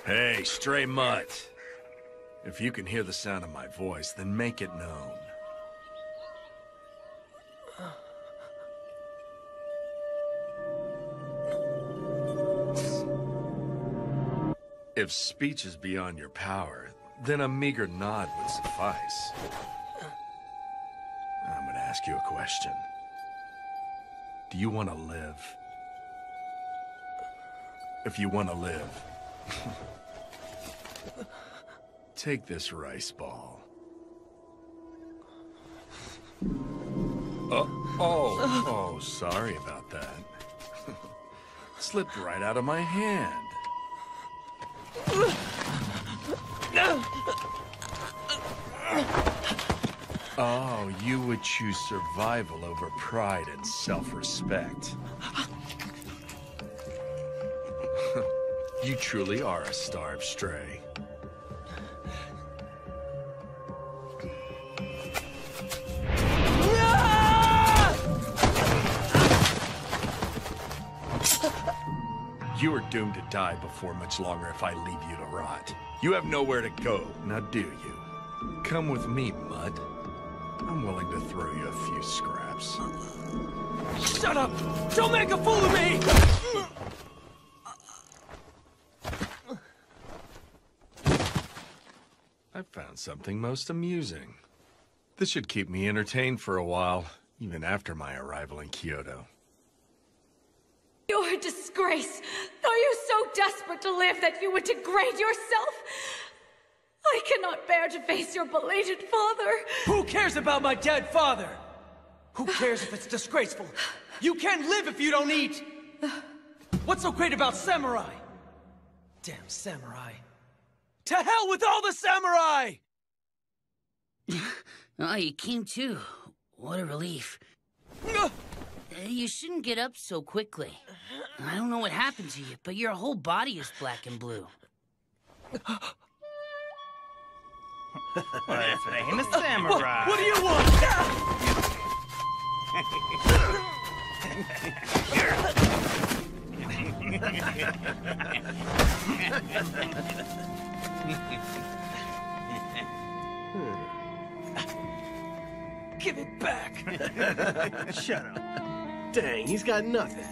Hey, stray mutt. If you can hear the sound of my voice, then make it known. If speech is beyond your power, then a meager nod would suffice. I'm gonna ask you a question. Do you want to live? If you want to live, take this rice ball. Oh, sorry about that. Slipped right out of my hand. Oh, you would choose survival over pride and self-respect. You truly are a starved stray. You are doomed to die before much longer if I leave you to rot. You have nowhere to go, now do you? Come with me, Mud. I'm willing to throw you a few scraps. Shut up! Don't make a fool of me! I found something most amusing. This should keep me entertained for a while, even after my arrival in Kyoto. You're a disgrace! Are you so desperate to live that you would degrade yourself? I cannot bear to face your belated father. Who cares about my dead father? Who cares if it's disgraceful? You can't live if you don't eat! What's so great about samurai? Damn samurai. To hell with all the samurai! Oh, you came too. What a relief. You shouldn't get up so quickly. I don't know what happened to you, but your whole body is black and blue. My famous samurai. What do you want? Give it back. Shut up. Dang, he's got nothing.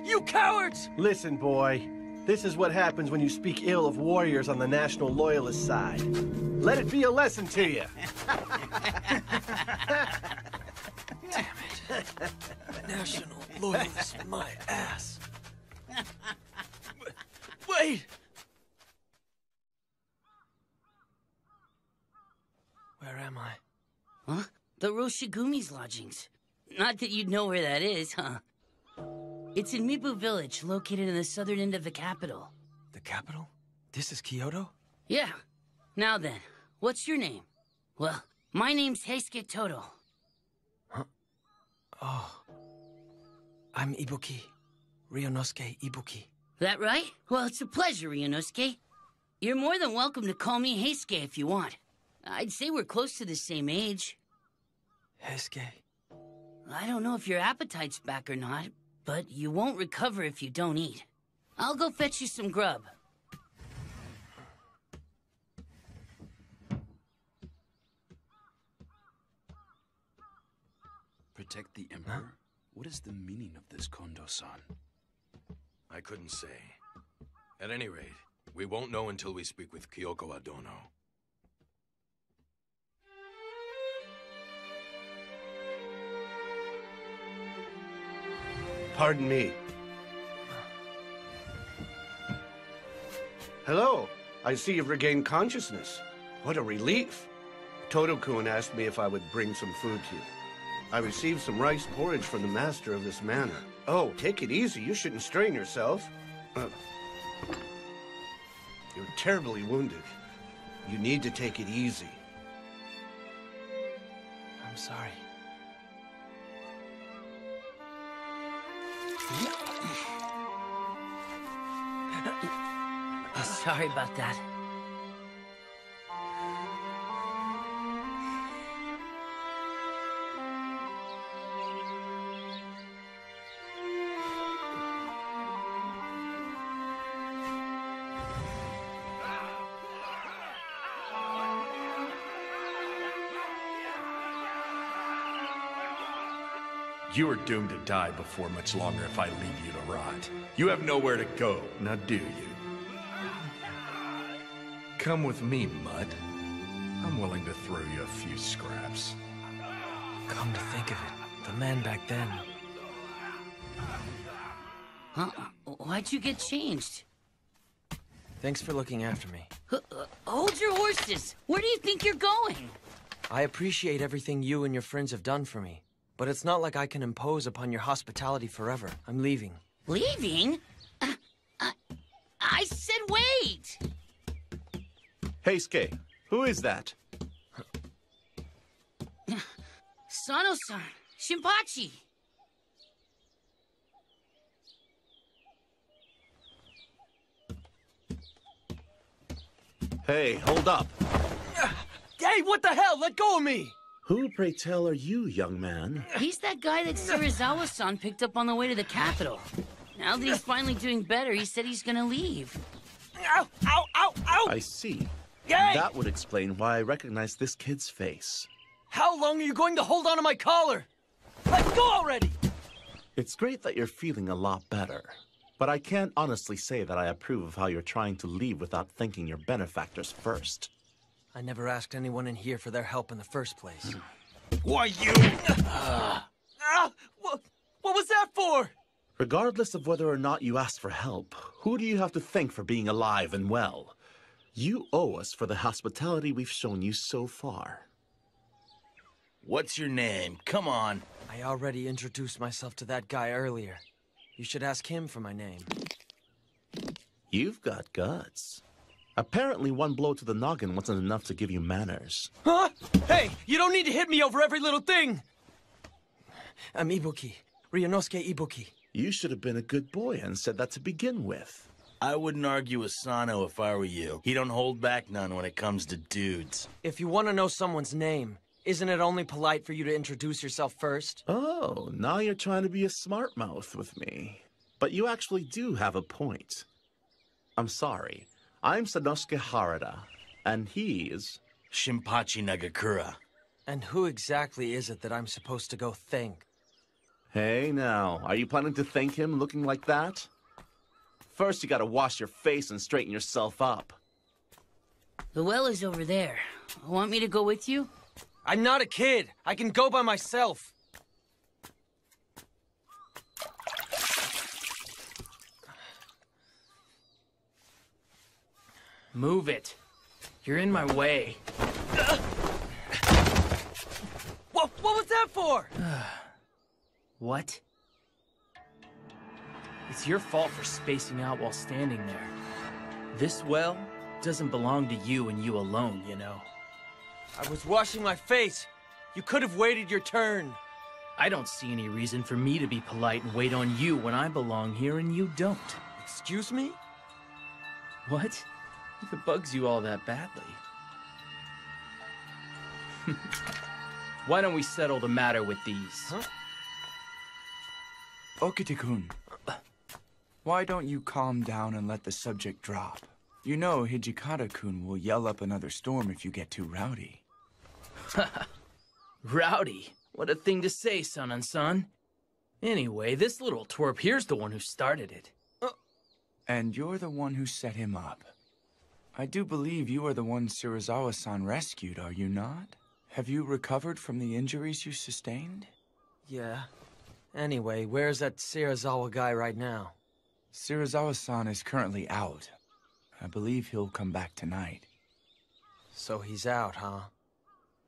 You cowards! Listen, boy. This is what happens when you speak ill of warriors on the National Loyalist side. Let it be a lesson to you. Damn it. National Loyalist, my ass. Wait! Where am I? Huh? The Roshigumi's lodgings. Not that you'd know where that is, huh? It's in Mibu Village, located in the southern end of the capital. The capital? This is Kyoto? Yeah. Now then, what's your name? Well, my name's Heisuke Todo. Huh? Oh. I'm Ibuki. Ryunosuke Ibuki. That right? Well, it's a pleasure, Ryunosuke. You're more than welcome to call me Heisuke if you want. I'd say we're close to the same age. Heisuke. I don't know if your appetite's back or not, but you won't recover if you don't eat. I'll go fetch you some grub. Protect the Emperor? Huh? What is the meaning of this, Kondo-san? I couldn't say. At any rate, we won't know until we speak with Kyoko Adono. Pardon me. Hello. I see you've regained consciousness. What a relief. Todo-kun asked me if I would bring some food to you. I received some rice porridge from the master of this manor. Oh, take it easy. You shouldn't strain yourself. You're terribly wounded. You need to take it easy. I'm sorry. Sorry about that. You are doomed to die before much longer if I leave you to rot. You have nowhere to go, now do you? Come with me, Mutt. I'm willing to throw you a few scraps. Come to think of it, the man back then. Huh? Why'd you get changed? Thanks for looking after me. Hold your horses! Where do you think you're going? I appreciate everything you and your friends have done for me, but it's not like I can impose upon your hospitality forever. I'm leaving. Leaving? I said wait! Hey, Ske, who is that? Sano-san, Shinpachi. Hey, hold up. Hey, what the hell? Let go of me! Who, pray tell, are you, young man? He's that guy that Serizawa-san picked up on the way to the capital. Now that he's finally doing better, he said he's gonna leave. Ow! Ow! Ow! Ow! I see. Hey! That would explain why I recognize this kid's face. How long are you going to hold on to my collar? Let go already! It's great that you're feeling a lot better, but I can't honestly say that I approve of how you're trying to leave without thanking your benefactors first. I never asked anyone in here for their help in the first place. Why, you... What was that for? Regardless of whether or not you asked for help, who do you have to thank for being alive and well? You owe us for the hospitality we've shown you so far. What's your name? Come on. I already introduced myself to that guy earlier. You should ask him for my name. You've got guts. Apparently one blow to the noggin wasn't enough to give you manners. Huh? Hey, you don't need to hit me over every little thing! I'm Ibuki. Ryunosuke Ibuki. You should have been a good boy and said that to begin with. I wouldn't argue with Sano if I were you. He don't hold back none when it comes to dudes. If you want to know someone's name, isn't it only polite for you to introduce yourself first? Oh, now you're trying to be a smart mouth with me. But you actually do have a point. I'm sorry. I'm Sanosuke Harada, and he is... Shinpachi Nagakura. And who exactly is it that I'm supposed to go thank? Hey now, are you planning to thank him looking like that? First you gotta wash your face and straighten yourself up. The well is over there. Want me to go with you? I'm not a kid. I can go by myself. Move it. You're in my way. What was that for? What? It's your fault for spacing out while standing there. This well doesn't belong to you and you alone, you know. I was washing my face. You could have waited your turn. I don't see any reason for me to be polite and wait on you when I belong here and you don't. Excuse me? What? If it bugs you all that badly. Why don't we settle the matter with these? Huh? Okite-kun, why don't you calm down and let the subject drop? You know Hijikata-kun will yell up another storm if you get too rowdy. Rowdy? What a thing to say, son and son. Anyway, this little twerp here's the one who started it. And you're the one who set him up. I do believe you are the one Serizawa-san rescued, are you not? Have you recovered from the injuries you sustained? Yeah. Anyway, where's that Serizawa guy right now? Serizawa-san is currently out. I believe he'll come back tonight. So he's out, huh?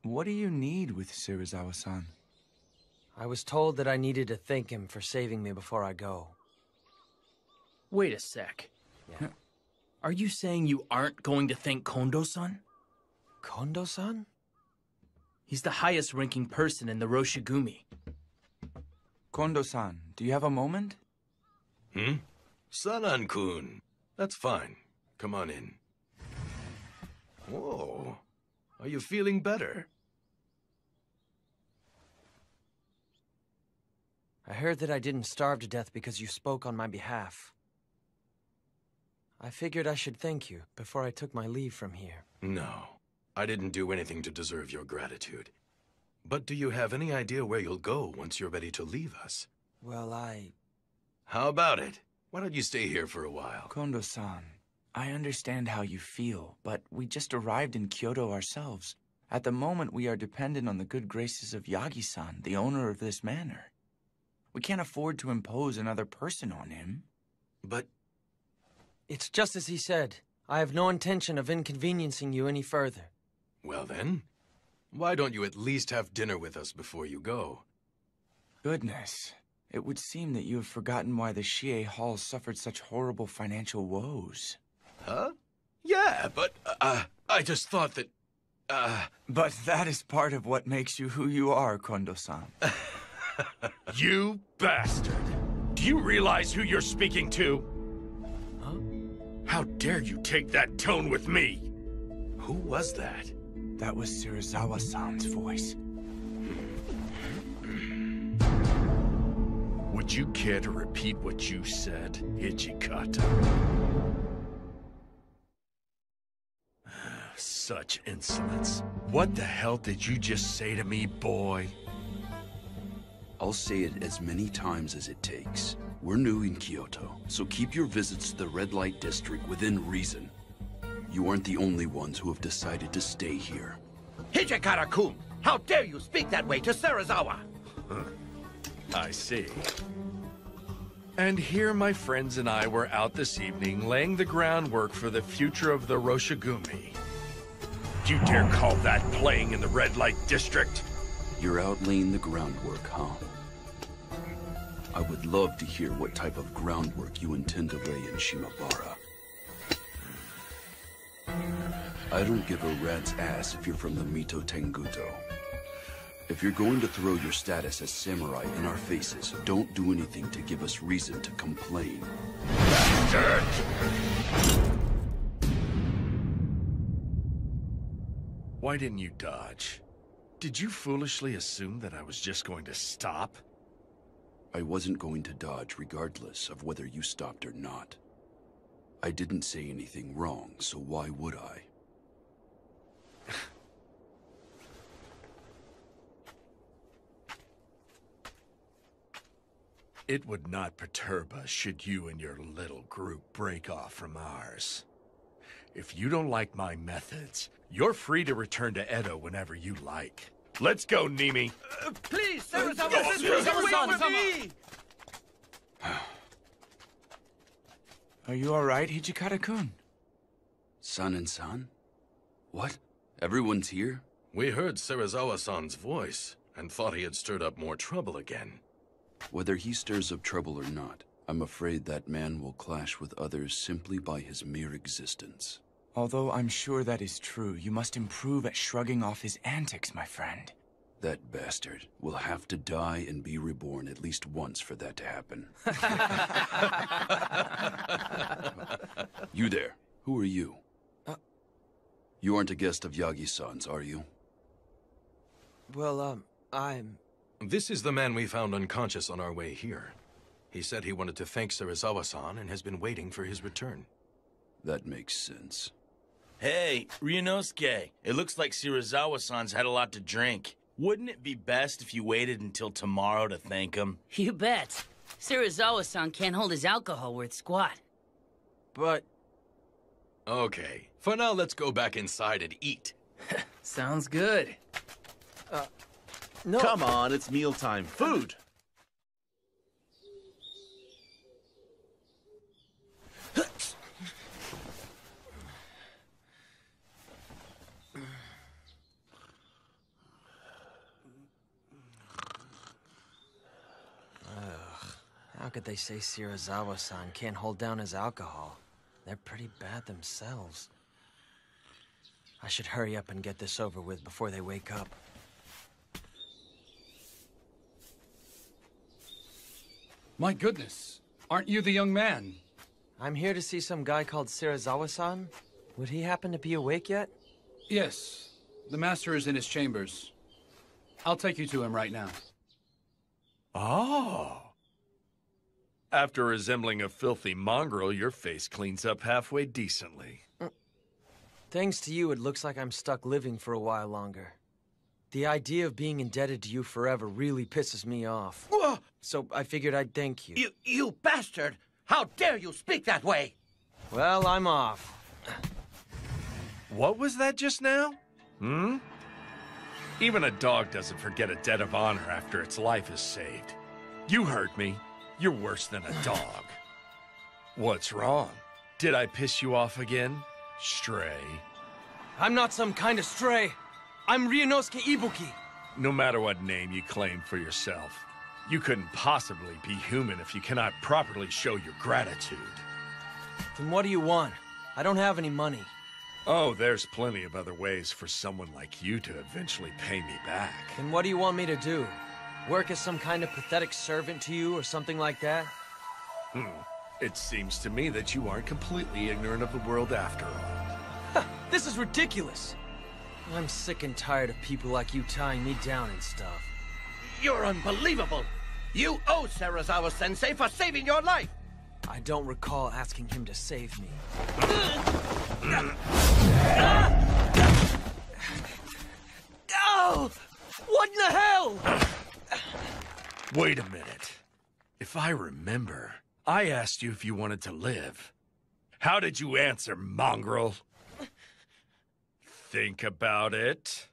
What do you need with Serizawa-san? I was told that I needed to thank him for saving me before I go. Wait a sec. Yeah. Are you saying you aren't going to thank Kondo-san? Kondo-san? He's the highest-ranking person in the Roshigumi. Kondo-san, do you have a moment? Sanan-kun. That's fine. Come on in. Whoa. Are you feeling better? I heard that I didn't starve to death because you spoke on my behalf. I figured I should thank you before I took my leave from here. No. I didn't do anything to deserve your gratitude. But do you have any idea where you'll go once you're ready to leave us? Well, How about it? Why don't you stay here for a while? Kondo-san, I understand how you feel, but we just arrived in Kyoto ourselves. At the moment, we are dependent on the good graces of Yagi-san, the owner of this manor. We can't afford to impose another person on him. But... It's just as he said. I have no intention of inconveniencing you any further. Well then, why don't you at least have dinner with us before you go? Goodness. It would seem that you have forgotten why the Shie Hall suffered such horrible financial woes. Huh? Yeah, but, I just thought that, But that is part of what makes you who you are, Kondo-san. You bastard! Do you realize who you're speaking to? Huh? How dare you take that tone with me? Who was that? That was Serizawa-san's voice. Would you care to repeat what you said, Hijikata? Such insolence. What the hell did you just say to me, boy? I'll say it as many times as it takes. We're new in Kyoto, so keep your visits to the red light district within reason. You aren't the only ones who have decided to stay here. Hijikata-kun! How dare you speak that way to Serizawa? I see. And here my friends and I were out this evening laying the groundwork for the future of the Roshigumi. Do you dare call that playing in the red light district? You're out laying the groundwork, huh? I would love to hear what type of groundwork you intend to lay in Shimabara. I don't give a rat's ass if you're from the Mito Tenguto. If you're going to throw your status as samurai in our faces, don't do anything to give us reason to complain. Bastard! Why didn't you dodge? Did you foolishly assume that I was just going to stop? I wasn't going to dodge regardless of whether you stopped or not. I didn't say anything wrong, so why would I? It would not perturb us should you and your little group break off from ours. If you don't like my methods, you're free to return to Edo whenever you like. Let's go, Nimi. Please, Serizawa, wait for me! Are you alright, Hijikata-kun? San and San? What? Everyone's here? We heard Serizawa-san's voice, and thought he had stirred up more trouble again. Whether he stirs up trouble or not, I'm afraid that man will clash with others simply by his mere existence. Although I'm sure that is true, you must improve at shrugging off his antics, my friend. That bastard will have to die and be reborn at least once for that to happen. You there. Who are you? You aren't a guest of Yagi-san's, are you? Well, I'm... This is the man we found unconscious on our way here. He said he wanted to thank Serizawa-san and has been waiting for his return. That makes sense. Hey, Ryunosuke, it looks like Serizawa-san's had a lot to drink. Wouldn't it be best if you waited until tomorrow to thank him? You bet. Serizawa-san can't hold his alcohol worth squat. But... Okay, for now let's go back inside and eat. Sounds good. No. Come on, it's mealtime. Food! How could they say Serizawa-san can't hold down his alcohol? They're pretty bad themselves. I should hurry up and get this over with before they wake up. My goodness, aren't you the young man? I'm here to see some guy called Serizawa-san. Would he happen to be awake yet? Yes, the master is in his chambers. I'll take you to him right now. Oh. After resembling a filthy mongrel, your face cleans up halfway decently. Thanks to you, it looks like I'm stuck living for a while longer. The idea of being indebted to you forever really pisses me off. So I figured I'd thank you. You bastard! How dare you speak that way? Well, I'm off. What was that just now? Even a dog doesn't forget a debt of honor after its life is saved. You hurt me. You're worse than a dog. What's wrong? Did I piss you off again? Stray. I'm not some kind of stray. I'm Ryunosuke Ibuki. No matter what name you claim for yourself, you couldn't possibly be human if you cannot properly show your gratitude. Then what do you want? I don't have any money. Oh, there's plenty of other ways for someone like you to eventually pay me back. Then what do you want me to do? Work as some kind of pathetic servant to you or something like that? It seems to me that you aren't completely ignorant of the world after all. This is ridiculous. I'm sick and tired of people like you tying me down and stuff. You're unbelievable! You owe Serizawa-sensei for saving your life! I don't recall asking him to save me. Oh! What in the hell? Wait a minute. If I remember, I asked you if you wanted to live. How did you answer, mongrel? Think about it.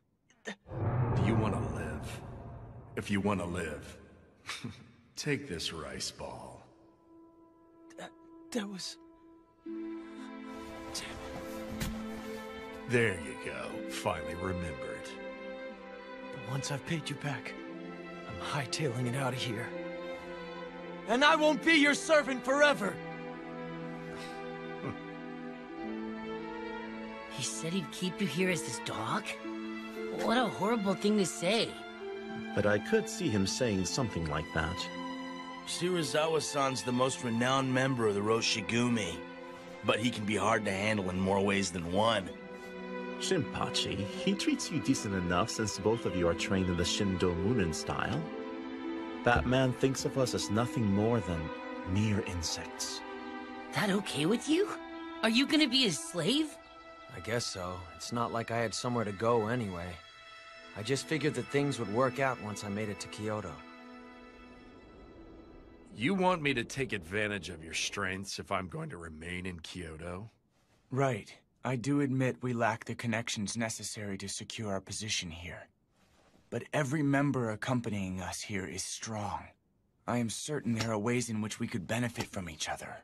Do you want to live? If you want to live, take this rice ball. That was... There you go. Finally remembered. But once I've paid you back, I'm hightailing it out of here. And I won't be your servant forever! He said he'd keep you here as his dog? What a horrible thing to say. But I could see him saying something like that. Serizawa-san's the most renowned member of the Roshigumi, but he can be hard to handle in more ways than one. Shinpachi, he treats you decent enough since both of you are trained in the Shindo Munin style. That man thinks of us as nothing more than mere insects. That okay with you? Are you gonna be his slave? I guess so. It's not like I had somewhere to go anyway. I just figured that things would work out once I made it to Kyoto. You want me to take advantage of your strengths if I'm going to remain in Kyoto? Right. I do admit we lack the connections necessary to secure our position here. But every member accompanying us here is strong. I am certain there are ways in which we could benefit from each other.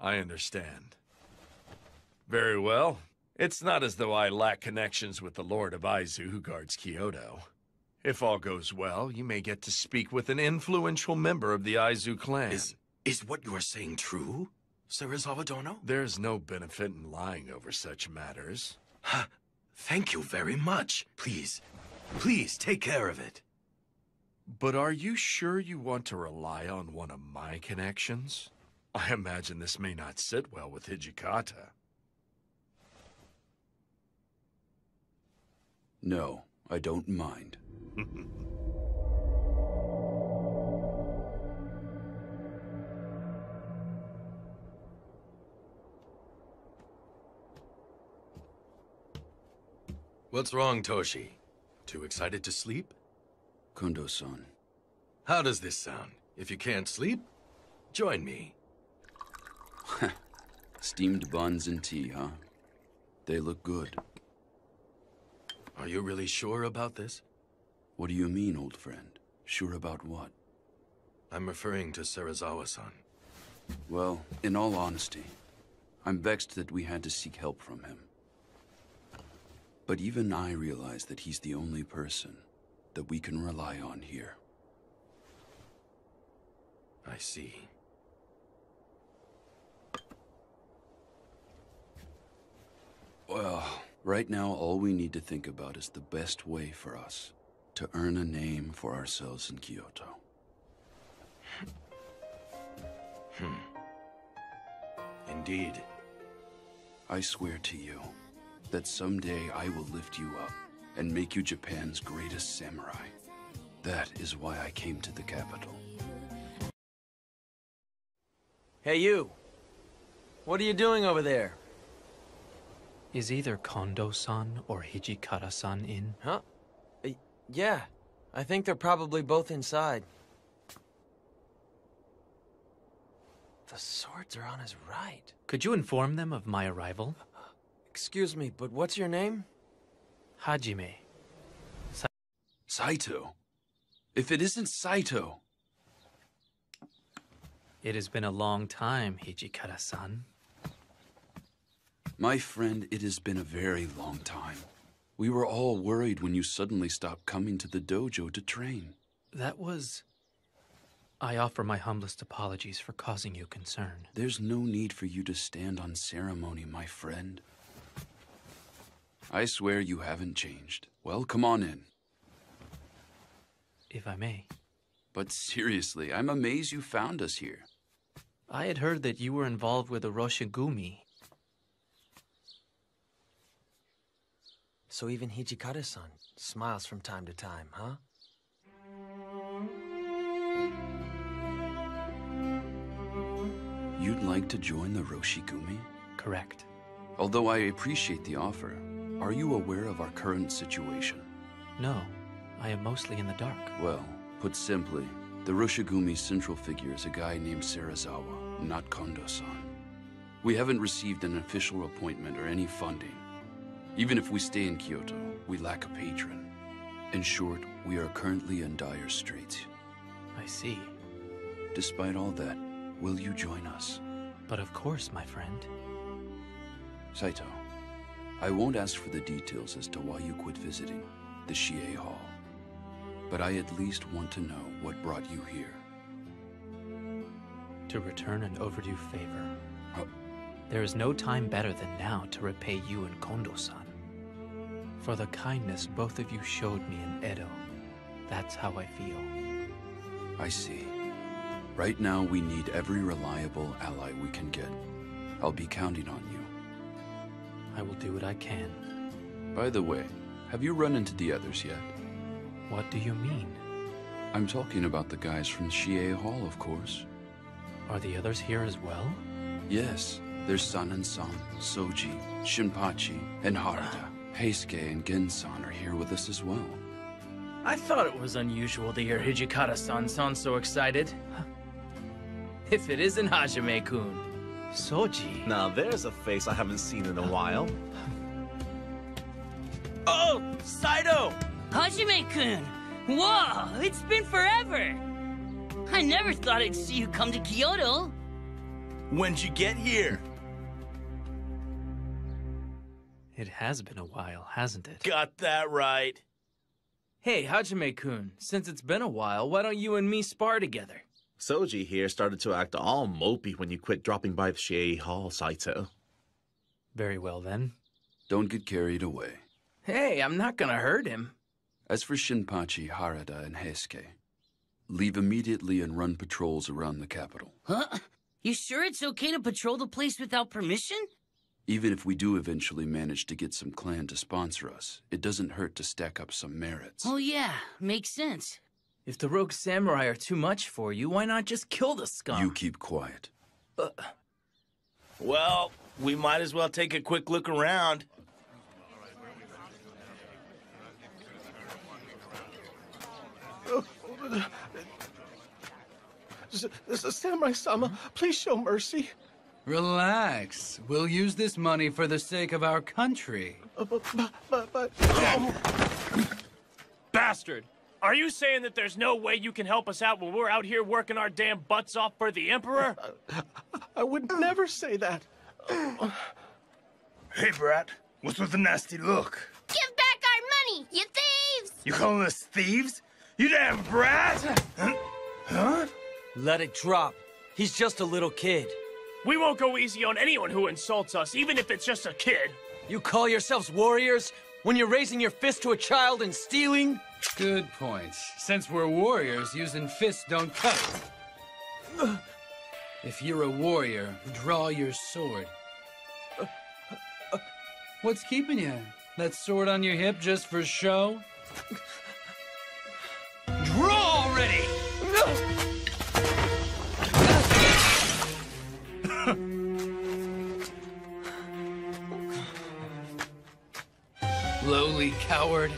I understand. Very well. It's not as though I lack connections with the Lord of Aizu who guards Kyoto. If all goes well, you may get to speak with an influential member of the Aizu clan. Is what you are saying true, Serizawa Dono? There's no benefit in lying over such matters. Thank you very much. Please take care of it. But are you sure you want to rely on one of my connections? I imagine this may not sit well with Hijikata. No, I don't mind. What's wrong, Toshi? Too excited to sleep? Kundo-san. How does this sound? If you can't sleep, join me. Steamed buns and tea, huh? They look good. Are you really sure about this? What do you mean, old friend? Sure about what? I'm referring to Serizawa-san. Well, in all honesty, I'm vexed that we had to seek help from him. But even I realize that he's the only person that we can rely on here. I see. Well, right now all we need to think about is the best way for us to earn a name for ourselves in Kyoto. Indeed. I swear to you that someday I will lift you up and make you Japan's greatest samurai. That is why I came to the capital. Hey, you. What are you doing over there? Is either Kondo-san or Hijikata-san in? Huh? Yeah. I think they're probably both inside. The swords are on his right. Could you inform them of my arrival? Excuse me, but what's your name? Hajime. Saito. If it isn't Saito. It has been a long time, Hijikata-san. My friend, it has been a very long time. We were all worried when you suddenly stopped coming to the dojo to train. That was... I offer my humblest apologies for causing you concern. There's no need for you to stand on ceremony, my friend. I swear you haven't changed. Well, come on in. If I may. But seriously, I'm amazed you found us here. I had heard that you were involved with a Roshigumi. So even Hijikata-san smiles from time to time, huh? You'd like to join the Roshigumi? Correct. Although I appreciate the offer, are you aware of our current situation? No, I am mostly in the dark. Well, put simply, the Roshigumi's central figure is a guy named Serizawa, not Kondo-san. We haven't received an official appointment or any funding. Even if we stay in Kyoto, we lack a patron. In short, we are currently in dire straits. I see. Despite all that, will you join us? But of course, my friend. Saito, I won't ask for the details as to why you quit visiting the Shie Hall. But I at least want to know what brought you here. To return an overdue favor. There is no time better than now to repay you and Kondo-san. For the kindness both of you showed me in Edo. That's how I feel. I see. Right now, we need every reliable ally we can get. I'll be counting on you. I will do what I can. By the way, have you run into the others yet? What do you mean? I'm talking about the guys from Shie Hall, of course. Are the others here as well? Yes. There's San and San, Soji, Shinpachi, and Harada. Heisuke and Gen-san are here with us as well. I thought it was unusual to hear Hijikata-san sound so excited. If it isn't Hajime-kun. Soji. Now there's a face I haven't seen in a while. Oh, Saito! Hajime-kun! Whoa, it's been forever! I never thought I'd see you come to Kyoto. When'd you get here? It has been a while, hasn't it? Got that right. Hey, Hajime-kun, since it's been a while, why don't you and me spar together? Soji here started to act all mopey when you quit dropping by the Shie Hall, Saito. Very well, then. Don't get carried away. Hey, I'm not gonna hurt him. As for Shinpachi, Harada, and Heisuke, leave immediately and run patrols around the capital. Huh? You sure it's okay to patrol the place without permission? Even if we do eventually manage to get some clan to sponsor us, it doesn't hurt to stack up some merits. Oh yeah, makes sense. If the rogue samurai are too much for you, why not just kill the scum? You keep quiet. Well, we might as well take a quick look around. Samurai-sama, please show mercy. Relax. We'll use this money for the sake of our country. But... Bastard! Are you saying that there's no way you can help us out when we're out here working our damn butts off for the Emperor? I would never say that. Hey, brat. What's with the nasty look? Give back our money, you thieves! You calling us thieves? You damn brat! Huh? Let it drop. He's just a little kid. We won't go easy on anyone who insults us, even if it's just a kid. You call yourselves warriors when you're raising your fist to a child and stealing? Good point. Since we're warriors, using fists don't cut. If you're a warrior, draw your sword. What's keeping you? That sword on your hip just for show? Draw already! Lowly coward.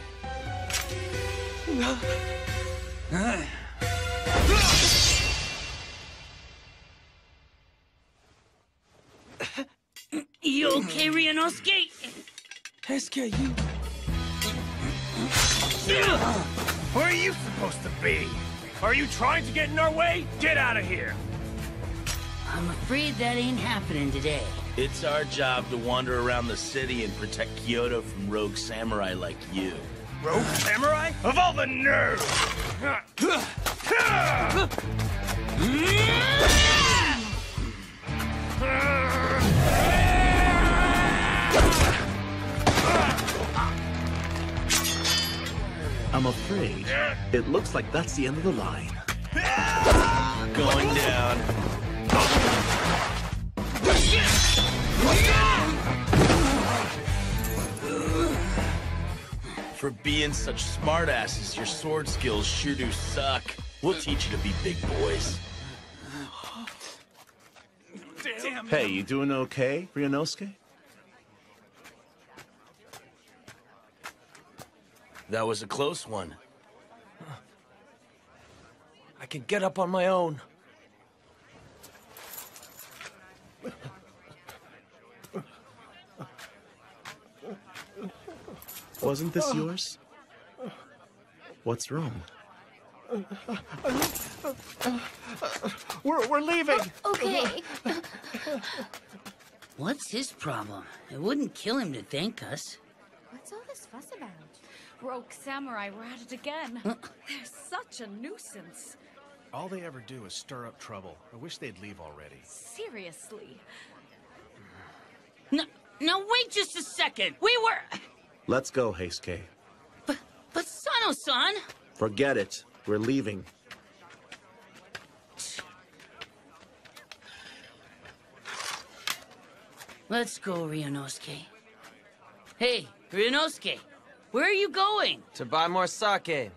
You okay, Ryunosuke? Heisuke, you... Where are you supposed to be? Are you trying to get in our way? Get out of here! I'm afraid that ain't happening today. It's our job to wander around the city and protect Kyoto from rogue samurai like you. Rogue samurai? Of all the nerve! I'm afraid it looks like that's the end of the line. Going down. For being such smartasses, your sword skills sure do suck. We'll teach you to be big boys. Damn. Hey, you doing okay, Ryunosuke? That was a close one. I can get up on my own. Wasn't this yours? What's wrong? We're leaving. Okay. What's his problem? It wouldn't kill him to thank us. What's all this fuss about? Rogue samurai were at it again. They're such a nuisance. All they ever do is stir up trouble. I wish they'd leave already. Seriously. No, now wait just a second. We were... Let's go, Heisuke. But Sano-san... Forget it. We're leaving. Let's go, Ryunosuke. Hey, Ryunosuke, where are you going? To buy more sake.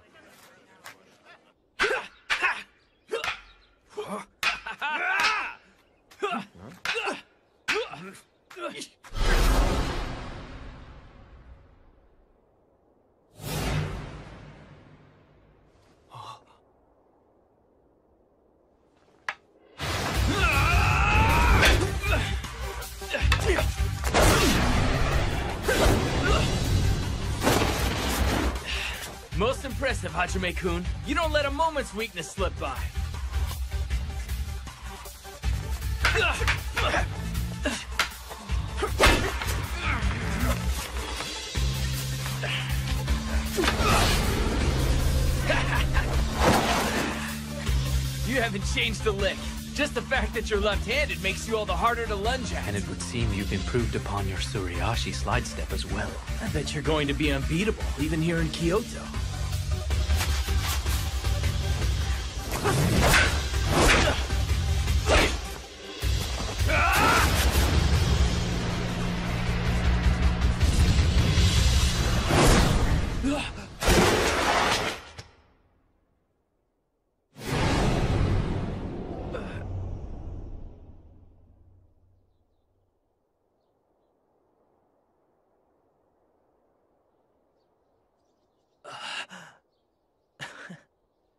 Most impressive, Hajime-kun. You don't let a moment's weakness slip by. You haven't changed a lick. Just the fact that you're left-handed makes you all the harder to lunge at. And it would seem you've improved upon your Suriashi slide step as well. I bet you're going to be unbeatable, even here in Kyoto.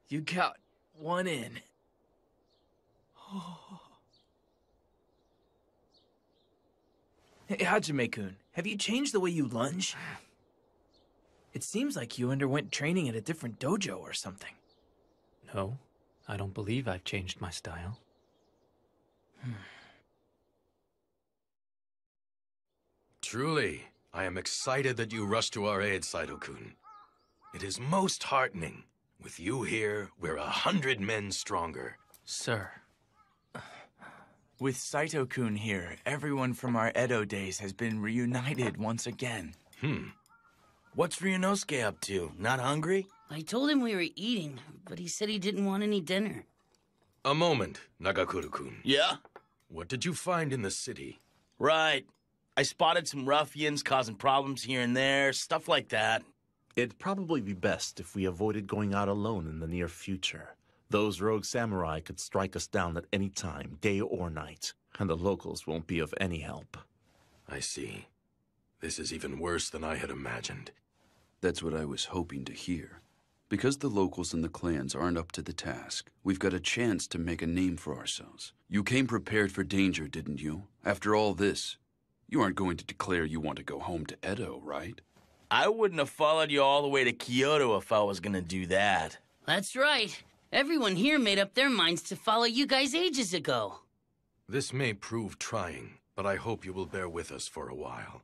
You got one in. Hey, Hajime-kun, have you changed the way you lunge? It seems like you underwent training at a different dojo or something. No, I don't believe I've changed my style. Truly, I am excited that you rushed to our aid, Saito-kun. It is most heartening. With you here, we're 100 men stronger. Sir. With Saito-kun here, everyone from our Edo days has been reunited once again. What's Ryunosuke up to? Not hungry? I told him we were eating, but he said he didn't want any dinner. A moment, Nagakuru-kun. Yeah? What did you find in the city? Right. I spotted some ruffians causing problems here and there, stuff like that. It'd probably be best if we avoided going out alone in the near future. Those rogue samurai could strike us down at any time, day or night, and the locals won't be of any help. I see. This is even worse than I had imagined. That's what I was hoping to hear. Because the locals and the clans aren't up to the task, we've got a chance to make a name for ourselves. You came prepared for danger, didn't you? After all this, you aren't going to declare you want to go home to Edo, right? I wouldn't have followed you all the way to Kyoto if I was gonna do that. That's right. Everyone here made up their minds to follow you guys ages ago. This may prove trying, but I hope you will bear with us for a while.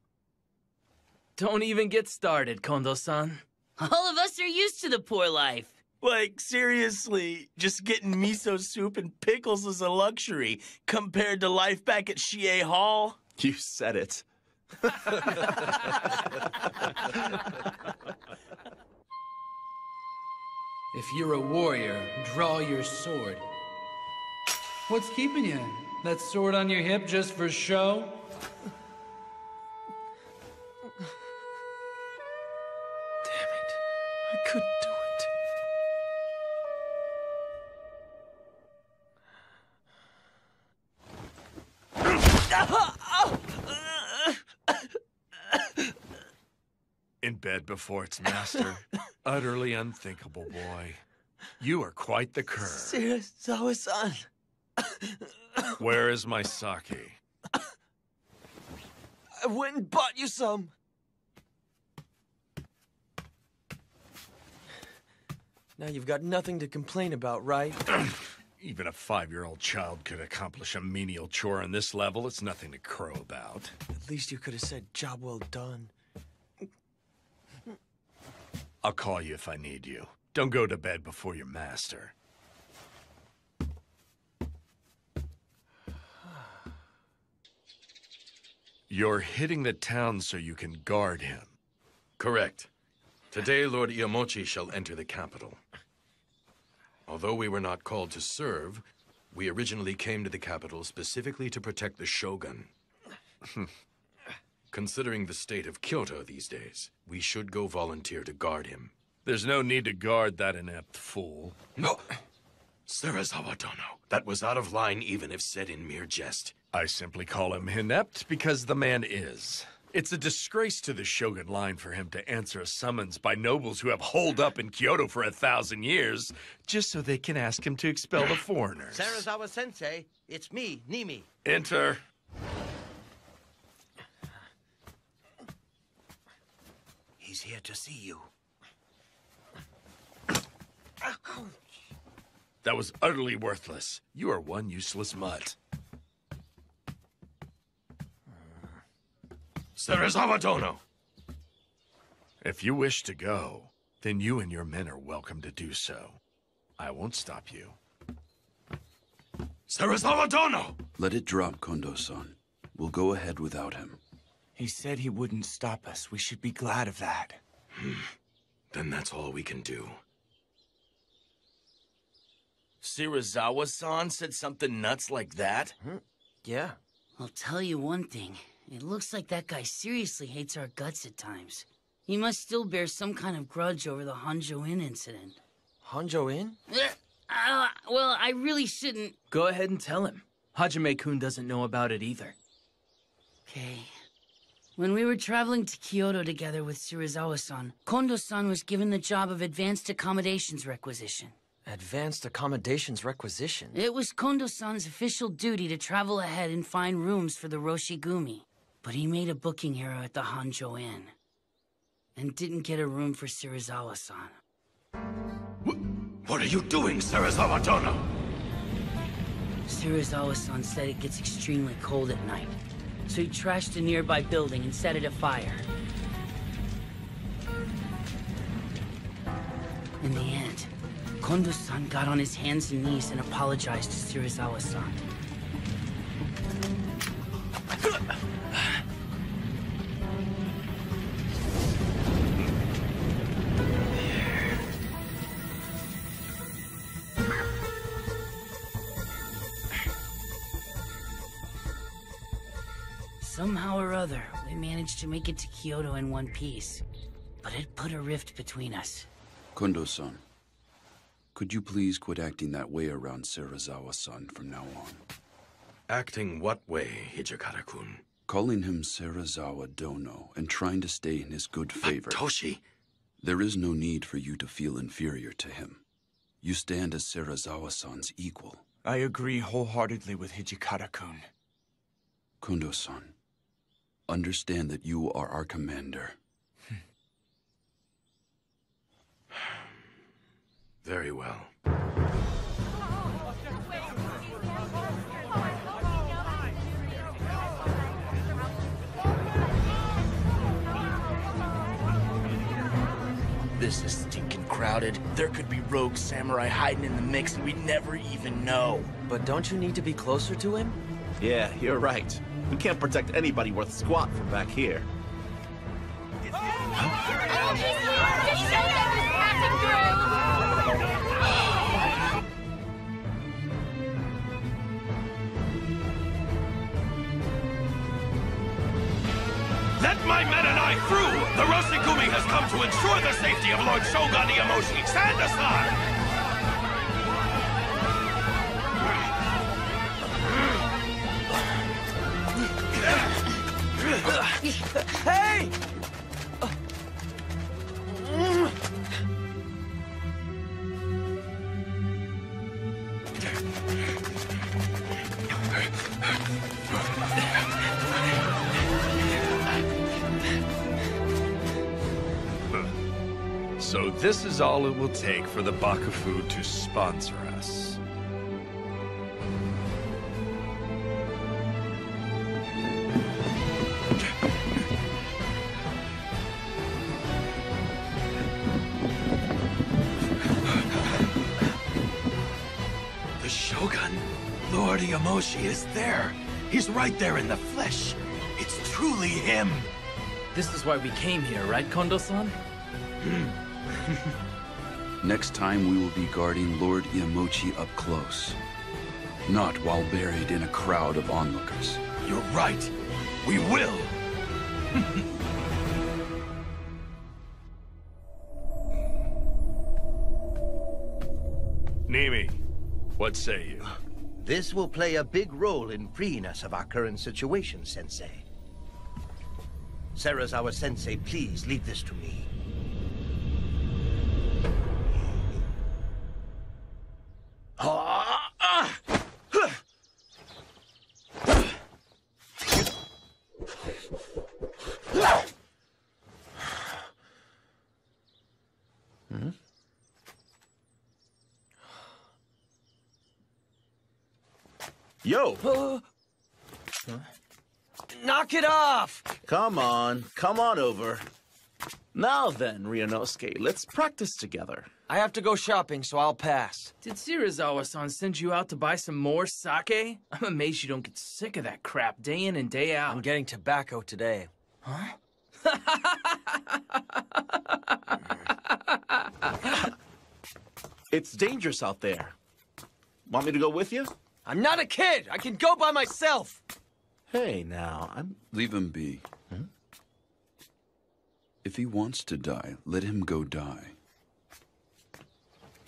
Don't even get started, Kondo-san. All of us are used to the poor life. Like, seriously, just getting miso soup and pickles is a luxury compared to life back at Shie Hall. You said it. If you're a warrior, draw your sword. What's keeping you? That sword on your hip just for show? I couldn't do it. In bed before its master. Utterly unthinkable, boy. You are quite the cur. Serizawa-san. Where is my sake? I went and bought you some. Now you've got nothing to complain about, right? Even a 5-year-old child could accomplish a menial chore on this level. It's nothing to crow about. At least you could have said, job well done. I'll call you if I need you. Don't go to bed before your master. You're hitting the town so you can guard him. Correct. Today, Lord Iamochi shall enter the capital. Although we were not called to serve, we originally came to the capital specifically to protect the shogun. Considering the state of Kyoto these days, we should go volunteer to guard him. There's no need to guard that inept fool. No! Serizawa Dono, that was out of line even if said in mere jest. I simply call him inept because the man is. It's a disgrace to the Shogun line for him to answer a summons by nobles who have holed up in Kyoto for 1,000 years, just so they can ask him to expel the foreigners. Serizawa-sensei, it's me, Nimi. Enter. He's here to see you. That was utterly worthless. You are one useless mutt. Serizawa Dono! If you wish to go, then you and your men are welcome to do so. I won't stop you. Serizawa Dono! Let it drop, Kondo-san. We'll go ahead without him. He said he wouldn't stop us. We should be glad of that. Then that's all we can do. Serizawa-san said something nuts like that? Yeah. I'll tell you one thing. It looks like that guy seriously hates our guts at times. He must still bear some kind of grudge over the Honjo Inn incident. Honjo Inn? Well, I really shouldn't... Go ahead and tell him. Hajime-kun doesn't know about it either. Okay. When we were traveling to Kyoto together with Serizawa-san, Kondo-san was given the job of Advanced Accommodations Requisition. Advanced Accommodations Requisition? It was Kondo-san's official duty to travel ahead and find rooms for the Roshigumi. But he made a booking error at the Honjo Inn. And didn't get a room for Serizawa-san. What are you doing, Serizawa Dono? Serizawa-san said it gets extremely cold at night. So he trashed a nearby building and set it afire. In the end, Kondo-san got on his hands and knees and apologized to Serizawa-san. Somehow or other, we managed to make it to Kyoto in one piece. But it put a rift between us. Kondo-san, could you please quit acting that way around Serizawa-san from now on? Acting what way, Hijikata-kun? Calling him Serizawa Dono and trying to stay in his good favor. Toshi! There is no need for you to feel inferior to him. You stand as Serizawa-san's equal. I agree wholeheartedly with Hijikata-kun. Kondo-san, understand that you are our commander. Very well. This is stinking crowded. There could be rogue samurai hiding in the mix and we'd never even know. But don't you need to be closer to him? Yeah, you're right. We can't protect anybody worth squat from back here. Let my men and I through! The Roshigumi has come to ensure the safety of Lord Shogun Iamoshi. Stand aside! Hey! So this is all it will take for the Bakufu to sponsor us. The Shogun, Lord Iamoshi, is there. He's right there in the flesh. It's truly him. This is why we came here, right, Kondo-san? Next time we will be guarding Lord Iamochi up close. Not while buried in a crowd of onlookers. You're right. We will. Nimi, what say you? This will play a big role in freeing us of our current situation, Sensei. Serizawa-sensei, please leave this to me. Yo! Knock it off! Come on over. Now then, Ryunosuke, let's practice together. I have to go shopping, so I'll pass. Did Serizawa-san send you out to buy some more sake? I'm amazed you don't get sick of that crap day in and day out. I'm getting tobacco today. Huh? It's dangerous out there. Want me to go with you? I'm not a kid! I can go by myself! Hey, now, Leave him be. If he wants to die, let him go die.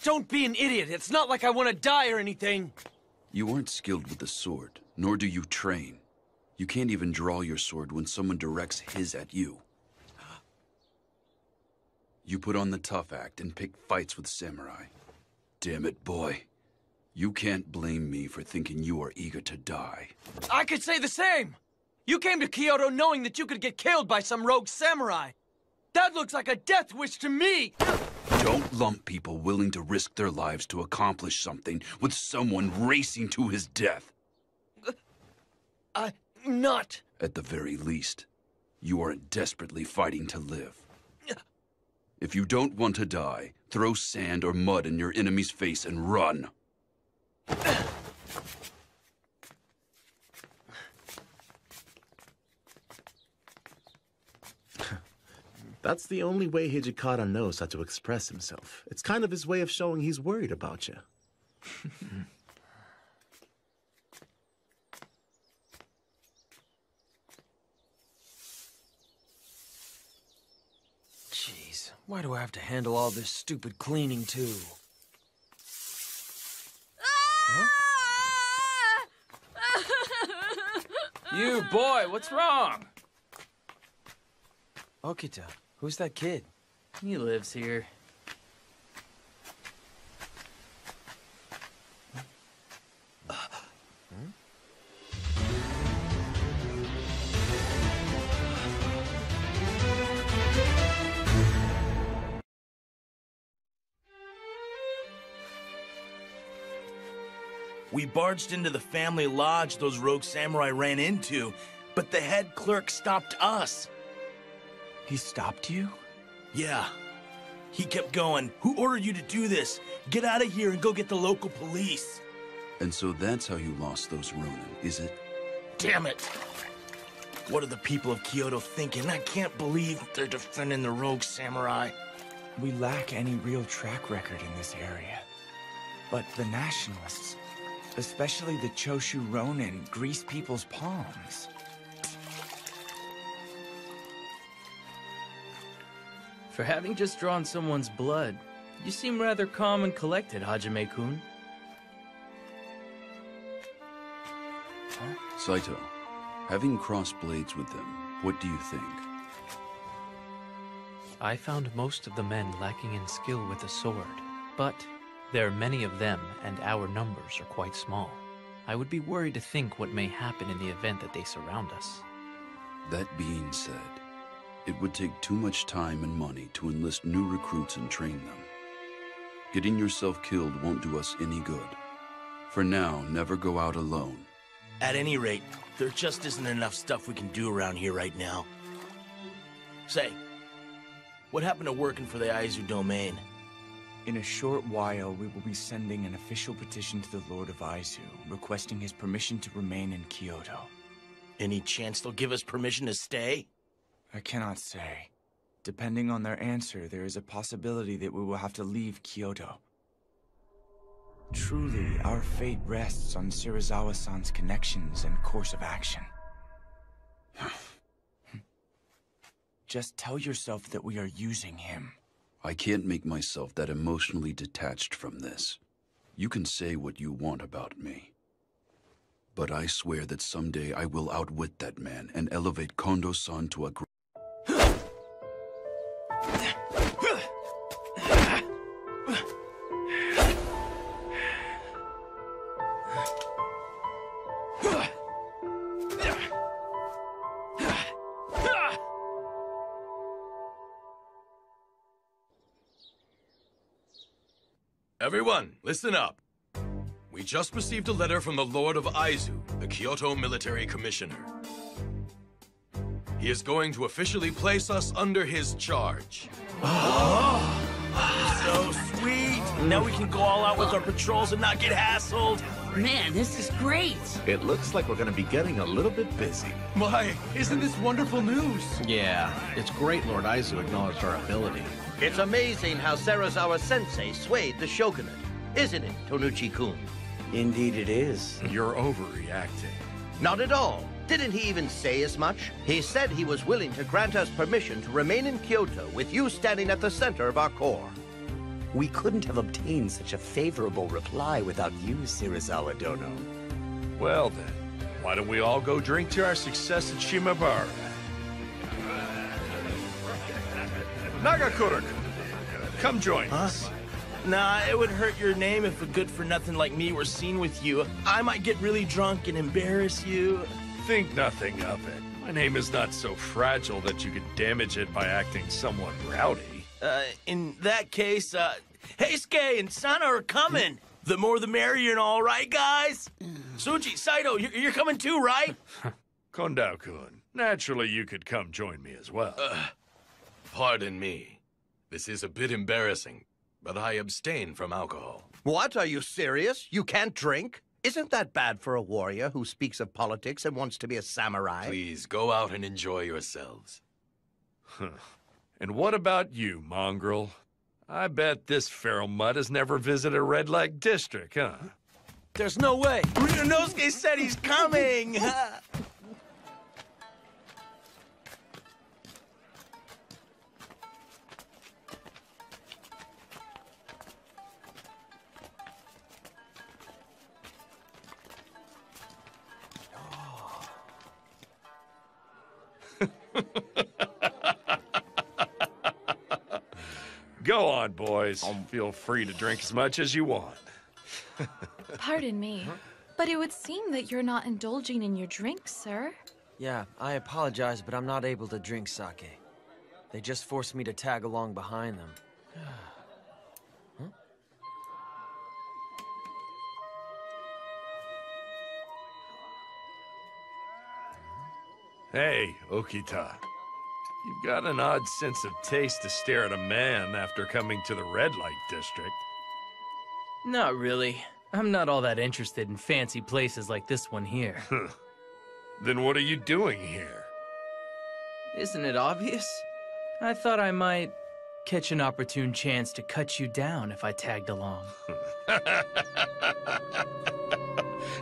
Don't be an idiot! It's not like I want to die or anything! You aren't skilled with the sword, nor do you train. You can't even draw your sword when someone directs his at you. You put on the tough act and pick fights with samurai. Damn it, boy. You can't blame me for thinking you are eager to die. I could say the same! You came to Kyoto knowing that you could get killed by some rogue samurai! That looks like a death wish to me! Don't lump people willing to risk their lives to accomplish something with someone racing to his death. I'm not. At the very least, you aren't desperately fighting to live. If you don't want to die, throw sand or mud in your enemy's face and run. That's the only way Hijikata knows how to express himself. It's kind of his way of showing he's worried about you. Jeez, why do I have to handle all this stupid cleaning, too? Huh? You, boy, what's wrong? Okita, who's that kid? He lives here. We barged into the family lodge those rogue samurai ran into, but the head clerk stopped us. He stopped you? Yeah. He kept going. Who ordered you to do this? Get out of here and go get the local police. And so that's how you lost those Ronin, is it? Damn it! What are the people of Kyoto thinking? I can't believe they're defending the rogue samurai. We lack any real track record in this area. But the nationalists, especially the Choshu Ronin, grease people's palms. For having just drawn someone's blood, you seem rather calm and collected, Hajime-kun. Saito, having crossed blades with them, what do you think? I found most of the men lacking in skill with the sword, but there are many of them, and our numbers are quite small. I would be worried to think what may happen in the event that they surround us. That being said, it would take too much time and money to enlist new recruits and train them. Getting yourself killed won't do us any good. For now, never go out alone. At any rate, there just isn't enough stuff we can do around here right now. Say, what happened to working for the Aizu domain? In a short while, we will be sending an official petition to the Lord of Aizu, requesting his permission to remain in Kyoto. Any chance they'll give us permission to stay? I cannot say. Depending on their answer, there is a possibility that we will have to leave Kyoto. Truly, our fate rests on Shirazawa-san's connections and course of action. Just tell yourself that we are using him. I can't make myself that emotionally detached from this. You can say what you want about me. But I swear that someday I will outwit that man and elevate Kondo-san to a Everyone, listen up. We just received a letter from the Lord of Aizu, the Kyoto Military Commissioner. He is going to officially place us under his charge. So sweet! Now we can go all out with our patrols and not get hassled. Man, this is great! It looks like we're gonna be getting a little bit busy. Why, isn't this wonderful news? Yeah, it's great Lord Aizu acknowledged our ability. It's amazing how Serizawa-sensei swayed the shogunate, isn't it, Tonuchi-kun? Indeed it is. You're overreacting. Not at all. Didn't he even say as much? He said he was willing to grant us permission to remain in Kyoto with you standing at the center of our corps. We couldn't have obtained such a favorable reply without you, Shirazawa-dono. Well then, why don't we all go drink to our success at Shimabara? Nagakura-kun, come join us. Nah, it would hurt your name if a good-for-nothing like me were seen with you. I might get really drunk and embarrass you. Think nothing of it. My name is not so fragile that you could damage it by acting somewhat rowdy. In that case, Heisuke and Sana are coming. The more the merrier and all, right, guys? Suji, Saito, you're coming too, right? Kondo-kun, naturally you could come join me as well. Pardon me. This is a bit embarrassing, but I abstain from alcohol. What? Are you serious? You can't drink? Isn't that bad for a warrior who speaks of politics and wants to be a samurai? Please, go out and enjoy yourselves. And what about you, mongrel? I bet this feral mutt has never visited a red-light district, huh? There's no way. Ryunosuke said he's coming. Go on, boys. Feel free to drink as much as you want. Pardon me, but it would seem that you're not indulging in your drink, sir. Yeah, I apologize, but I'm not able to drink sake. They just forced me to tag along behind them. Huh? Hey, Okita. You've got an odd sense of taste to stare at a man after coming to the red light district. Not really. I'm not all that interested in fancy places like this one here. Then what are you doing here? Isn't it obvious? I thought I might catch an opportune chance to cut you down if I tagged along.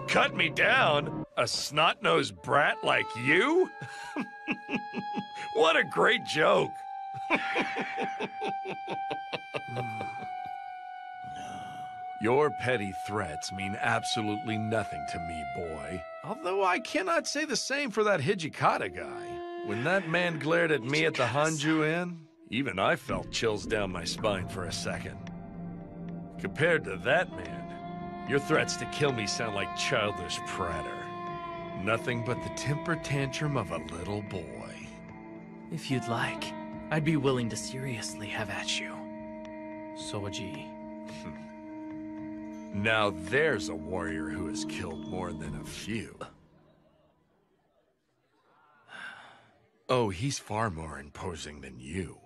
Cut me down? A snot-nosed brat like you? What a great joke! Your petty threats mean absolutely nothing to me, boy. Although I cannot say the same for that Hijikata guy. When that man glared at me at the Hanju Inn, even I felt chills down my spine for a second. Compared to that man, your threats to kill me sound like childish pratter. Nothing but the temper tantrum of a little boy. If you'd like, I'd be willing to seriously have at you. Soji. Now there's a warrior who has killed more than a few. Oh, he's far more imposing than you.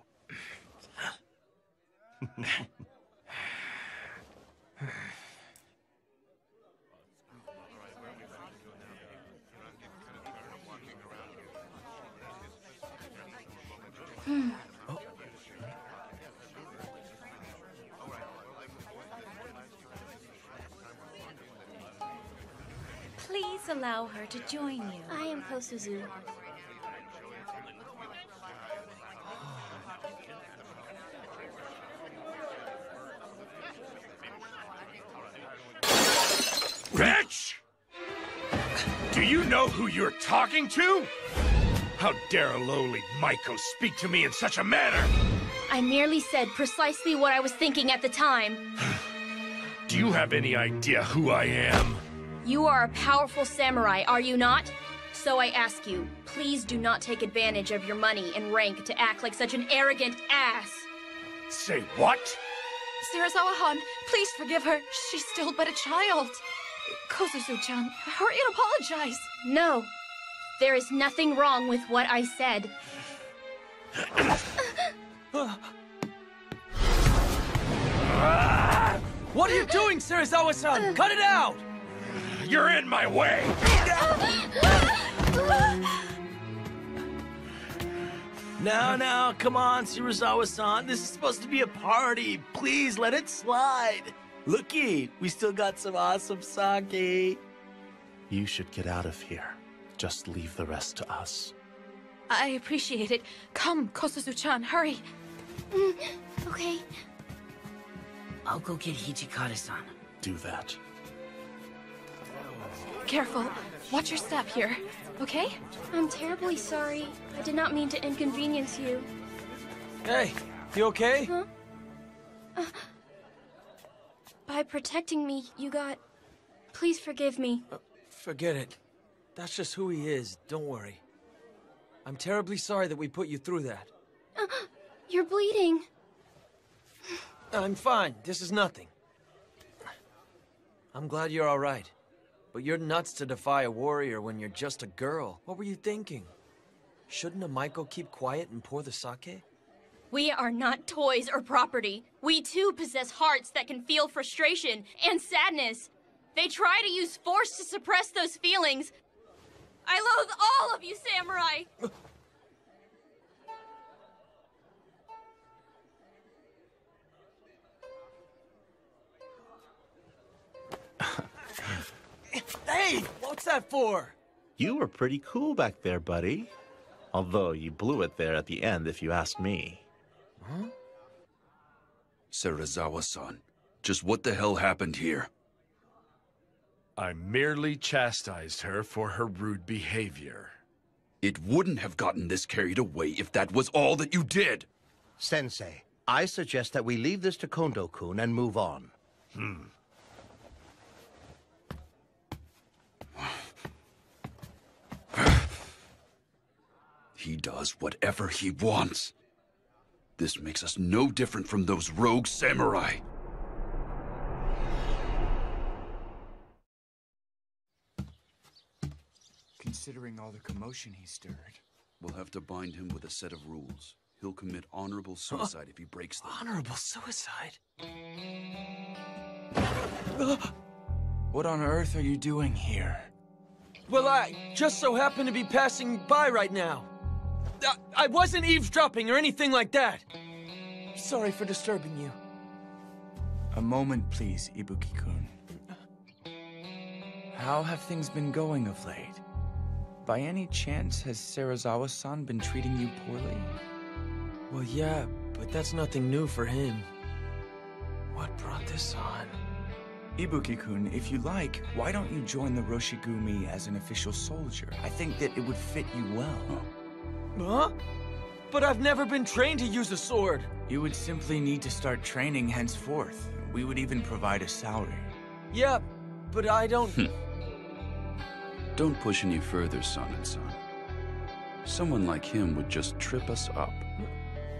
Please allow her to join you. I am Kosuzu. Bitch! Do you know who you're talking to? How dare a lowly Maiko speak to me in such a manner? I merely said precisely what I was thinking at the time. Do you have any idea who I am? You are a powerful samurai, are you not? So I ask you, please do not take advantage of your money and rank to act like such an arrogant ass. Say what? Serizawa-han, please forgive her. She's still but a child. Kosuzu-chan, hurry and apologize. No, there is nothing wrong with what I said. What are you doing, Serizawa-san? Cut it out! You're in my way! Now, come on, Serizawa-san. This is supposed to be a party. Please, let it slide. Looky, we still got some awesome sake. You should get out of here. Just leave the rest to us. I appreciate it. Come, Kosuzu-chan, hurry. Okay. I'll go get Hijikata-san. Do that. Careful. Watch your step here, okay? I'm terribly sorry. I did not mean to inconvenience you. Hey, you okay? Huh? By protecting me, you got... Please forgive me. Forget it. That's just who he is, don't worry. I'm terribly sorry that we put you through that. You're bleeding. I'm fine. This is nothing. I'm glad you're all right. But you're nuts to defy a warrior when you're just a girl. What were you thinking? Shouldn't a Maiko keep quiet and pour the sake? We are not toys or property. We too possess hearts that can feel frustration and sadness. They try to use force to suppress those feelings. I loathe all of you, samurai! Hey, what's that for? You were pretty cool back there, buddy. Although you blew it there at the end, if you ask me. Huh? Serizawa-san, just what the hell happened here? I merely chastised her for her rude behavior. It wouldn't have gotten this carried away if that was all that you did! Sensei, I suggest that we leave this to Kondo-kun and move on. He does whatever he wants. This makes us no different from those rogue samurai. Considering all the commotion he stirred. We'll have to bind him with a set of rules. He'll commit honorable suicide if he breaks them. Honorable suicide? What on earth are you doing here? Well, I just so happen to be passing by right now. I wasn't eavesdropping or anything like that. Sorry for disturbing you. A moment, please, Ibuki-kun. How have things been going of late? By any chance, has Serizawa-san been treating you poorly? Well, yeah, but that's nothing new for him. What brought this on? Ibuki-kun, if you like, why don't you join the Roshigumi as an official soldier? I think that it would fit you well. Huh? But I've never been trained to use a sword. You would simply need to start training henceforth. We would even provide a salary. Yeah, but I don't... Don't push any further, son. Someone like him would just trip us up.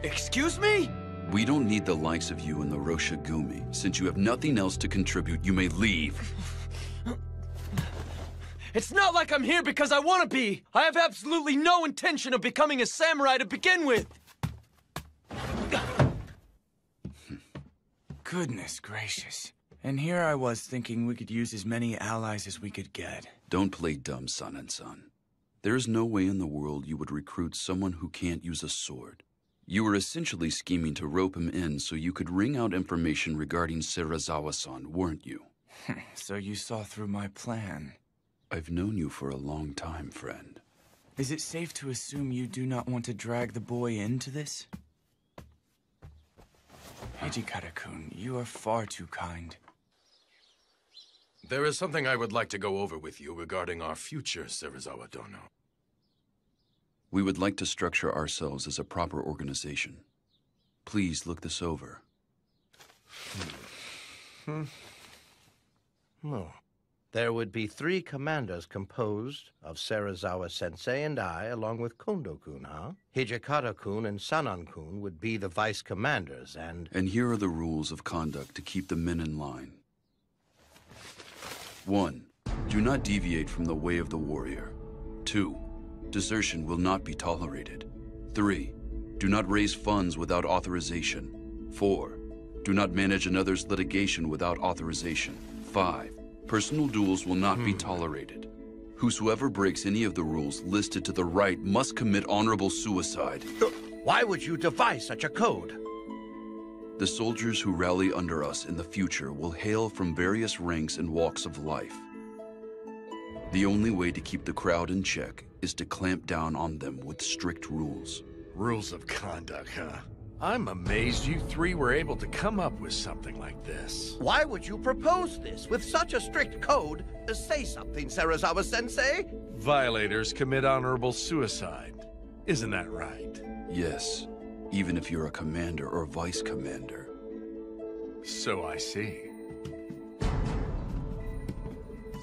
Excuse me? We don't need the likes of you in the Roshigumi. Since you have nothing else to contribute, you may leave. It's not like I'm here because I want to be. I have absolutely no intention of becoming a samurai to begin with. Goodness gracious. And here I was thinking we could use as many allies as we could get. Don't play dumb, son. There is no way in the world you would recruit someone who can't use a sword. You were essentially scheming to rope him in so you could wring out information regarding Serizawa-san, weren't you? So you saw through my plan. I've known you for a long time, friend. Is it safe to assume you do not want to drag the boy into this? Hijikata-kun, you are far too kind. There is something I would like to go over with you regarding our future, Serizawa Dono. We would like to structure ourselves as a proper organization. Please look this over. No. There would be 3 commanders composed of Serizawa-sensei and I, along with Kondo-kun, huh? Hijikata-kun and Sanan-kun would be the vice commanders, and... And here are the rules of conduct to keep the men in line. 1. Do not deviate from the way of the warrior. 2. Desertion will not be tolerated. 3. Do not raise funds without authorization. 4. Do not manage another's litigation without authorization. 5. Personal duels will not be tolerated. Whosoever breaks any of the rules listed to the right must commit honorable suicide. Why would you devise such a code? The soldiers who rally under us in the future will hail from various ranks and walks of life. The only way to keep the crowd in check is to clamp down on them with strict rules. Rules of conduct, huh? I'm amazed you 3 were able to come up with something like this. Why would you propose this with such a strict code? Say something, Serizawa-sensei. Violators commit honorable suicide. Isn't that right? Yes, even if you're a commander or vice commander. So I see.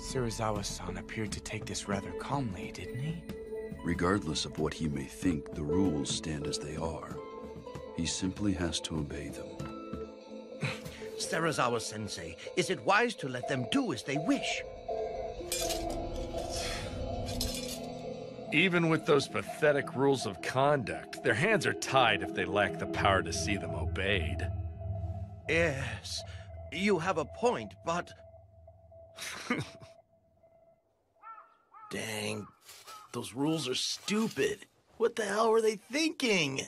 Serizawa-san appeared to take this rather calmly, didn't he? Regardless of what he may think, the rules stand as they are. He simply has to obey them. Serizawa-sensei, is it wise to let them do as they wish? Even with those pathetic rules of conduct, their hands are tied if they lack the power to see them obeyed. Yes, you have a point, but... Dang, those rules are stupid. What the hell were they thinking?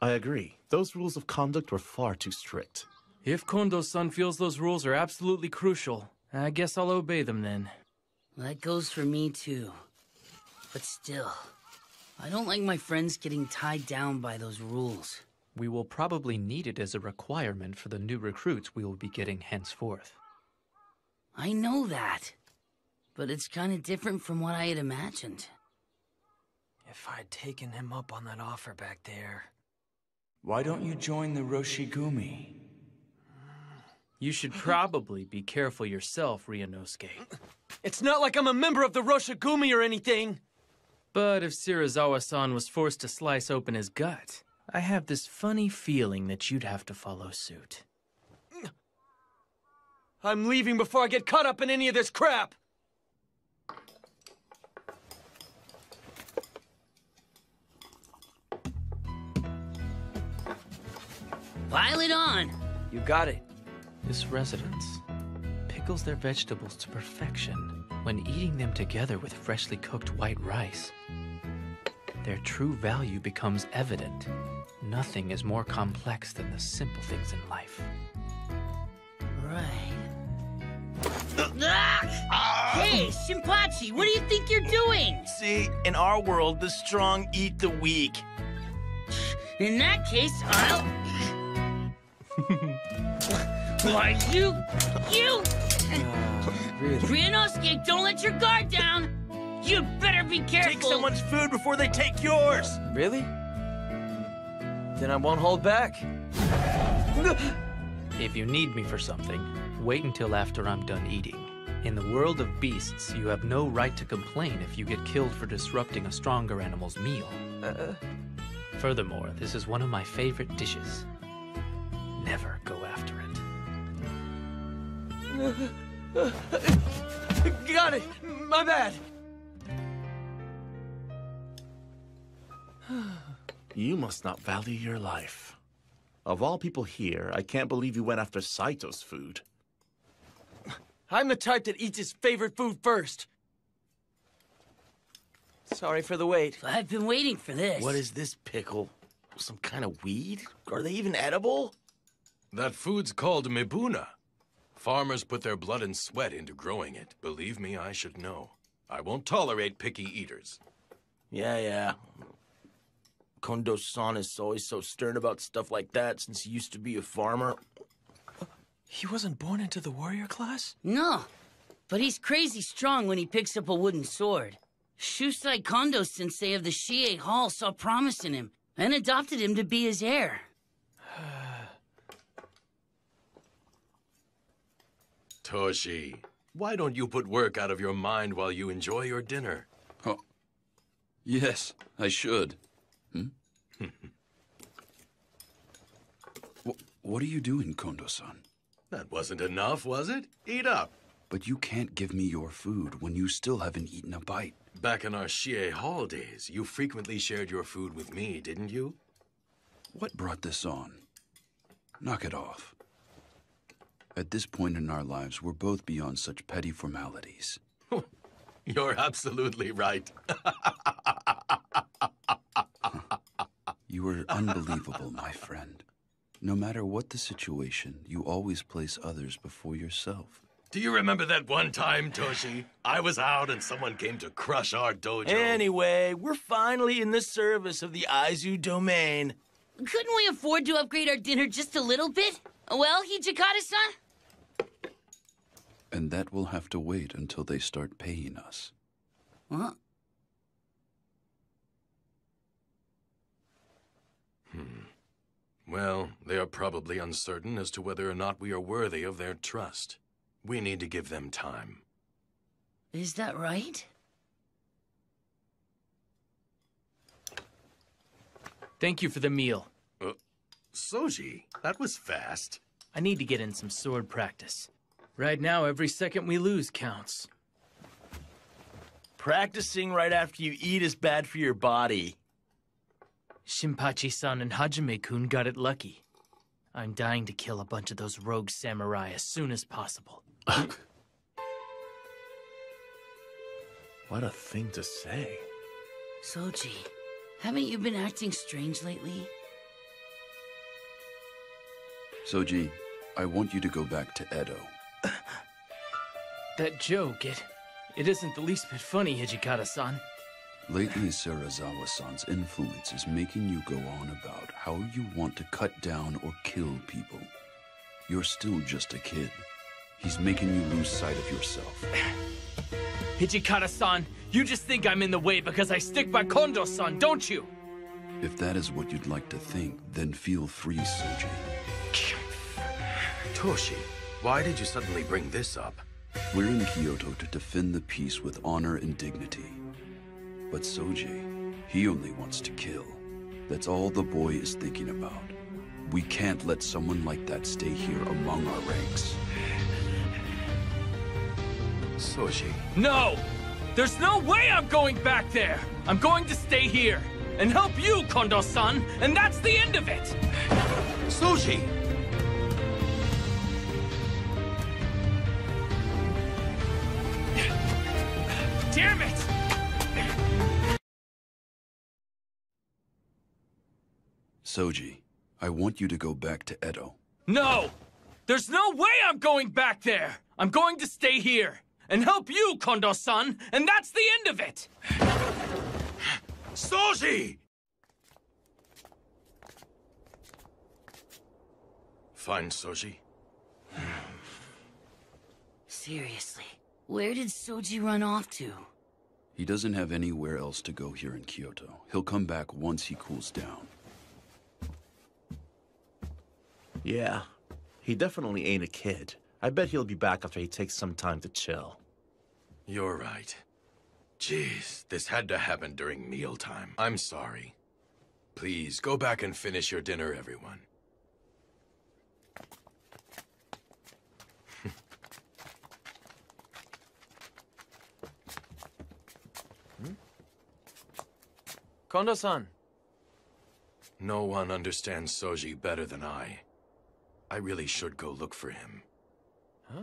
I agree. Those rules of conduct were far too strict. If Kondo-san feels those rules are absolutely crucial, I guess I'll obey them then. That goes for me too. But still, I don't like my friends getting tied down by those rules. We will probably need it as a requirement for the new recruits we will be getting henceforth. I know that, but it's kind of different from what I had imagined. If I'd taken him up on that offer back there. Why don't you join the Roshigumi? You should probably be careful yourself, Ryunosuke. It's not like I'm a member of the Roshigumi or anything! But if Serizawa-san was forced to slice open his gut, I have this funny feeling that you'd have to follow suit. I'm leaving before I get caught up in any of this crap! Pile it on! You got it. This residence pickles their vegetables to perfection when eating them together with freshly cooked white rice. Their true value becomes evident. Nothing is more complex than the simple things in life. Right. Hey, Shinpachi, what do you think you're doing? See, in our world, the strong eat the weak. In that case, I'll... Why, you... Ryunosuke, don't let your guard down! You better be careful! Take someone's food before they take yours! Really? Then I won't hold back. If you need me for something, wait until after I'm done eating. In the world of beasts, you have no right to complain if you get killed for disrupting a stronger animal's meal. Furthermore, this is one of my favorite dishes. Never go after it. Got it! My bad! You must not value your life. Of all people here, I can't believe you went after Saito's food. I'm the type that eats his favorite food first. Sorry for the wait. I've been waiting for this. What is this pickle? Some kind of weed? Are they even edible? That food's called mibuna. Farmers put their blood and sweat into growing it. Believe me, I should know. I won't tolerate picky eaters. Yeah. Kondo-san is always so stern about stuff like that since he used to be a farmer. He wasn't born into the warrior class? No, but he's crazy strong when he picks up a wooden sword. Shusai Kondo-sensei of the Shie Hall saw promise in him and adopted him to be his heir. Toshi, why don't you put work out of your mind while you enjoy your dinner? Oh, yes, I should. What are you doing, Kondo-san? That wasn't enough, was it? Eat up. But you can't give me your food when you still haven't eaten a bite. Back in our Shie Hall days, you frequently shared your food with me, didn't you? What brought this on? Knock it off. At this point in our lives, we're both beyond such petty formalities. You're absolutely right. You are unbelievable, my friend. No matter what the situation, you always place others before yourself. Do you remember that one time, Toshi? I was out and someone came to crush our dojo. Anyway, we're finally in the service of the Aizu domain. Couldn't we afford to upgrade our dinner just a little bit? Well, Hijikata-san? And that will have to wait until they start paying us. What? Well, they are probably uncertain as to whether or not we are worthy of their trust. We need to give them time. Is that right? Thank you for the meal. Soji, that was fast. I need to get in some sword practice. Right now, every second we lose counts. Practicing right after you eat is bad for your body. Shinpachi-san and Hajime-kun got it lucky. I'm dying to kill a bunch of those rogue samurai as soon as possible. What a thing to say. Soji, haven't you been acting strange lately? Soji, I want you to go back to Edo. That joke, it isn't the least bit funny, Hijikata-san. Lately, Serizawa-san's influence is making you go on about how you want to cut down or kill people. You're still just a kid. He's making you lose sight of yourself. Hijikata-san, you just think I'm in the way because I stick by Kondo-san, don't you? If that is what you'd like to think, then feel free, Soji. Toshi, why did you suddenly bring this up? We're in Kyoto to defend the peace with honor and dignity. But Soji, he only wants to kill. That's all the boy is thinking about. We can't let someone like that stay here among our ranks. Soji. No! There's no way I'm going back there! I'm going to stay here and help you, Kondo-san, and that's the end of it! Soji! Damn it! Soji, I want you to go back to Edo. No! There's no way I'm going back there! I'm going to stay here and help you, Kondo-san, and that's the end of it! Soji! Fine, Soji. Seriously, where did Soji run off to? He doesn't have anywhere else to go here in Kyoto. He'll come back once he cools down. Yeah, he definitely ain't a kid. I bet he'll be back after he takes some time to chill. You're right. Jeez, this had to happen during mealtime. I'm sorry. Please, go back and finish your dinner, everyone. Kondo-san. No one understands Soji better than I. I really should go look for him. Huh?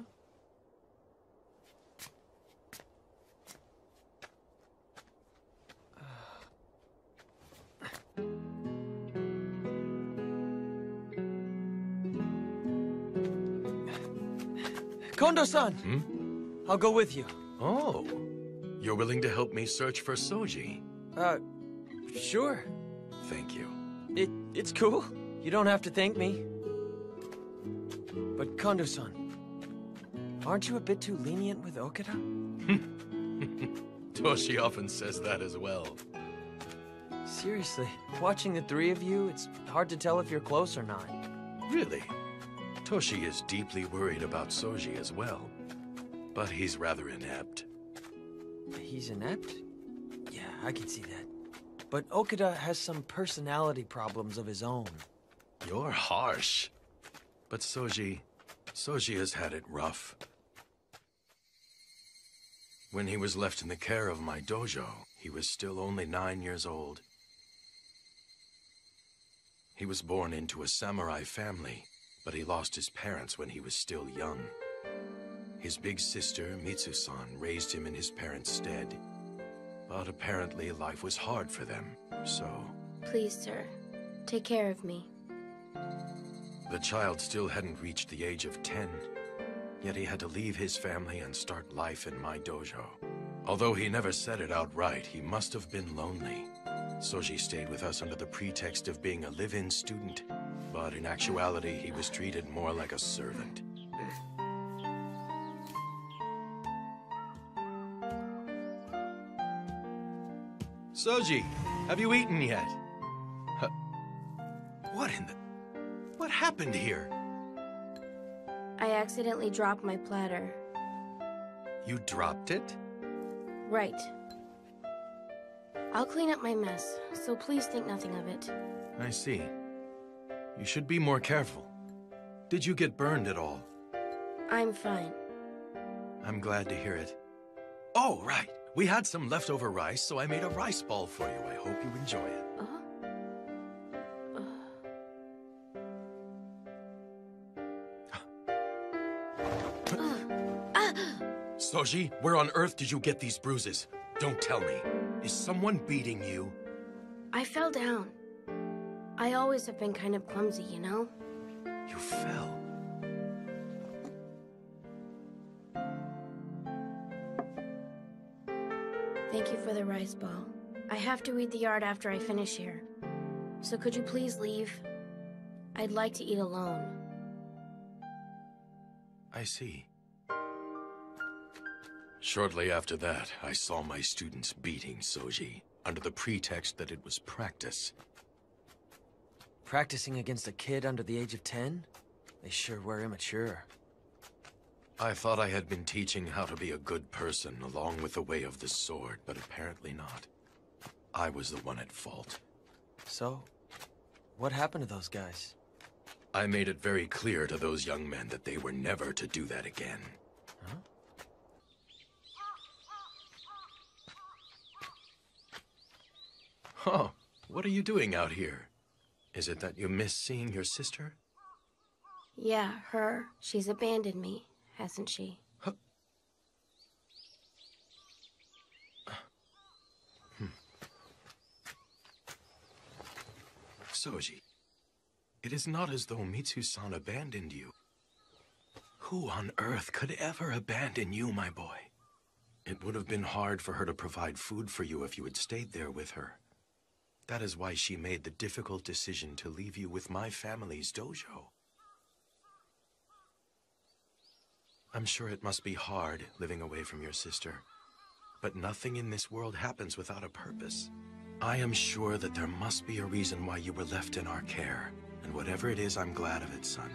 Kondo-san! I'll go with you. Oh, you're willing to help me search for Soji? Sure. Thank you. It's cool. You don't have to thank me. But Kondo-san, aren't you a bit too lenient with Okada? Toshi often says that as well. Seriously, watching the three of you, it's hard to tell if you're close or not. Really? Toshi is deeply worried about Soji as well. But he's rather inept. He's inept? Yeah, I can see that. But Okada has some personality problems of his own. You're harsh. But Soji has had it rough. When he was left in the care of my dojo, he was still only 9 years old. He was born into a samurai family, but he lost his parents when he was still young. His big sister, Mitsu-san, raised him in his parents' stead. But apparently life was hard for them, so... Please, sir, take care of me. The child still hadn't reached the age of 10, yet he had to leave his family and start life in my dojo. Although he never said it outright, he must have been lonely. Soji stayed with us under the pretext of being a live-in student, but in actuality, he was treated more like a servant. Soji, have you eaten yet? What in the... What happened here? I accidentally dropped my platter. You dropped it? Right. I'll clean up my mess, so please think nothing of it. I see. You should be more careful. Did you get burned at all? I'm fine. I'm glad to hear it. Oh, right. We had some leftover rice, so I made a rice ball for you. I hope you enjoy it. Soji, where on earth did you get these bruises? Don't tell me. Is someone beating you? I fell down. I always have been kind of clumsy, you know? You fell. Thank you for the rice ball. I have to weed the yard after I finish here. So could you please leave? I'd like to eat alone. I see. Shortly after that, I saw my students beating Soji, under the pretext that it was practice. Practicing against a kid under the age of 10? They sure were immature. I thought I had been teaching how to be a good person along with the way of the sword, but apparently not. I was the one at fault. So, what happened to those guys? I made it very clear to those young men that they were never to do that again. Huh? Oh, what are you doing out here? Is it that you miss seeing your sister? Yeah, her. She's abandoned me, hasn't she? Soji, it is not as though Mitsu-san abandoned you. Who on earth could ever abandon you, my boy? It would have been hard for her to provide food for you if you had stayed there with her. That is why she made the difficult decision to leave you with my family's dojo. I'm sure it must be hard living away from your sister, but nothing in this world happens without a purpose. I am sure that there must be a reason why you were left in our care, and whatever it is, I'm glad of it, son.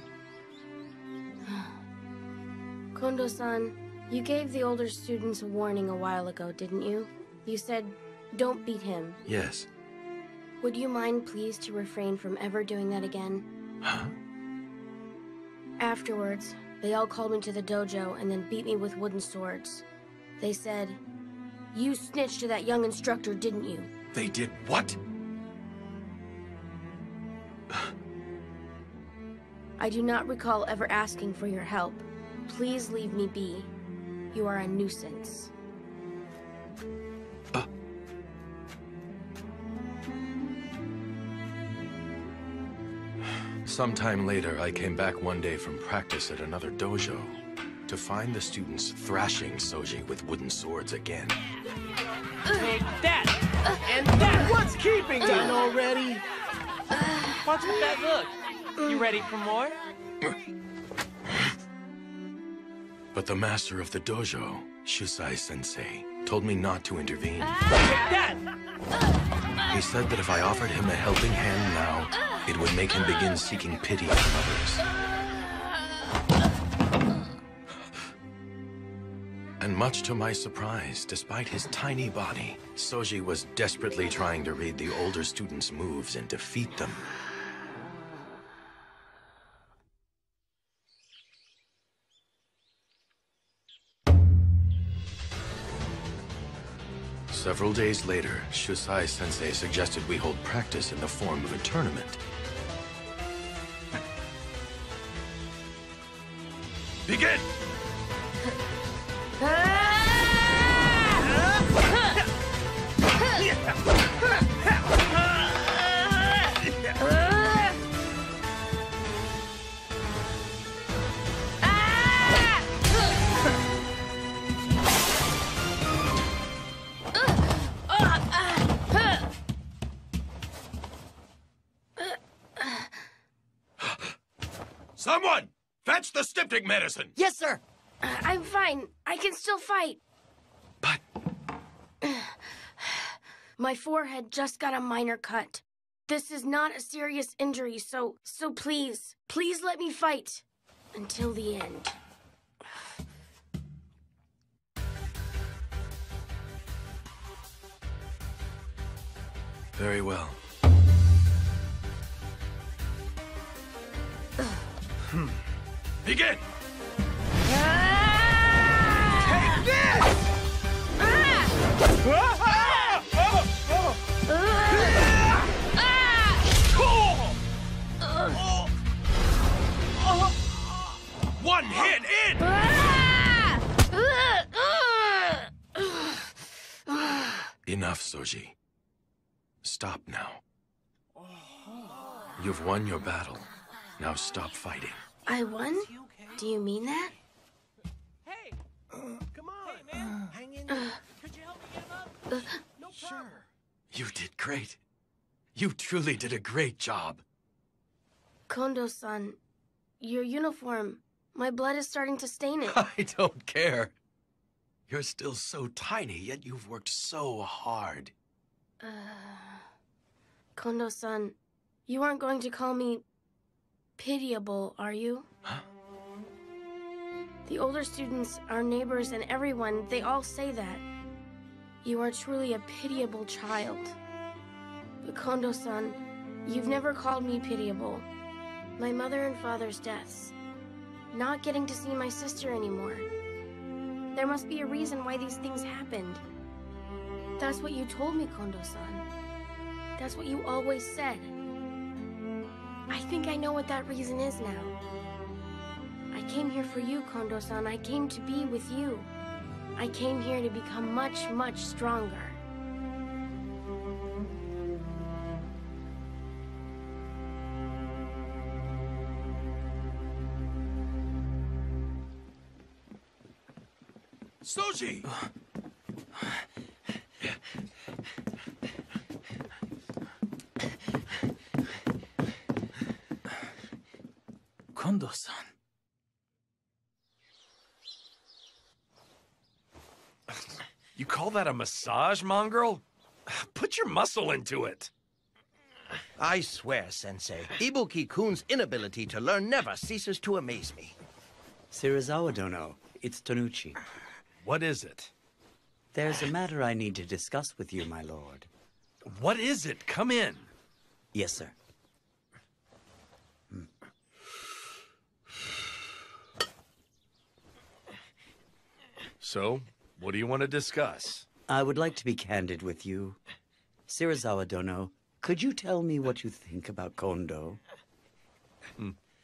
Kondo-san, you gave the older students a warning a while ago, didn't you? You said, don't beat him. Yes. Would you mind, please, to refrain from ever doing that again? Huh? Afterwards, they all called me to the dojo and then beat me with wooden swords. They said, you snitched to that young instructor, didn't you? They did what? I do not recall ever asking for your help. Please leave me be. You are a nuisance. Sometime later, I came back one day from practice at another dojo to find the students thrashing Soji with wooden swords again. Take that! And that! What's keeping you? Done already? What's with that look? You ready for more? But the master of the dojo, Shusai-sensei, told me not to intervene. Take that! He said that if I offered him a helping hand now, it would make him begin seeking pity from others. And much to my surprise, despite his tiny body, Soji was desperately trying to read the older students' moves and defeat them. Several days later, Shusai-sensei suggested we hold practice in the form of a tournament. Begin! Someone! Fetch the styptic medicine! Yes, sir! I'm fine. I can still fight. But... My forehead just got a minor cut. This is not a serious injury, so please let me fight. Until the end. Very well. Begin! Take this! One hit in! Enough, Soji. Stop now. You've won your battle. Now stop fighting. I won? Do you mean that? Hey! Come on! Hey, man! Hang in there. Could you help me get him up? No problem. Sure. You did great. You truly did a great job. Kondo-san, your uniform. My blood is starting to stain it. I don't care. You're still so tiny, yet you've worked so hard. Kondo-san, you aren't going to call me pitiable, are you? Huh? The older students, our neighbors, and everyone, they all say that. You are truly a pitiable child. But Kondo-san, you've never called me pitiable. My mother and father's deaths. Not getting to see my sister anymore. There must be a reason why these things happened. That's what you told me, Kondo-san. That's what you always said. I think I know what that reason is now. I came here for you, Kondo-san. I came to be with you. I came here to become much, much stronger. Soji! Kondo-san. You call that a massage, mongrel? Put your muscle into it. I swear, Sensei, Ibuki-kun's inability to learn never ceases to amaze me. Serizawa Dono, it's Tonuchi. What is it? There's a matter I need to discuss with you, my lord. What is it? Come in. Yes, sir. So, what do you want to discuss? I would like to be candid with you. Serizawa Dono, could you tell me what you think about Kondo?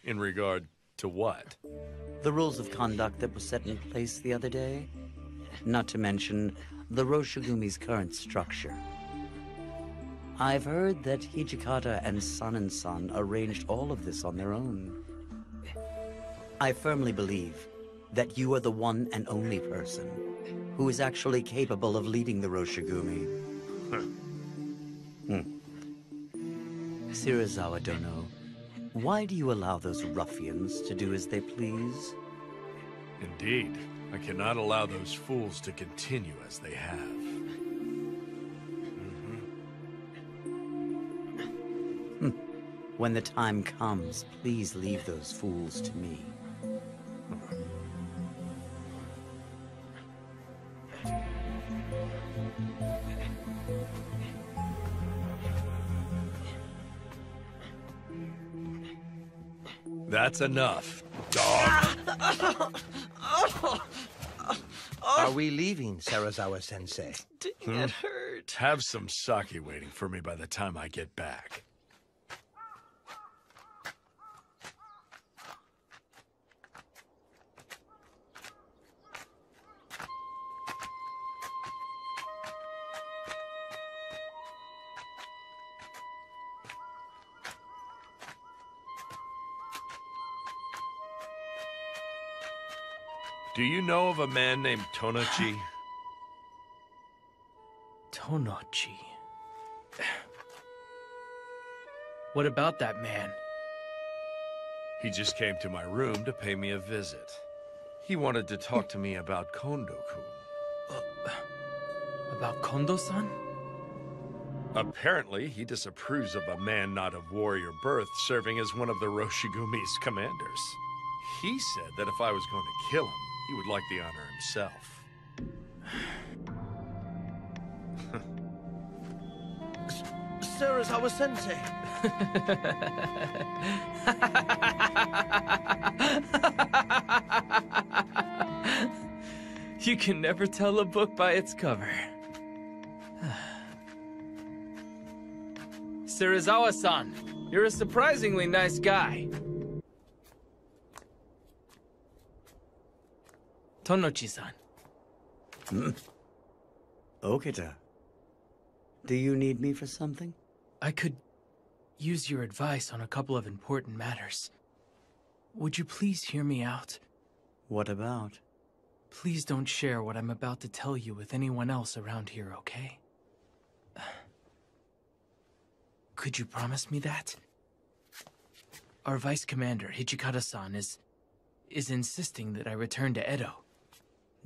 In regard to what? The rules of conduct that were set in place the other day? Not to mention the Roshizumi's current structure. I've heard that Hijikata and San arranged all of this on their own. I firmly believe that you are the one and only person who is actually capable of leading the Roshigumi. Serizawa Dono, why do you allow those ruffians to do as they please? Indeed. I cannot allow those fools to continue as they have. When the time comes, please leave those fools to me. That's enough, dog. Are we leaving, Serizawa-sensei? Dang, it hurt. Have some sake waiting for me by the time I get back. Do you know of a man named Tonochi? Tonochi. What about that man? He just came to my room to pay me a visit. He wanted to talk to me about Kondo-kun. About Kondo-san? Apparently, he disapproves of a man not of warrior birth serving as one of the Roshigumi's commanders. He said that if I was going to kill him, he would like the honor himself. Serizawa-sensei! You can never tell a book by its cover. Serizawa-san, you're a surprisingly nice guy. Tonochi-san. Okita. Do you need me for something? I could use your advice on a couple of important matters. Would you please hear me out? What about? Please don't share what I'm about to tell you with anyone else around here, okay? Could you promise me that? Our Vice Commander, Hijikata-san, is insisting that I return to Edo.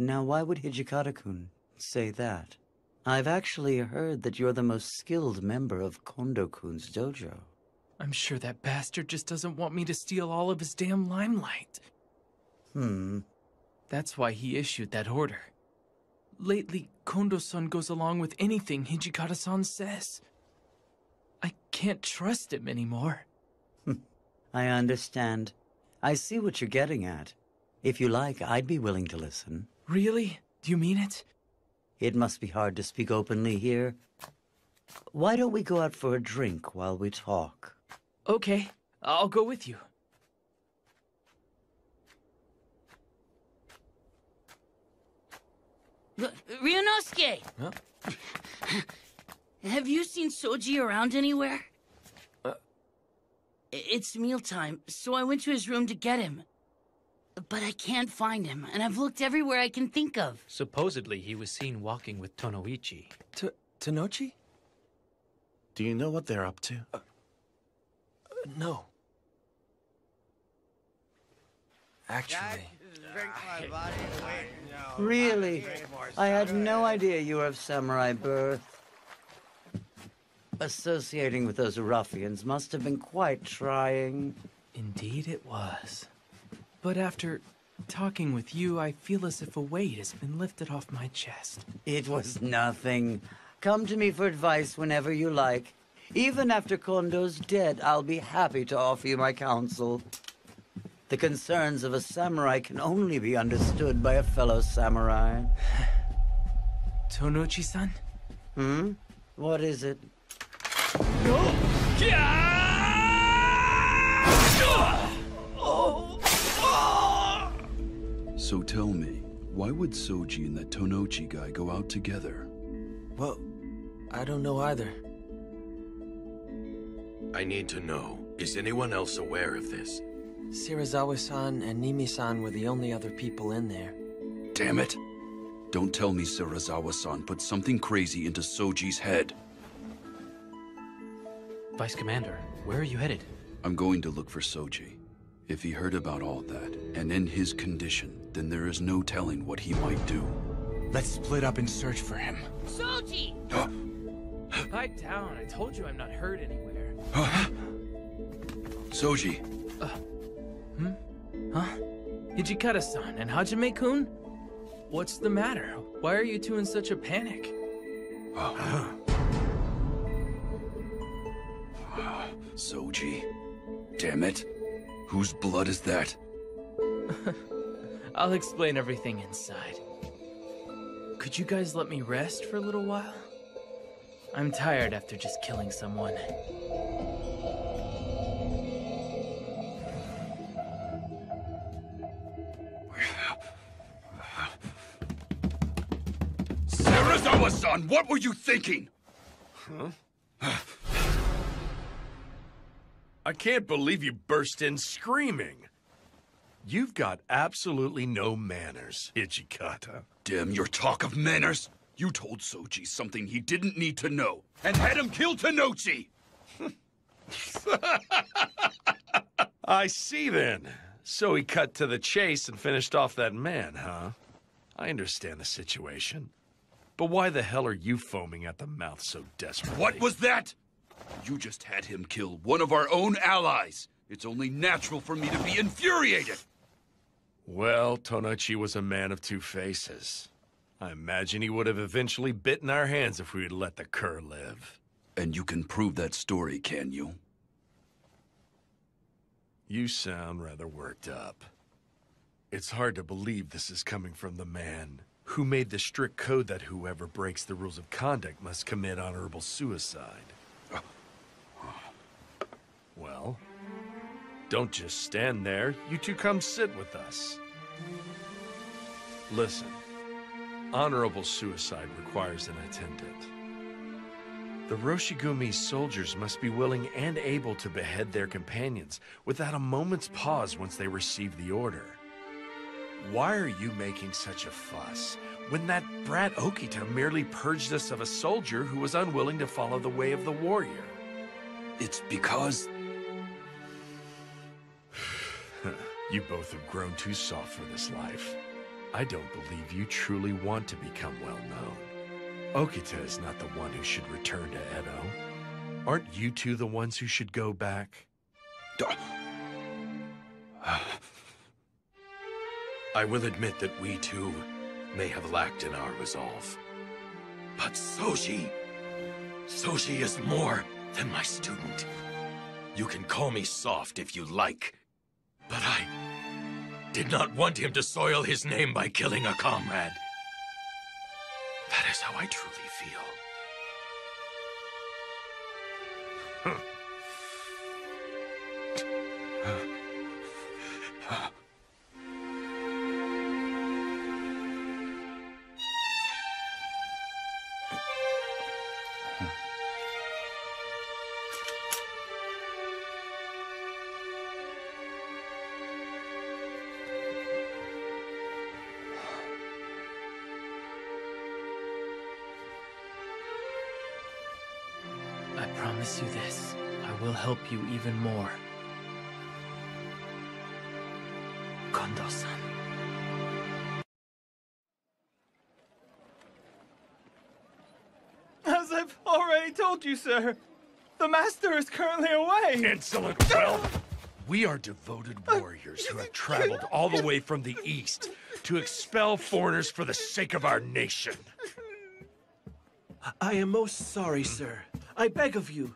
Now, why would Hijikata-kun say that? I've actually heard that you're the most skilled member of Kondo-kun's dojo. I'm sure that bastard just doesn't want me to steal all of his damn limelight. That's why he issued that order. Lately, Kondo-san goes along with anything Hijikata-san says. I can't trust him anymore. I understand. I see what you're getting at. If you like, I'd be willing to listen. Really? Do you mean it? It must be hard to speak openly here. Why don't we go out for a drink while we talk? Okay, I'll go with you. Ryunosuke! Huh? Have you seen Soji around anywhere? It's mealtime, so I went to his room to get him. But I can't find him, and I've looked everywhere I can think of. Supposedly, he was seen walking with Tonoichi. Tanochi? Do you know what they're up to? No. Actually... Really? I had no idea you were of samurai birth. Associating with those ruffians must have been quite trying. Indeed it was. But after talking with you, I feel as if a weight has been lifted off my chest. It was nothing. Come to me for advice whenever you like. Even after Kondo's dead, I'll be happy to offer you my counsel. The concerns of a samurai can only be understood by a fellow samurai. Tonochi-san? What is it? So tell me, why would Soji and that Tonochi guy go out together? Well, I don't know either. I need to know, is anyone else aware of this? Shirazawa-san and Nimi-san were the only other people in there. Damn it! Don't tell me Shirazawa-san put something crazy into Soji's head. Vice Commander, where are you headed? I'm going to look for Soji. If he heard about all that, and in his condition, then there is no telling what he might do. Let's split up and search for him. Soji! Pipe down. I told you I'm not hurt anywhere. Soji! Huh? Hijikata-san and Hajime-kun? What's the matter? Why are you two in such a panic? Soji. Damn it. Whose blood is that? I'll explain everything inside. Could you guys let me rest for a little while? I'm tired after just killing someone. Shirazawa-san, what were you thinking? I can't believe you burst in screaming. You've got absolutely no manners, Hijikata. Damn your talk of manners. You told Soji something he didn't need to know, and had him kill Tonochi! I see then. So he cut to the chase and finished off that man, huh? I understand the situation. But why the hell are you foaming at the mouth so desperately? What was that? You just had him kill one of our own allies. It's only natural for me to be infuriated. Well, Tonochi was a man of two faces. I imagine he would have eventually bitten our hands if we had let the cur live. And you can prove that story, can you? You sound rather worked up. It's hard to believe this is coming from the man who made the strict code that whoever breaks the rules of conduct must commit honorable suicide. Well, don't just stand there. You two come sit with us. Listen, honorable suicide requires an attendant. The Roshigumi's soldiers must be willing and able to behead their companions without a moment's pause once they receive the order. Why are you making such a fuss when that brat Okita merely purged us of a soldier who was unwilling to follow the way of the warrior? It's because... You both have grown too soft for this life. I don't believe you truly want to become well known. Okita is not the one who should return to Edo. Aren't you two the ones who should go back? I will admit that we too may have lacked in our resolve. But Soji is more than my student. You can call me soft if you like, but I did not want him to soil his name by killing a comrade. That is how I truly feel. I promise you this. I will help you even more. Kondo-san. As I've already told you, sir, the master is currently away. Insolent whelp! We are devoted warriors who have traveled all the way from the east to expel foreigners for the sake of our nation. I am most sorry, sir. I beg of you.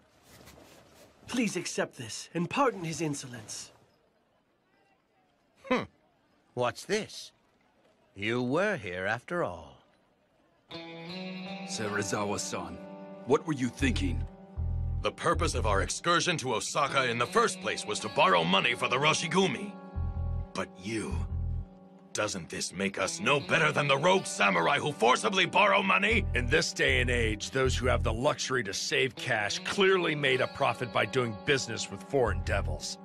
Please accept this and pardon his insolence. What's this? You were here after all. Serizawa-san, what were you thinking? The purpose of our excursion to Osaka in the first place was to borrow money for the Roshigumi. But you... Doesn't this make us no better than the rogue samurai who forcibly borrow money? In this day and age, those who have the luxury to save cash clearly made a profit by doing business with foreign devils.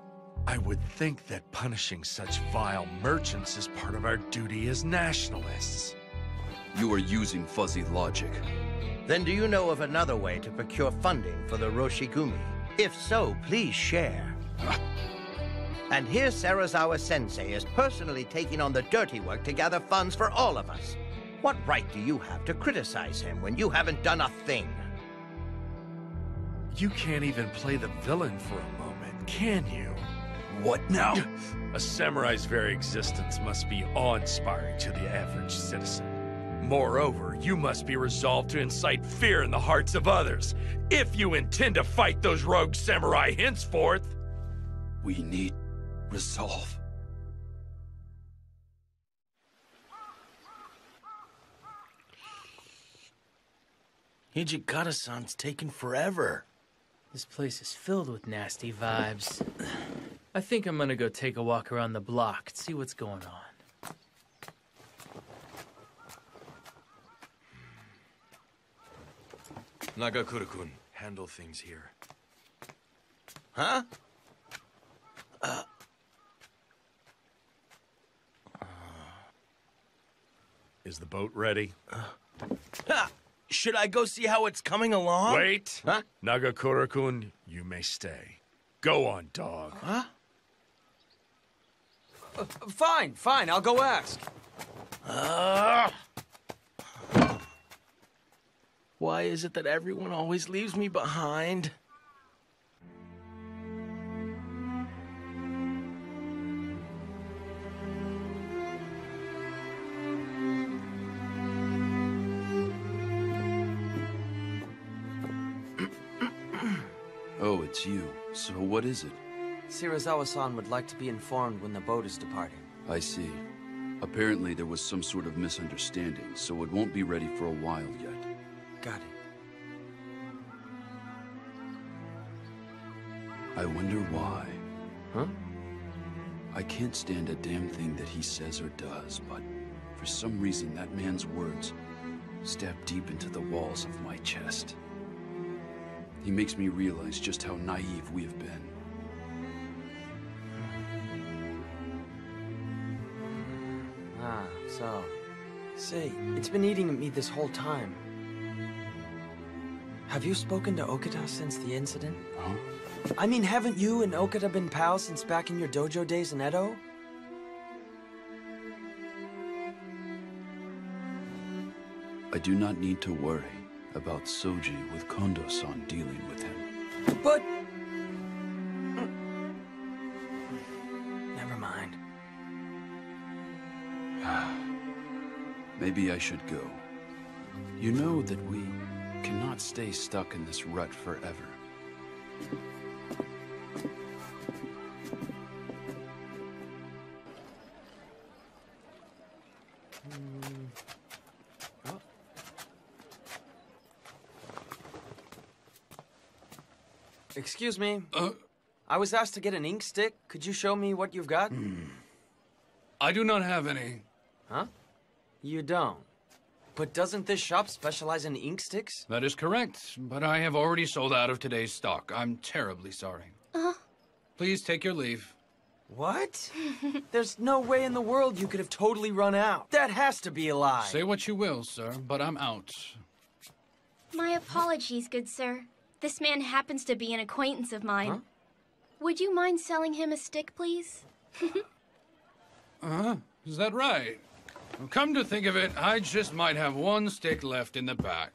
I would think that punishing such vile merchants is part of our duty as nationalists. You are using fuzzy logic. Then do you know of another way to procure funding for the Roshigumi? If so, please share. And here Serizawa-sensei is personally taking on the dirty work to gather funds for all of us. What right do you have to criticize him when you haven't done a thing? You can't even play the villain for a moment, can you? What now? A samurai's very existence must be awe-inspiring to the average citizen. Moreover, you must be resolved to incite fear in the hearts of others, if you intend to fight those rogue samurai henceforth. We need resolve. Hijikata-san's taking forever. This place is filled with nasty vibes. I think I'm gonna go take a walk around the block and see what's going on. Nagakura-kun, handle things here. Huh? Is the boat ready? Should I go see how it's coming along? Wait! Huh? Nagakura-kun, you may stay. Go on, dog. Huh? Fine, I'll go ask. Why is it that everyone always leaves me behind? Oh, it's you. So what is it? Serizawa-san would like to be informed when the boat is departing. I see. Apparently there was some sort of misunderstanding, so it won't be ready for a while yet. Got it. I wonder why. Huh? I can't stand a damn thing that he says or does, but for some reason that man's words stab deep into the walls of my chest. He makes me realize just how naive we have been. So... Say, it's been eating at me this whole time. Have you spoken to Okita since the incident? Huh? I mean, haven't you and Okita been pals since back in your dojo days in Edo? I do not need to worry about Soji with Kondo-san dealing with him. But... Never mind. Maybe I should go. You know that we cannot stay stuck in this rut forever. Excuse me. I was asked to get an ink stick. Could you show me what you've got? I do not have any. Huh? You don't? But doesn't this shop specialize in ink sticks? That is correct, but I have already sold out of today's stock. I'm terribly sorry. Please take your leave. What? There's no way in the world you could have totally run out. That has to be a lie. Say what you will, sir, but I'm out. My apologies, good sir. This man happens to be an acquaintance of mine. Huh? Would you mind selling him a stick, please? Is that right? Well, come to think of it, I just might have one stick left in the back.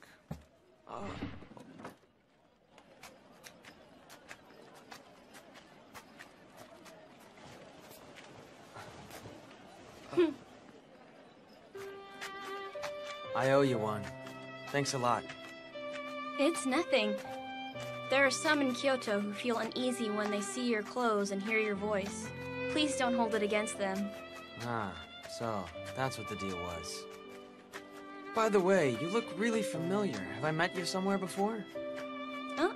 I owe you one. Thanks a lot. It's nothing. There are some in Kyoto who feel uneasy when they see your clothes and hear your voice. Please don't hold it against them. Ah, so that's what the deal was. By the way, you look really familiar. Have I met you somewhere before? Oh?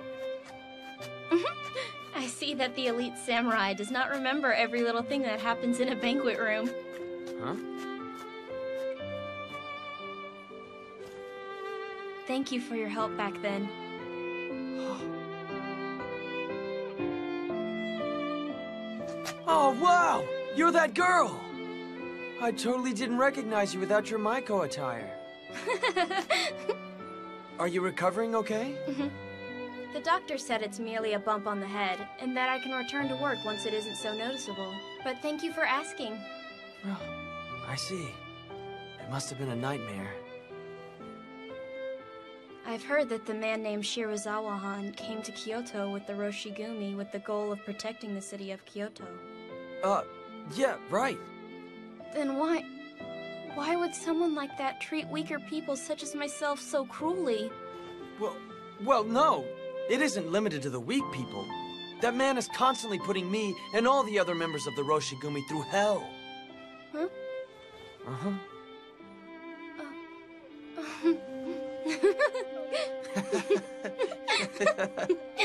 I see that the elite samurai does not remember every little thing that happens in a banquet room. Huh? Thank you for your help back then. Oh, wow! You're that girl! I totally didn't recognize you without your Maiko attire. Are you recovering okay? The doctor said it's merely a bump on the head, and that I can return to work once it isn't so noticeable. But thank you for asking. Oh, I see. It must have been a nightmare. I've heard that the man named Shirazawa-han came to Kyoto with the Roshigumi with the goal of protecting the city of Kyoto. Yeah, right. Then why would someone like that treat weaker people such as myself so cruelly? Well, no. It isn't limited to the weak people. That man is constantly putting me and all the other members of the Roshigumi through hell. Huh? Uh-huh.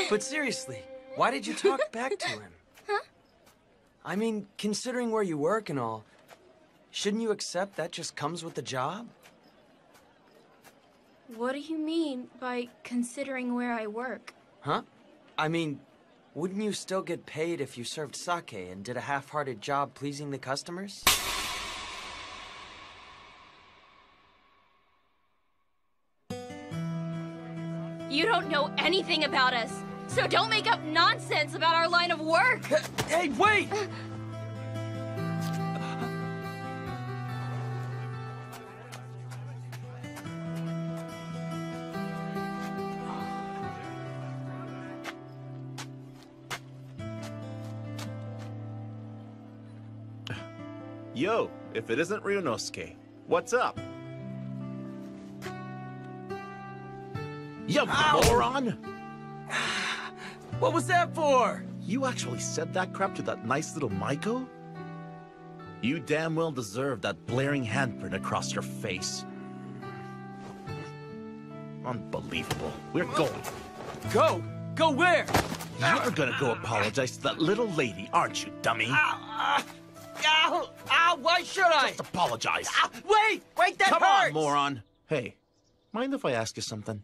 But seriously, why did you talk back to him? Huh? I mean, considering where you work and all, shouldn't you accept that just comes with the job? What do you mean by considering where I work? Huh? I mean, wouldn't you still get paid if you served sake and did a half-hearted job pleasing the customers? You don't know anything about us, so don't make up nonsense about our line of work! Hey, wait! Yo, if it isn't Ryunosuke, what's up? You moron! What was that for? You actually said that crap to that nice little Maiko? You damn well deserve that blaring handprint across your face. Unbelievable. We're going. Go? Go where? You're gonna go apologize to that little lady, aren't you, dummy? Ow! Ow! Why should I? Just apologize. Wait! That Come hurts! on, moron. Hey, mind if I ask you something?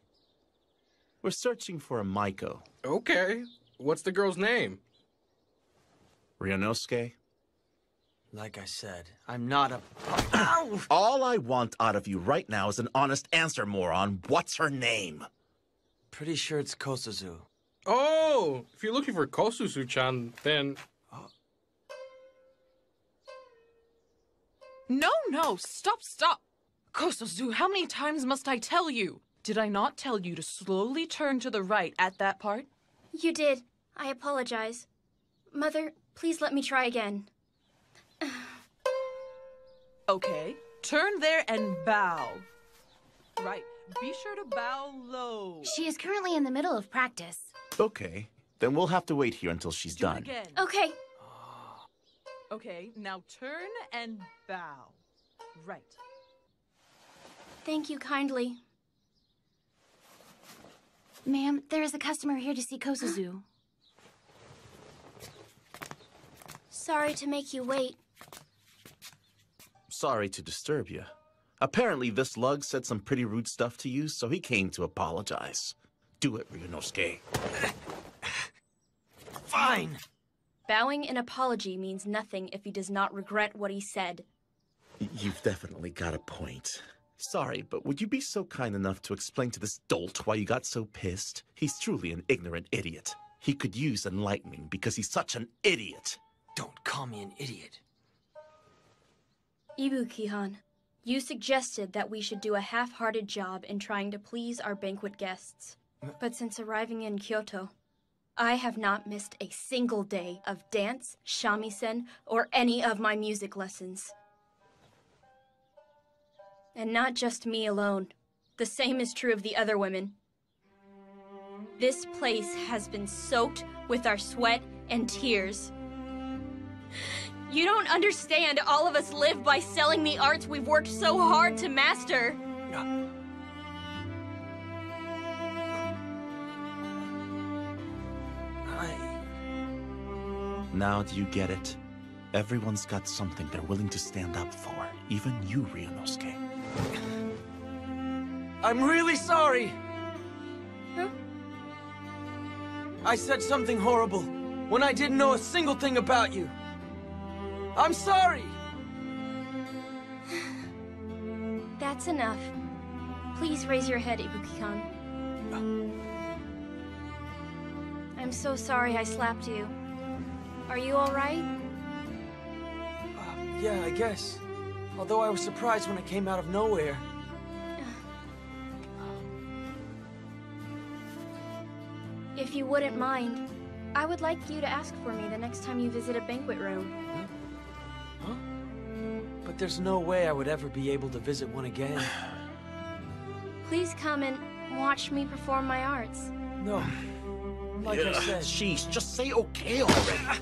We're searching for a Maiko. Okay. What's the girl's name? Ryunosuke? Like I said, I'm not a... All I want out of you right now is an honest answer, moron. What's her name? Pretty sure it's Kosuzu. Oh! If you're looking for Kosuzu-chan, then... No, stop. Kosozu, how many times must I tell you? Did I not tell you to slowly turn to the right at that part? You did. I apologize. Mother, please let me try again. Okay, turn there and bow. Right, be sure to bow low. She is currently in the middle of practice. Okay, then we'll have to wait here until she's Do it done. again. Okay. Okay, now turn and bow. Right. Thank you kindly. Ma'am, there is a customer here to see Kosuzu. Sorry to make you wait. Sorry to disturb you. Apparently this lug said some pretty rude stuff to you, so he came to apologize. Do it, Ryunosuke. Fine. Bowing an apology means nothing if he does not regret what he said. You've definitely got a point. Sorry, but would you be so kind enough to explain to this dolt why you got so pissed? He's truly an ignorant idiot. He could use enlightening because he's such an idiot. Don't call me an idiot. Ibuki-han, you suggested that we should do a half-hearted job in trying to please our banquet guests. But since arriving in Kyoto, I have not missed a single day of dance, shamisen, or any of my music lessons. And not just me alone. The same is true of the other women. This place has been soaked with our sweat and tears. You don't understand, all of us live by selling the arts we've worked so hard to master. Now do you get it? Everyone's got something they're willing to stand up for. Even you, Ryunosuke. I'm really sorry. Huh? I said something horrible when I didn't know a single thing about you. I'm sorry. That's enough. Please raise your head, Ibuki-kan. I'm so sorry I slapped you. Are you all right? Yeah, I guess. Although I was surprised when it came out of nowhere. If you wouldn't mind, I would like you to ask for me the next time you visit a banquet room. Huh? But there's no way I would ever be able to visit one again. Please come and watch me perform my arts. No. Like I said. Sheesh, just say okay already.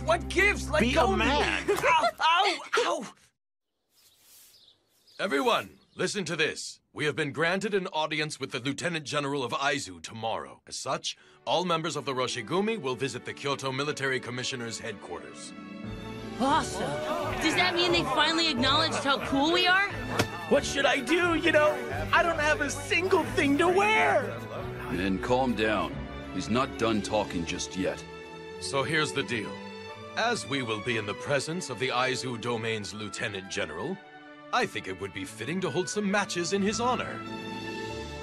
What gives? Let Be go a of me. man. Ow! Ow! Ow! Everyone, listen to this. We have been granted an audience with the Lieutenant General of Aizu tomorrow. As such, all members of the Roshigumi will visit the Kyoto Military Commissioner's headquarters. Awesome! Does that mean they finally acknowledged how cool we are? What should I do? You know, I don't have a single thing to wear. And calm down. He's not done talking just yet. So here's the deal. As we will be in the presence of the Aizu Domain's Lieutenant General, I think it would be fitting to hold some matches in his honor.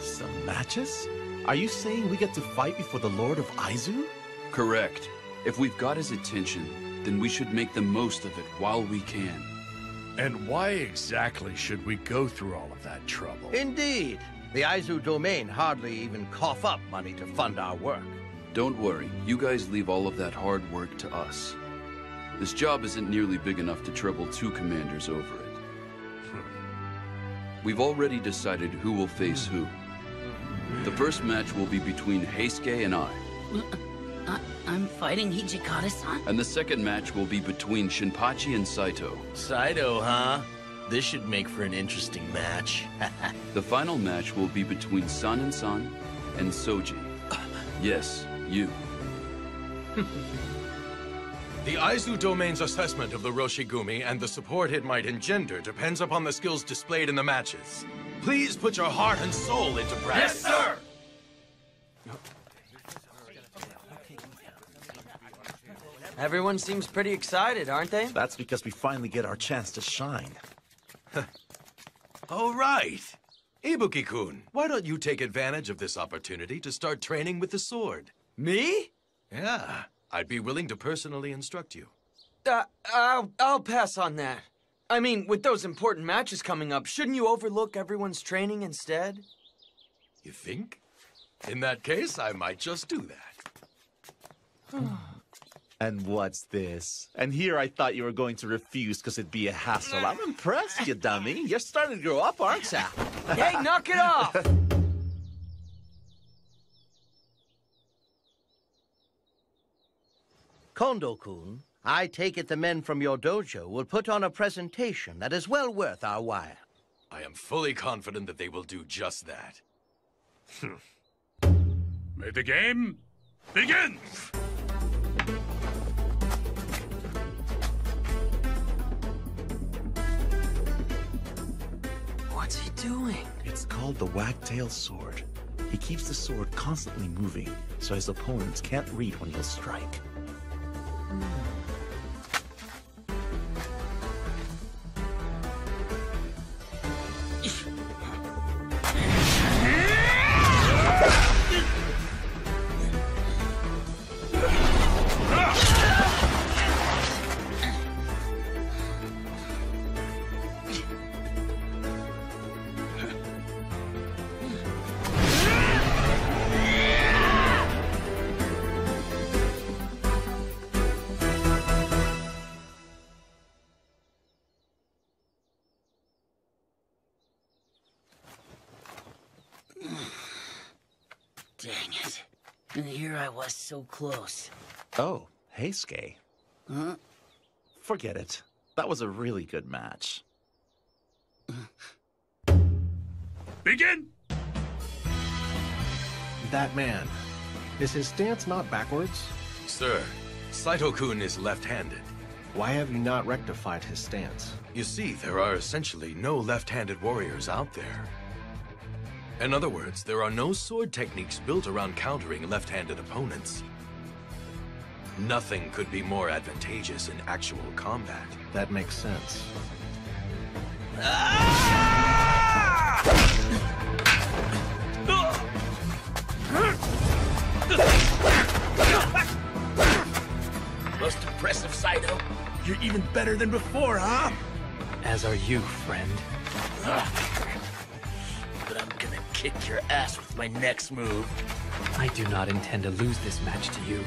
Some matches? Are you saying we get to fight before the Lord of Aizu? Correct. If we've got his attention, then we should make the most of it while we can. And why exactly should we go through all of that trouble? Indeed. The Aizu Domain hardly even cough up money to fund our work. Don't worry. You guys leave all of that hard work to us. This job isn't nearly big enough to trouble 2 commanders over it. We've already decided who will face who. The first match will be between Heisuke and I. I'm fighting Hijikata-san? And the second match will be between Shinpachi and Saito. Saito, huh? This should make for an interesting match. The final match will be between San and Soji. Yes, you. The Aizu Domain's assessment of the Roshigumi and the support it might engender depends upon the skills displayed in the matches. Please put your heart and soul into practice. Yes, sir! Everyone seems pretty excited, aren't they? That's because we finally get our chance to shine. All right. Ibuki-kun, why don't you take advantage of this opportunity to start training with the sword? Me? Yeah, I'd be willing to personally instruct you. I'll pass on that. I mean, with those important matches coming up, shouldn't you overlook everyone's training instead? You think? In that case, I might just do that. And what's this? And here I thought you were going to refuse because it'd be a hassle. I'm impressed, you dummy. You're starting to grow up, aren't ya? Hey, knock it off! Kondo-kun, I take it the men from your dojo will put on a presentation that is well worth our while. I am fully confident that they will do just that. May the game begin! What's he doing? It's called the wagtail sword. He keeps the sword constantly moving, so his opponents can't read when he'll strike. Dang it. And here I was so close. Oh, hey, Skay. Huh? Forget it. That was a really good match. Begin! That man. Is his stance not backwards? Sir, Saito-kun is left-handed. Why have you not rectified his stance? You see, there are essentially no left-handed warriors out there. In other words, there are no sword techniques built around countering left-handed opponents. Nothing could be more advantageous in actual combat. That makes sense. Most impressive, Saito. You're even better than before, huh? As are you, friend. But I'm gonna kick your ass with my next move. I do not intend to lose this match to you.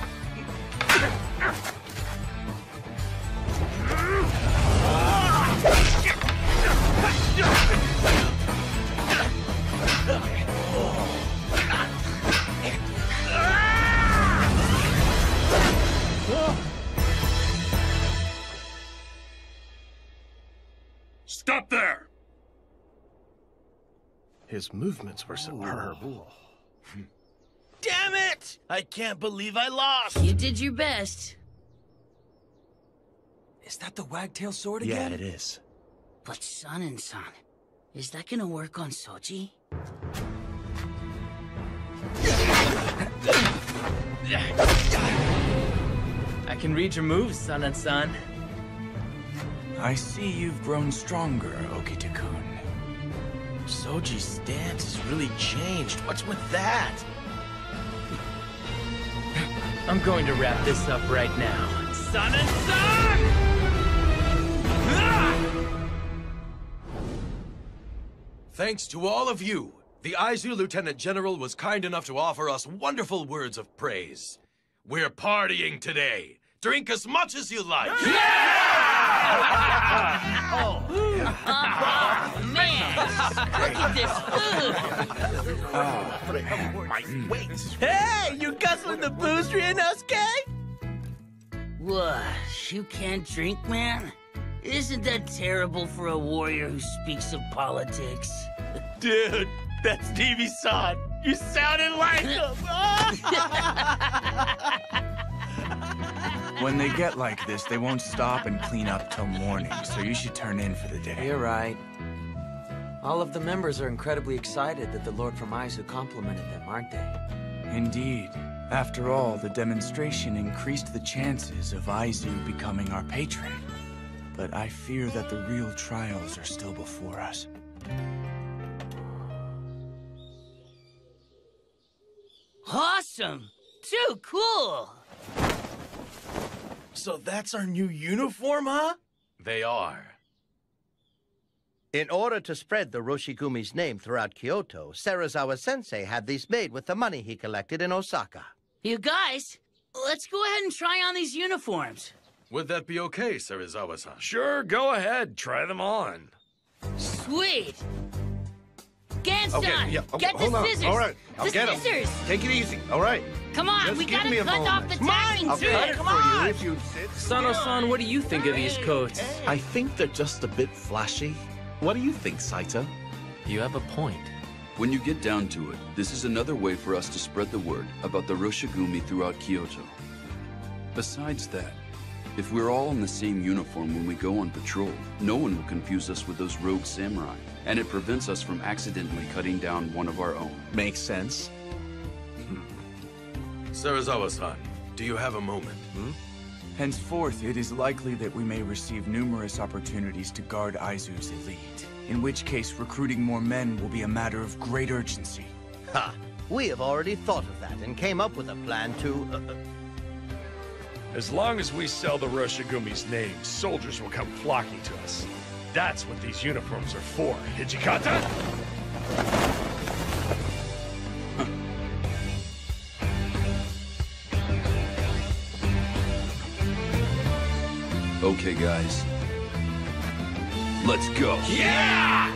Stop there! His movements were superb. Damn it! I can't believe I lost! You did your best. Is that the wagtail sword Yeah, again? it is. But San, is that gonna work on Soji? I can read your moves, San. I see you've grown stronger, Okita-kun. Soji's stance has really changed. What's with that? I'm going to wrap this up right now. San! Thanks to all of you, the Aizu Lieutenant General was kind enough to offer us wonderful words of praise. We're partying today. Drink as much as you like. Oh, man! Look at this food! My weight! Hey, you guzzling the booze, Ryunosuke? What? You can't drink, man? Isn't that terrible for a warrior who speaks of politics? Dude, that's DB-san. You sounded like him. When they get like this, they won't stop and clean up till morning, so you should turn in for the day. You're right. All of the members are incredibly excited that the Lord from Aizu complimented them, aren't they? Indeed. After all, the demonstration increased the chances of Aizu becoming our patron. But I fear that the real trials are still before us. Awesome! Too cool! So that's our new uniform, huh? They are. In order to spread the Roshigumi's name throughout Kyoto, Serizawa-sensei had these made with the money he collected in Osaka. You guys, let's go ahead and try on these uniforms. Would that be okay, Serizawa-san? Sure, go ahead. Try them on. Sweet. Gansan, get hold the on. scissors. All right, I'll get 'em. Scissors. Take it easy. All right. Come on, Just we give gotta me a cut off moment. the tagging I'll too. cut it Come for on. you if you sit. Sano-san, what do you think of these coats? I think they're just a bit flashy. What do you think, Saito? You have a point. When you get down to it, this is another way for us to spread the word about the Roshigumi throughout Kyoto. Besides that, if we're all in the same uniform when we go on patrol, no one will confuse us with those rogue samurai, and it prevents us from accidentally cutting down one of our own. Makes sense. Serizawa-san, do you have a moment? Henceforth, it is likely that we may receive numerous opportunities to guard Aizu's elite, in which case recruiting more men will be a matter of great urgency. Ha! We have already thought of that and came up with a plan to... As long as we sell the Roshigumi's name, soldiers will come flocking to us. That's what these uniforms are for, Hijikata! Okay, guys. Let's go. Yeah!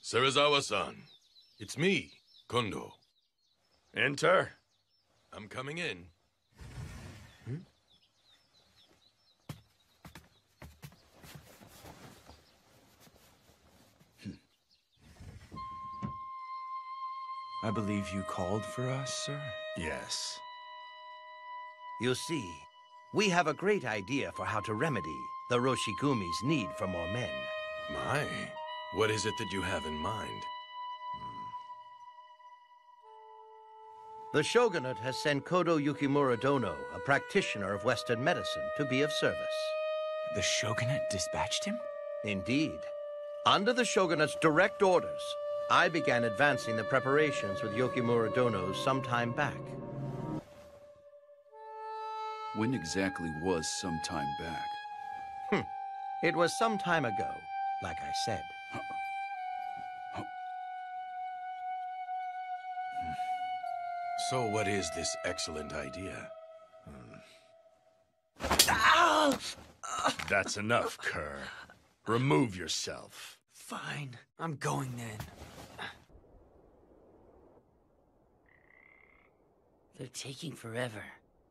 Serizawa-san, it's me, Kondo. Enter. I'm coming in. I believe you called for us, sir? Yes. You see, we have a great idea for how to remedy the Roshigumi's need for more men. My, what is it that you have in mind? The shogunate has sent Kodo Yukimura Dono, a practitioner of Western medicine, to be of service. The shogunate dispatched him? Indeed. Under the shogunate's direct orders, I began advancing the preparations with Yukimura Dono some time back. When exactly was some time back? It was some time ago, like I said. So what is this excellent idea? That's enough, Kerr. Remove yourself. Fine. I'm going then. They're taking forever.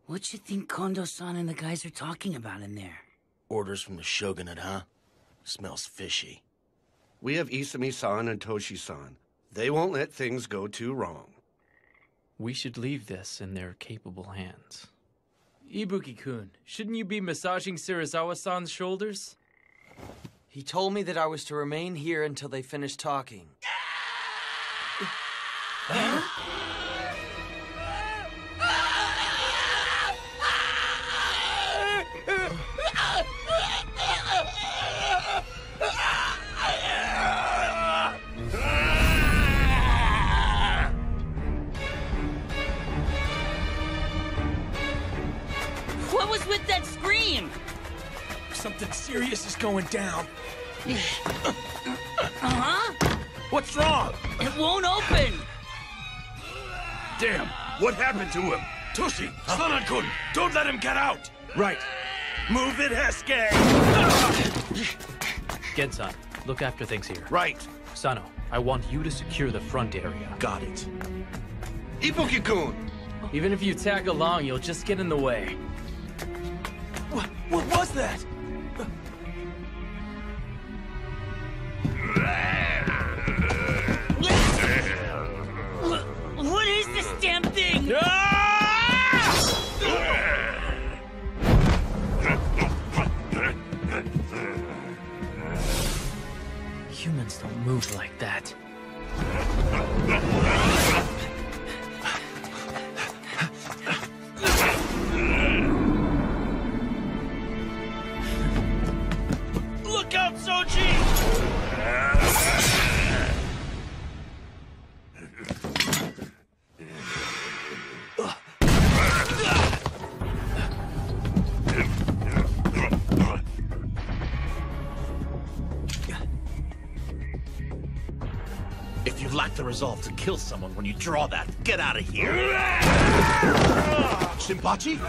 What you think Kondo-san and the guys are talking about in there? Orders from the shogunate, huh? Smells fishy. We have Isami-san and Toshi-san. They won't let things go too wrong. We should leave this in their capable hands. Ibuki-kun, shouldn't you be massaging Serizawa-san's shoulders? He told me that I was to remain here until they finish talking. What was with that scream? Something serious is going down. Uh-huh. What's wrong? It won't open. Damn, what happened to him? Toshi, Sanan-kun, don't let him get out! Right. Move it, Hesuke! Gensan, look after things here. Right. Sano, I want you to secure the front area. Got it. Ibuki-kun! Even if you tag along, you'll just get in the way. What was that? What is this damn thing? Humans don't move like that. resolve to kill someone when you draw that. Get out of here! Shinpachi?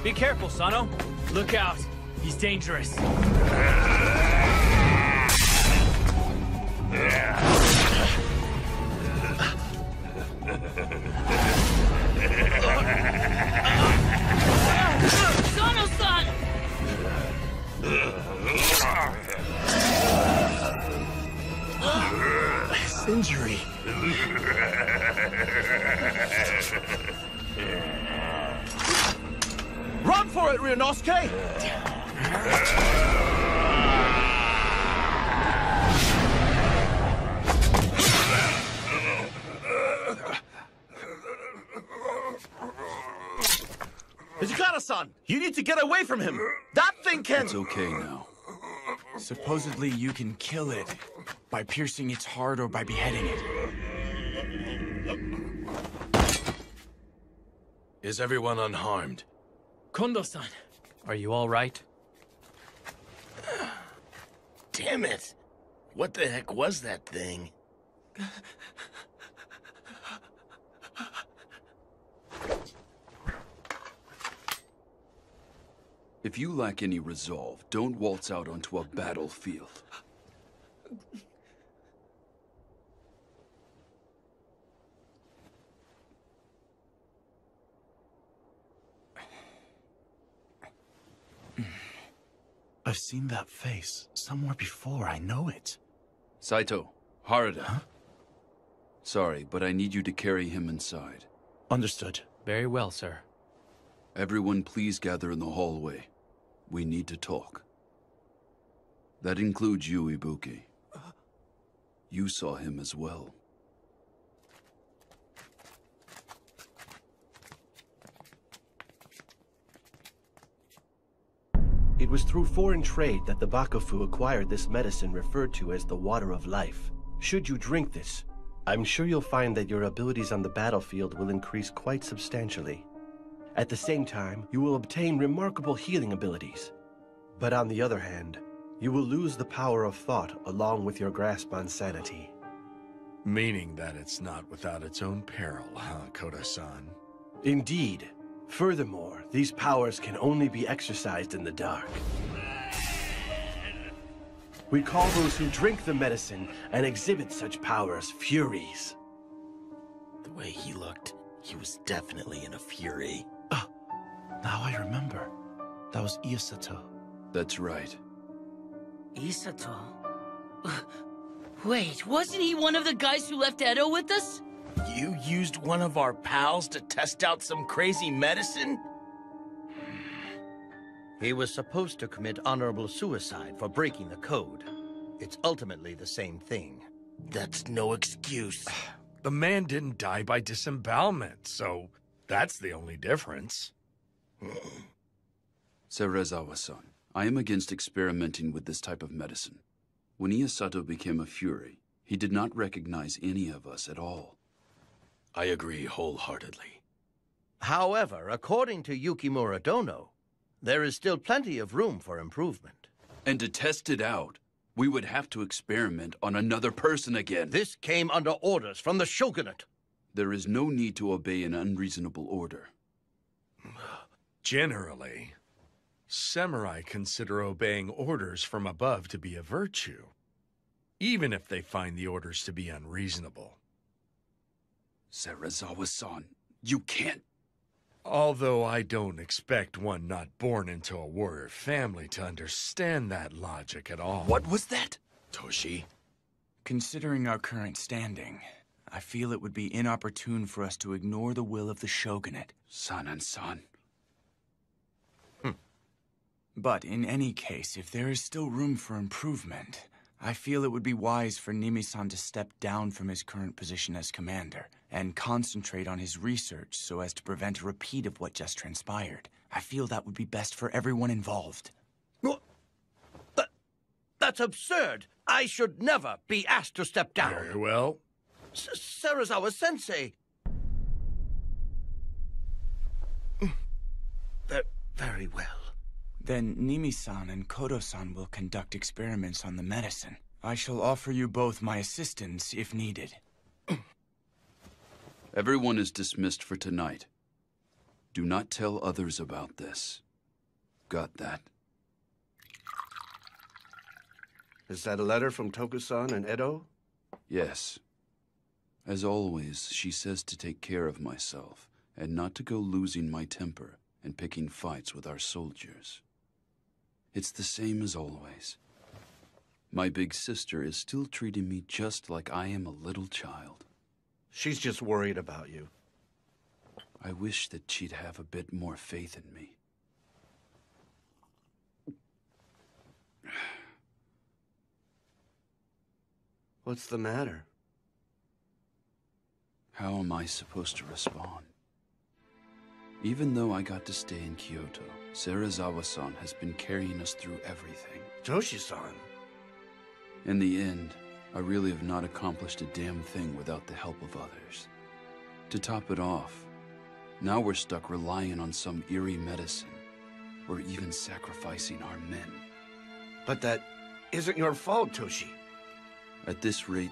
Be careful, Sano. Look out. He's dangerous. Sano-san! His injury. Run for it, Ryunosuke! Hijikata-san, you need to get away from him. That thing can... It's okay now. Supposedly you can kill it by piercing its heart or by beheading it. Is everyone unharmed? Kondo-san, are you all right? Damn it! What the heck was that thing? If you lack any resolve, don't waltz out onto a battlefield. I've seen that face somewhere before. I know it. Saito, Harada. Huh? Sorry, but I need you to carry him inside. Understood. Very well, sir. Everyone please gather in the hallway. We need to talk. That includes you, Ibuki. You saw him as well. It was through foreign trade that the Bakufu acquired this medicine referred to as the Water of Life. Should you drink this, I'm sure you'll find that your abilities on the battlefield will increase quite substantially. At the same time, you will obtain remarkable healing abilities. But on the other hand, you will lose the power of thought along with your grasp on sanity. Meaning that it's not without its own peril, huh, Koda-san? Indeed. Furthermore, these powers can only be exercised in the dark. We call those who drink the medicine and exhibit such powers Furies. The way he looked, he was definitely in a fury. Now I remember. That was Isato. That's right. Isato? Wait, wasn't he one of the guys who left Edo with us? You used one of our pals to test out some crazy medicine? He was supposed to commit honorable suicide for breaking the code. It's ultimately the same thing. That's no excuse. The man didn't die by disembowelment, so that's the only difference. Serizawa-san, I am against experimenting with this type of medicine. When Isato became a Fury, he did not recognize any of us at all. I agree wholeheartedly. However, according to Yukimura Dono, there is still plenty of room for improvement. And to test it out, we would have to experiment on another person again. This came under orders from the shogunate. There is no need to obey an unreasonable order. Generally, samurai consider obeying orders from above to be a virtue, even if they find the orders to be unreasonable. Serizawa-san, you can't... Although I don't expect one not born into a warrior family to understand that logic at all. What was that? Toshi? Considering our current standing, I feel it would be inopportune for us to ignore the will of the shogunate. San. But in any case, if there is still room for improvement, I feel it would be wise for Nimi-san to step down from his current position as commander and concentrate on his research so as to prevent a repeat of what just transpired. I feel that would be best for everyone involved. That's absurd! I should never be asked to step down! Very well. Serizawa-sensei! Very well. Then Nimi-san and Kodo-san will conduct experiments on the medicine. I shall offer you both my assistance if needed. Everyone is dismissed for tonight. Do not tell others about this. Got that? Is that a letter from Toku-san and Edo? Yes. As always, she says to take care of myself and not to go losing my temper and picking fights with our soldiers. It's the same as always. My big sister is still treating me just like I am a little child. She's just worried about you. I wish that she'd have a bit more faith in me. What's the matter? How am I supposed to respond? Even though I got to stay in Kyoto, Serizawa-san has been carrying us through everything. Toshi-san. In the end, I really have not accomplished a damn thing without the help of others. To top it off, now we're stuck relying on some eerie medicine. We're even sacrificing our men. But that isn't your fault, Toshi. At this rate,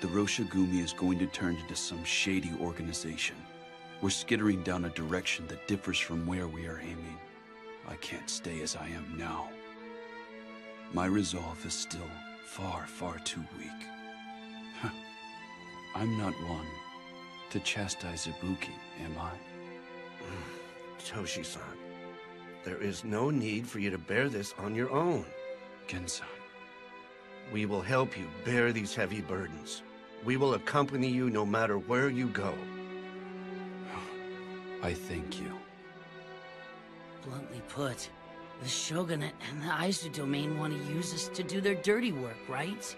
the Roshigumi is going to turn into some shady organization. We're skittering down a direction that differs from where we are aiming. I can't stay as I am now. My resolve is still far, far too weak. I'm not one to chastise Ibuki, am I? Toshi-san, there is no need for you to bear this on your own. Gensan. We will help you bear these heavy burdens. We will accompany you no matter where you go. I thank you. Bluntly put, the Shogunate and the Aizu domain want to use us to do their dirty work, right?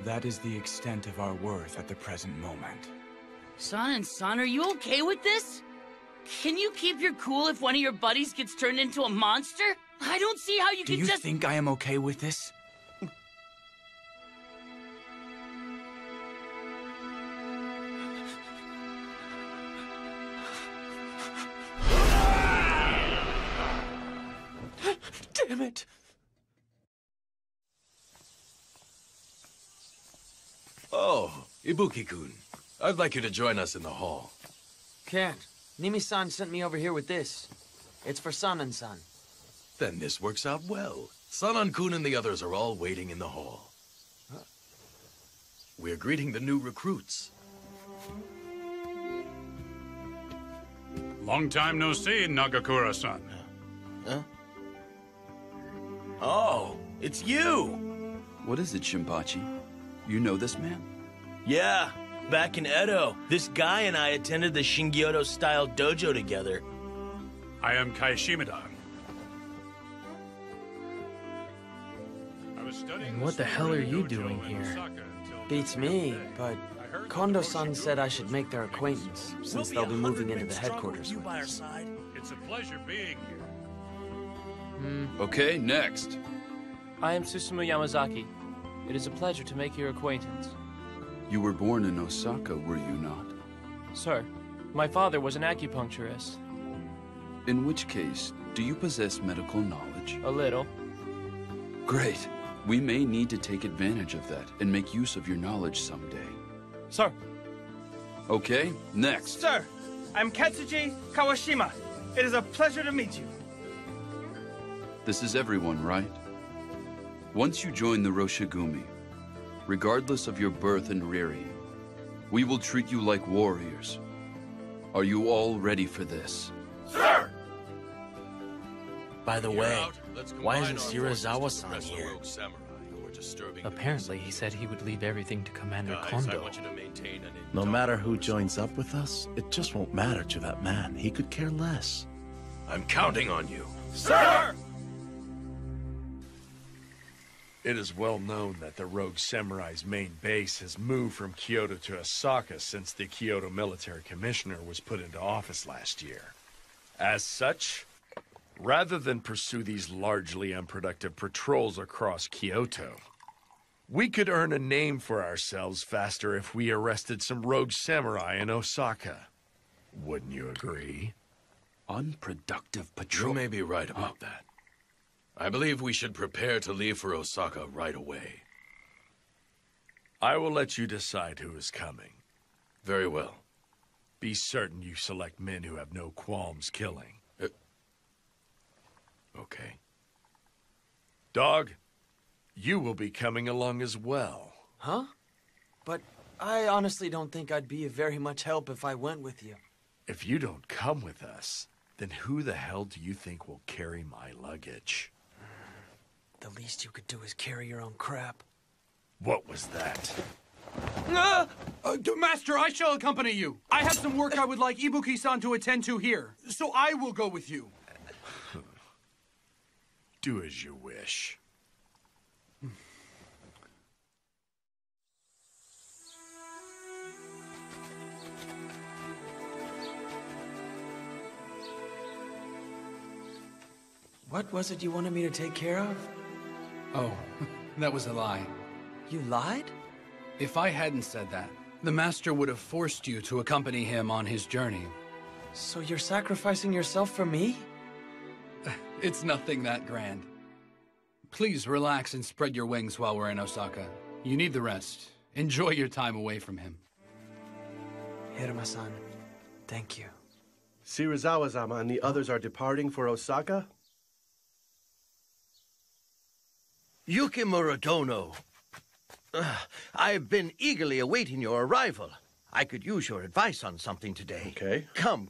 That is the extent of our worth at the present moment. San and San, are you okay with this? Can you keep your cool if one of your buddies gets turned into a monster? I don't see how you Do can you just— think I am okay with this? Damn it! Oh, Ibuki-kun. I'd like you to join us in the hall. Can't. Nimi-san sent me over here with this. It's for Sanan-san. Then this works out well. Sanan-kun and the others are all waiting in the hall. We're greeting the new recruits. Long time no see, Nagakura-san. Huh? Oh, it's you! What is it, Shinpachi? You know this man? Yeah, back in Edo, this guy and I attended the Shingyodo-style dojo together. I am Kai Shimada. And what the hell are you doing here? Beats me, but Kondo-san said I should make their acquaintance, since they'll be moving into the headquarters with us. It's a pleasure being here. Okay, next. I am Susumu Yamazaki. It is a pleasure to make your acquaintance. You were born in Osaka, were you not? Sir, my father was an acupuncturist. In which case, do you possess medical knowledge? A little. Great. We may need to take advantage of that and make use of your knowledge someday. Sir. Okay, next. Sir, I'm Katsuji Kawashima. It is a pleasure to meet you. This is everyone, right? Once you join the Roshigumi, regardless of your birth and rearing, we will treat you like warriors. Are you all ready for this? Sir! By the way, why isn't Serizawa-san here? Apparently, he said he would leave everything to Commander Kondo. No matter who joins up with us, it just won't matter to that man. He could care less. I'm counting on you. Sir! It is well known that the Rogue Samurai's main base has moved from Kyoto to Osaka since the Kyoto Military Commissioner was put into office last year. As such, rather than pursue these largely unproductive patrols across Kyoto, we could earn a name for ourselves faster if we arrested some rogue samurai in Osaka. Wouldn't you agree? Unproductive patrol. You may be right about that. I believe we should prepare to leave for Osaka right away. I will let you decide who is coming. Very well. Be certain you select men who have no qualms killing. Okay. Dog, you will be coming along as well. Huh? But I honestly don't think I'd be of very much help if I went with you. If you don't come with us, then who the hell do you think will carry my luggage? The least you could do is carry your own crap. What was that? Master, I shall accompany you. I have some work I would like Ibuki-san to attend to here, so I will go with you. Do as you wish. What was it you wanted me to take care of? Oh, that was a lie. You lied? If I hadn't said that, the Master would have forced you to accompany him on his journey. So you're sacrificing yourself for me? It's nothing that grand. Please relax and spread your wings while we're in Osaka. You need the rest. Enjoy your time away from him. Hiruma-san, thank you. Shirazawa-sama and the others are departing for Osaka? Yukimura Dono. I've been eagerly awaiting your arrival. I could use your advice on something today. Okay. Come.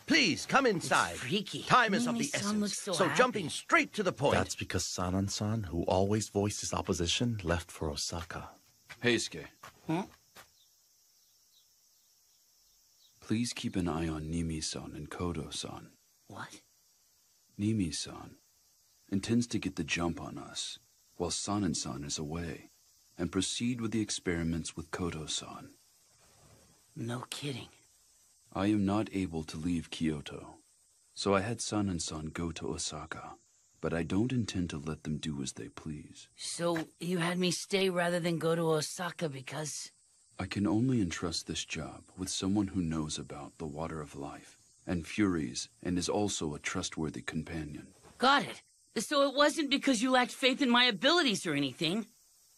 Please, come inside. It's freaky. Time is of the Mimi-san essence. looks so happy. Jumping straight to the point. That's because Sanan-san, who always voiced his opposition, left for Osaka. Heisuke. Huh? Please keep an eye on Nimi-san and Kodo-san. What? Nimi-san intends to get the jump on us while Sanan-san is away, and proceed with the experiments with Kodo-san. No kidding. I am not able to leave Kyoto, so I had Sanan-san go to Osaka, but I don't intend to let them do as they please. So you had me stay rather than go to Osaka because... I can only entrust this job with someone who knows about the Water of Life and Furies and is also a trustworthy companion. Got it. So it wasn't because you lacked faith in my abilities or anything?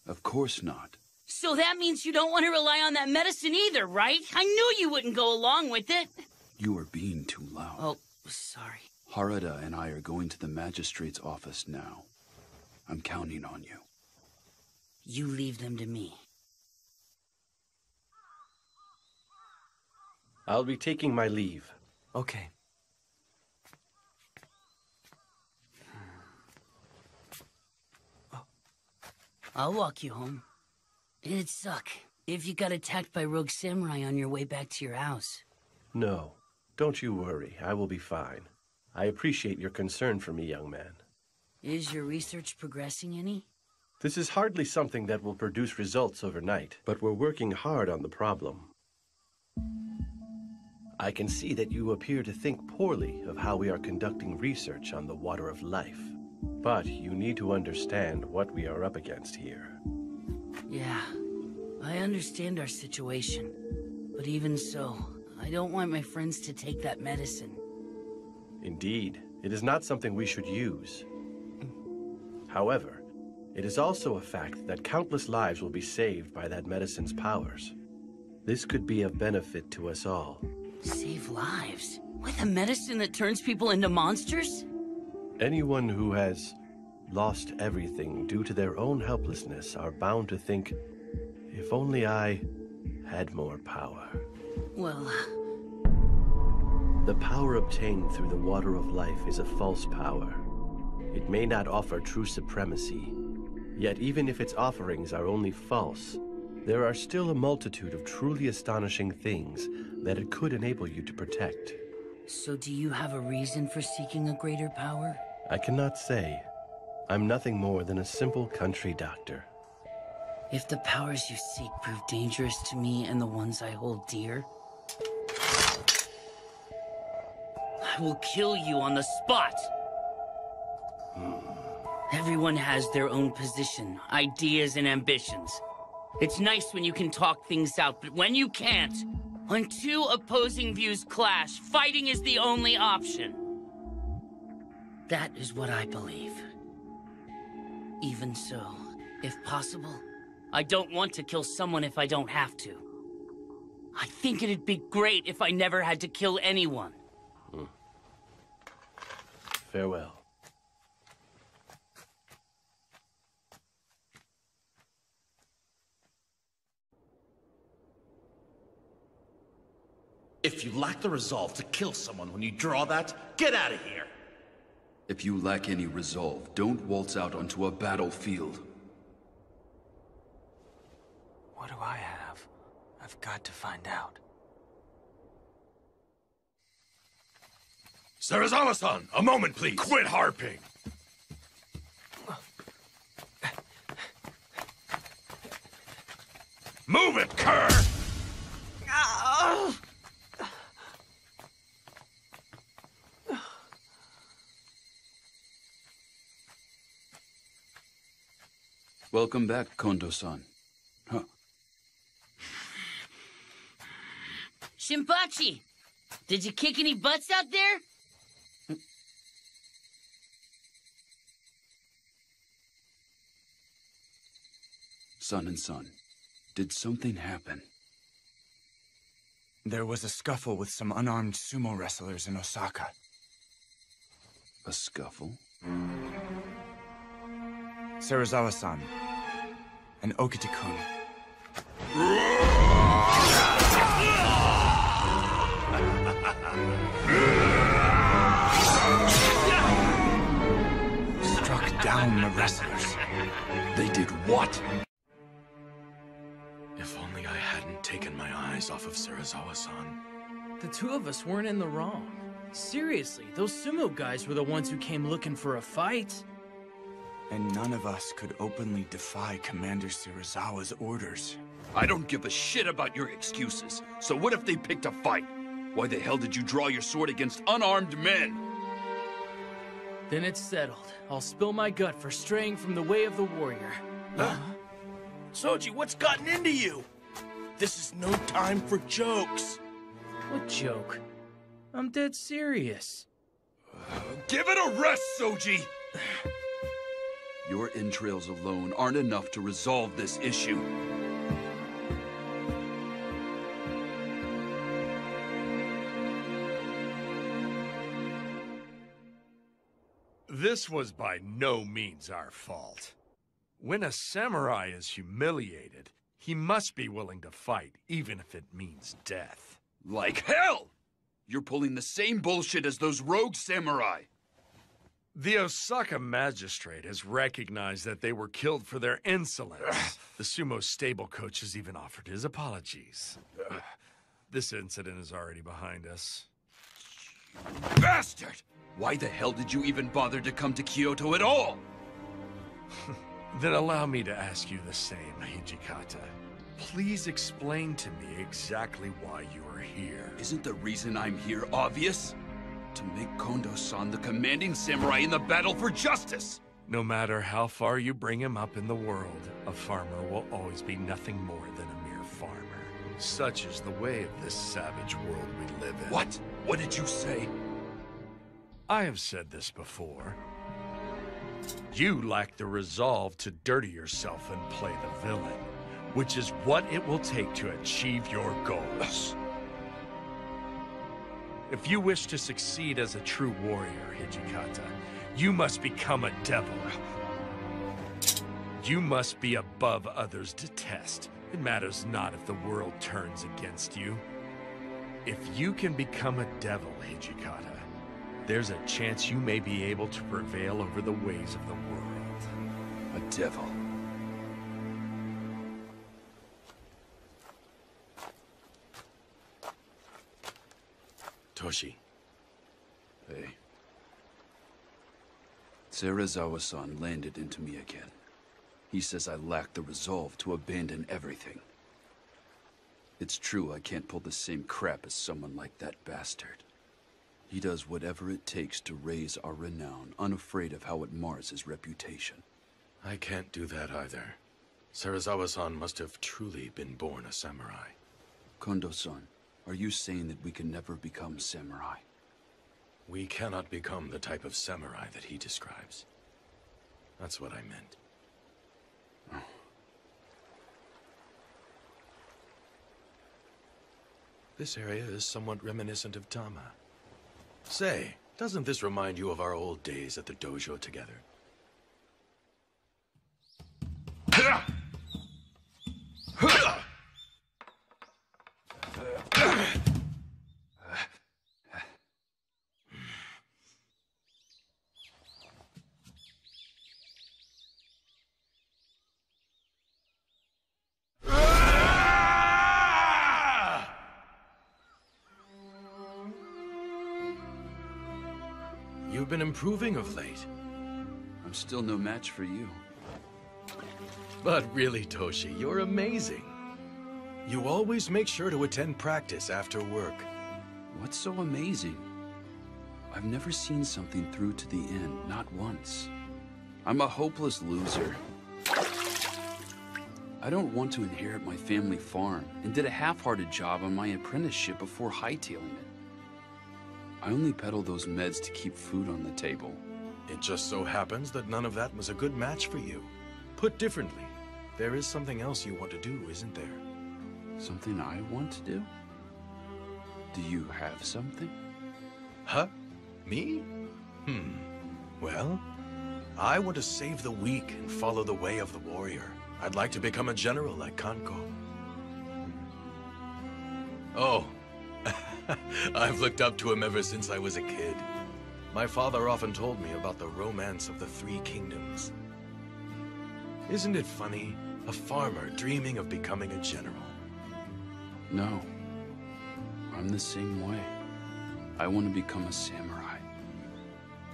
Of course not. So that means you don't want to rely on that medicine either, right? I knew you wouldn't go along with it. You are being too loud. Oh, sorry. Harada and I are going to the magistrate's office now. I'm counting on you. You leave them to me. I'll be taking my leave. Okay. I'll walk you home. It'd suck if you got attacked by rogue samurai on your way back to your house. No, don't you worry. I will be fine. I appreciate your concern for me, young man. Is your research progressing any? This is hardly something that will produce results overnight, but we're working hard on the problem. I can see that you appear to think poorly of how we are conducting research on the Water of Life. But you need to understand what we are up against here. Yeah, I understand our situation. But even so, I don't want my friends to take that medicine. Indeed, it is not something we should use. However, it is also a fact that countless lives will be saved by that medicine's powers. This could be of benefit to us all. Save lives? With a medicine that turns people into monsters? Anyone who has lost everything due to their own helplessness are bound to think, if only I had more power. Well... The power obtained through the Water of Life is a false power. It may not offer true supremacy, yet even if its offerings are only false, there are still a multitude of truly astonishing things that it could enable you to protect. So do you have a reason for seeking a greater power? I cannot say. I'm nothing more than a simple country doctor. If the powers you seek prove dangerous to me and the ones I hold dear, I will kill you on the spot! Everyone has their own position, ideas, and ambitions. It's nice when you can talk things out, but when you can't, when two opposing views clash, fighting is the only option. That is what I believe. Even so, if possible, I don't want to kill someone if I don't have to. I think it'd be great if I never had to kill anyone. Farewell. If you lack the resolve to kill someone when you draw that, get out of here! If you lack any resolve, don't waltz out onto a battlefield. What do I have? I've got to find out. Serizawa-san, a moment, please. Quit harping! Move it, cur! Welcome back, Kondo-san. Huh. Shinpachi! Did you kick any butts out there? Son and son, did something happen? There was a scuffle with some unarmed sumo wrestlers in Osaka. A scuffle? Serizawa-san and Okita-kun. Struck down the wrestlers. They did what? If only I hadn't taken my eyes off of Serizawa-san. The two of us weren't in the wrong. Seriously, those sumo guys were the ones who came looking for a fight. And none of us could openly defy Commander Serizawa's orders. I don't give a shit about your excuses. So what if they picked a fight? Why the hell did you draw your sword against unarmed men? Then it's settled. I'll spill my gut for straying from the way of the warrior. Huh? Soji, what's gotten into you? This is no time for jokes. What joke? I'm dead serious. Give it a rest, Soji! Your entrails alone aren't enough to resolve this issue. This was by no means our fault. When a samurai is humiliated, he must be willing to fight, even if it means death. Like hell! You're pulling the same bullshit as those rogue samurai. The Osaka magistrate has recognized that they were killed for their insolence. The sumo stable coach has even offered his apologies. This incident is already behind us. Bastard! Why the hell did you even bother to come to Kyoto at all? Then allow me to ask you the same, Hijikata. Please explain to me exactly why you are here. Isn't the reason I'm here obvious? To make Kondo-san the commanding samurai in the battle for justice! No matter how far you bring him up in the world, a farmer will always be nothing more than a mere farmer. Such is the way of this savage world we live in. What? What did you say? I have said this before. You lack the resolve to dirty yourself and play the villain, which is what it will take to achieve your goals. If you wish to succeed as a true warrior, Hijikata, you must become a devil. You must be above others' detest. It matters not if the world turns against you. If you can become a devil, Hijikata, there's a chance you may be able to prevail over the ways of the world. A devil. Toshi. Hey. Serizawa-san landed into me again. He says I lack the resolve to abandon everything. It's true I can't pull the same crap as someone like that bastard. He does whatever it takes to raise our renown, unafraid of how it mars his reputation. I can't do that either. Serizawa-san must have truly been born a samurai. Kondo-san, are you saying that we can never become samurai? We cannot become the type of samurai that he describes. That's what I meant. This area is somewhat reminiscent of Tama. Say, doesn't this remind you of our old days at the dojo together? You've been improving of late. I'm still no match for you. But really, Toshi, you're amazing. You always make sure to attend practice after work. What's so amazing? I've never seen something through to the end, not once. I'm a hopeless loser. I don't want to inherit my family farm, and did a half-hearted job on my apprenticeship before hightailing it. I only peddle those meds to keep food on the table. It just so happens that none of that was a good match for you. Put differently, there is something else you want to do, isn't there? Something I want to do? Do you have something? Huh? Me? Well, I want to save the weak and follow the way of the warrior. I'd like to become a general like Kanko. Oh, I've looked up to him ever since I was a kid. My father often told me about the romance of the Three Kingdoms. Isn't it funny? A farmer dreaming of becoming a general. No. I'm the same way. I want to become a samurai.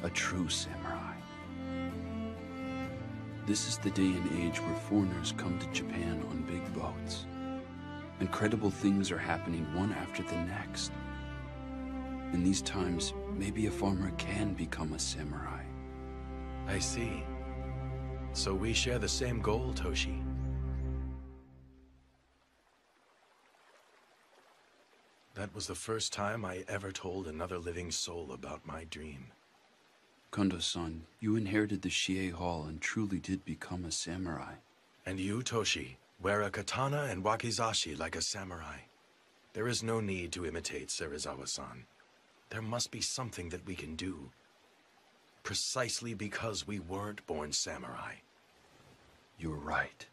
A true samurai. This is the day and age where foreigners come to Japan on big boats. Incredible things are happening one after the next. In these times, maybe a farmer can become a samurai. I see. So we share the same goal, Toshi. That was the first time I ever told another living soul about my dream. Kondo-san, you inherited the Shie Hall and truly did become a samurai. And you, Toshi, wear a katana and wakizashi like a samurai. There is no need to imitate Serizawa-san. There must be something that we can do. Precisely because we weren't born samurai. You're right.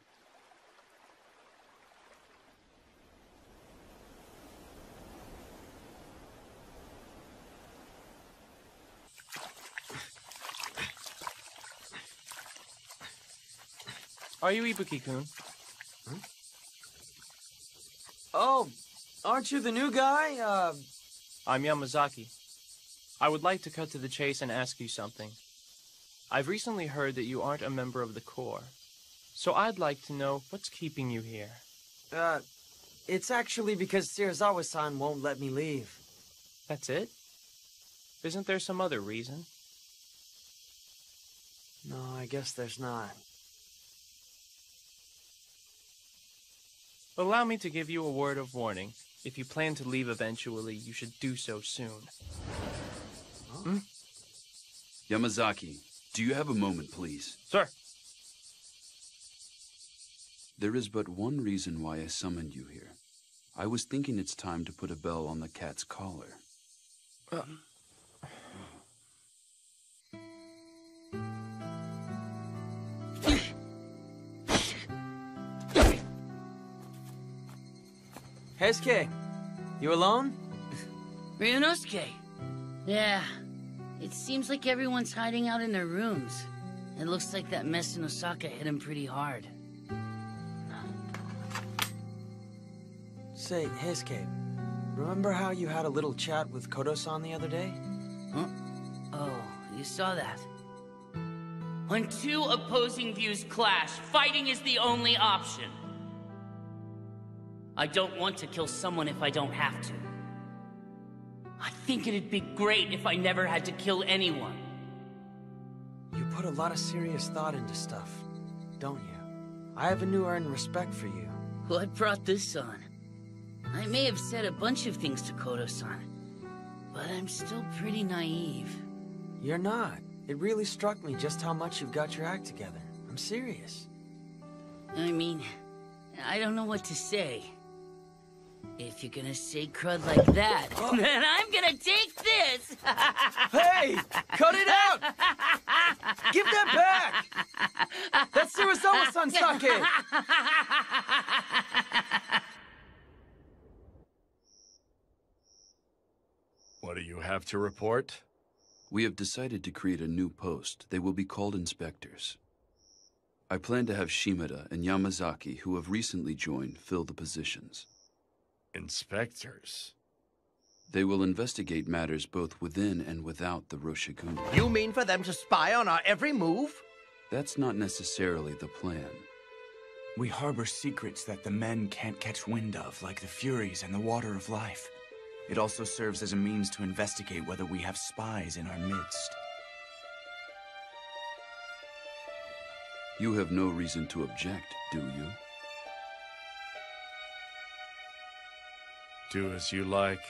Are you Ibuki-kun? Oh, aren't you the new guy? I'm Yamazaki. I would like to cut to the chase and ask you something. I've recently heard that you aren't a member of the Corps. So I'd like to know what's keeping you here. It's actually because Serizawa-san won't let me leave. That's it? Isn't there some other reason? No, I guess there's not. Allow me to give you a word of warning. If you plan to leave eventually, you should do so soon. Huh? Yamazaki, do you have a moment, please? Sir. There is but one reason why I summoned you here. I was thinking it's time to put a bell on the cat's collar. Heisuke, you alone? Ryunosuke! Yeah, it seems like everyone's hiding out in their rooms. It looks like that mess in Osaka hit him pretty hard. Say, Heisuke, remember how you had a little chat with Kodo-san the other day? Huh? Oh, you saw that. When two opposing views clash, fighting is the only option. I don't want to kill someone if I don't have to. I think it'd be great if I never had to kill anyone. You put a lot of serious thought into stuff, don't you? I have a new earned respect for you. What brought this on? I may have said a bunch of things to Kodo-san, but I'm still pretty naive. You're not. It really struck me just how much you've got your act together. I'm serious. I mean, I don't know what to say. If you're gonna say crud like that, then I'm gonna take this! Hey! Cut it out! Give that back! That's Serizawa-san sake! What do you have to report? We have decided to create a new post. They will be called inspectors. I plan to have Shimada and Yamazaki, who have recently joined, fill the positions. Inspectors? They will investigate matters both within and without the Roshigumi. You mean for them to spy on our every move? That's not necessarily the plan. We harbor secrets that the men can't catch wind of, like the Furies and the Water of Life. It also serves as a means to investigate whether we have spies in our midst. You have no reason to object, do you? Do as you like.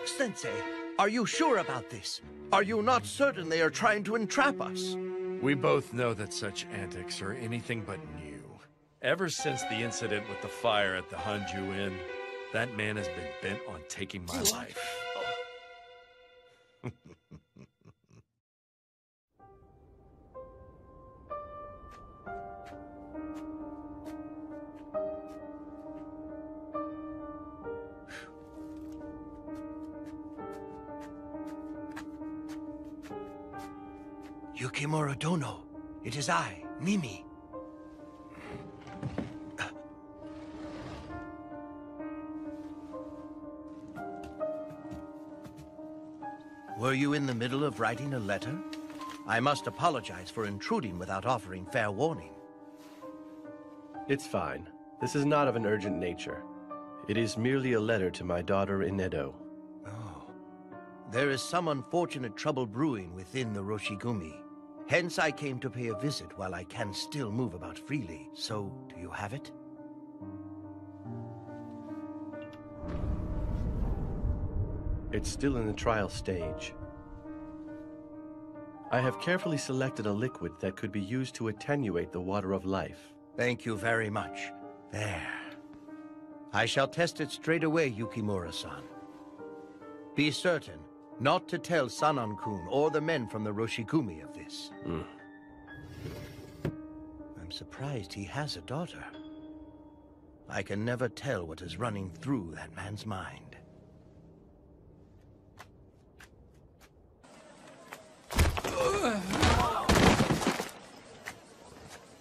Sensei, are you sure about this? Are you not certain they are trying to entrap us? We both know that such antics are anything but new. Ever since the incident with the fire at the Hanju Inn, that man has been bent on taking my life. Yukimura Dono, it is I, Mimi. Were you in the middle of writing a letter? I must apologize for intruding without offering fair warning. It's fine. This is not of an urgent nature. It is merely a letter to my daughter in Edo. Oh. There is some unfortunate trouble brewing within the Roshigumi. Hence I came to pay a visit while I can still move about freely. So, do you have it? It's still in the trial stage. I have carefully selected a liquid that could be used to attenuate the water of life. Thank you very much. There. I shall test it straight away, Yukimura-san. Be certain not to tell Sanan-kun or the men from the Roshigumi of this. I'm surprised he has a daughter. I can never tell what is running through that man's mind.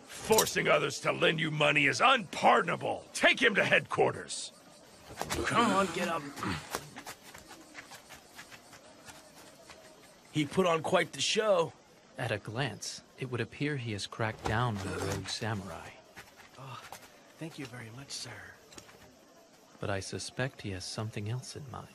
Forcing others to lend you money is unpardonable. Take him to headquarters. Come on, get up. He put on quite the show. At a glance, it would appear he has cracked down on the rogue samurai. Oh, thank you very much, sir. But I suspect he has something else in mind.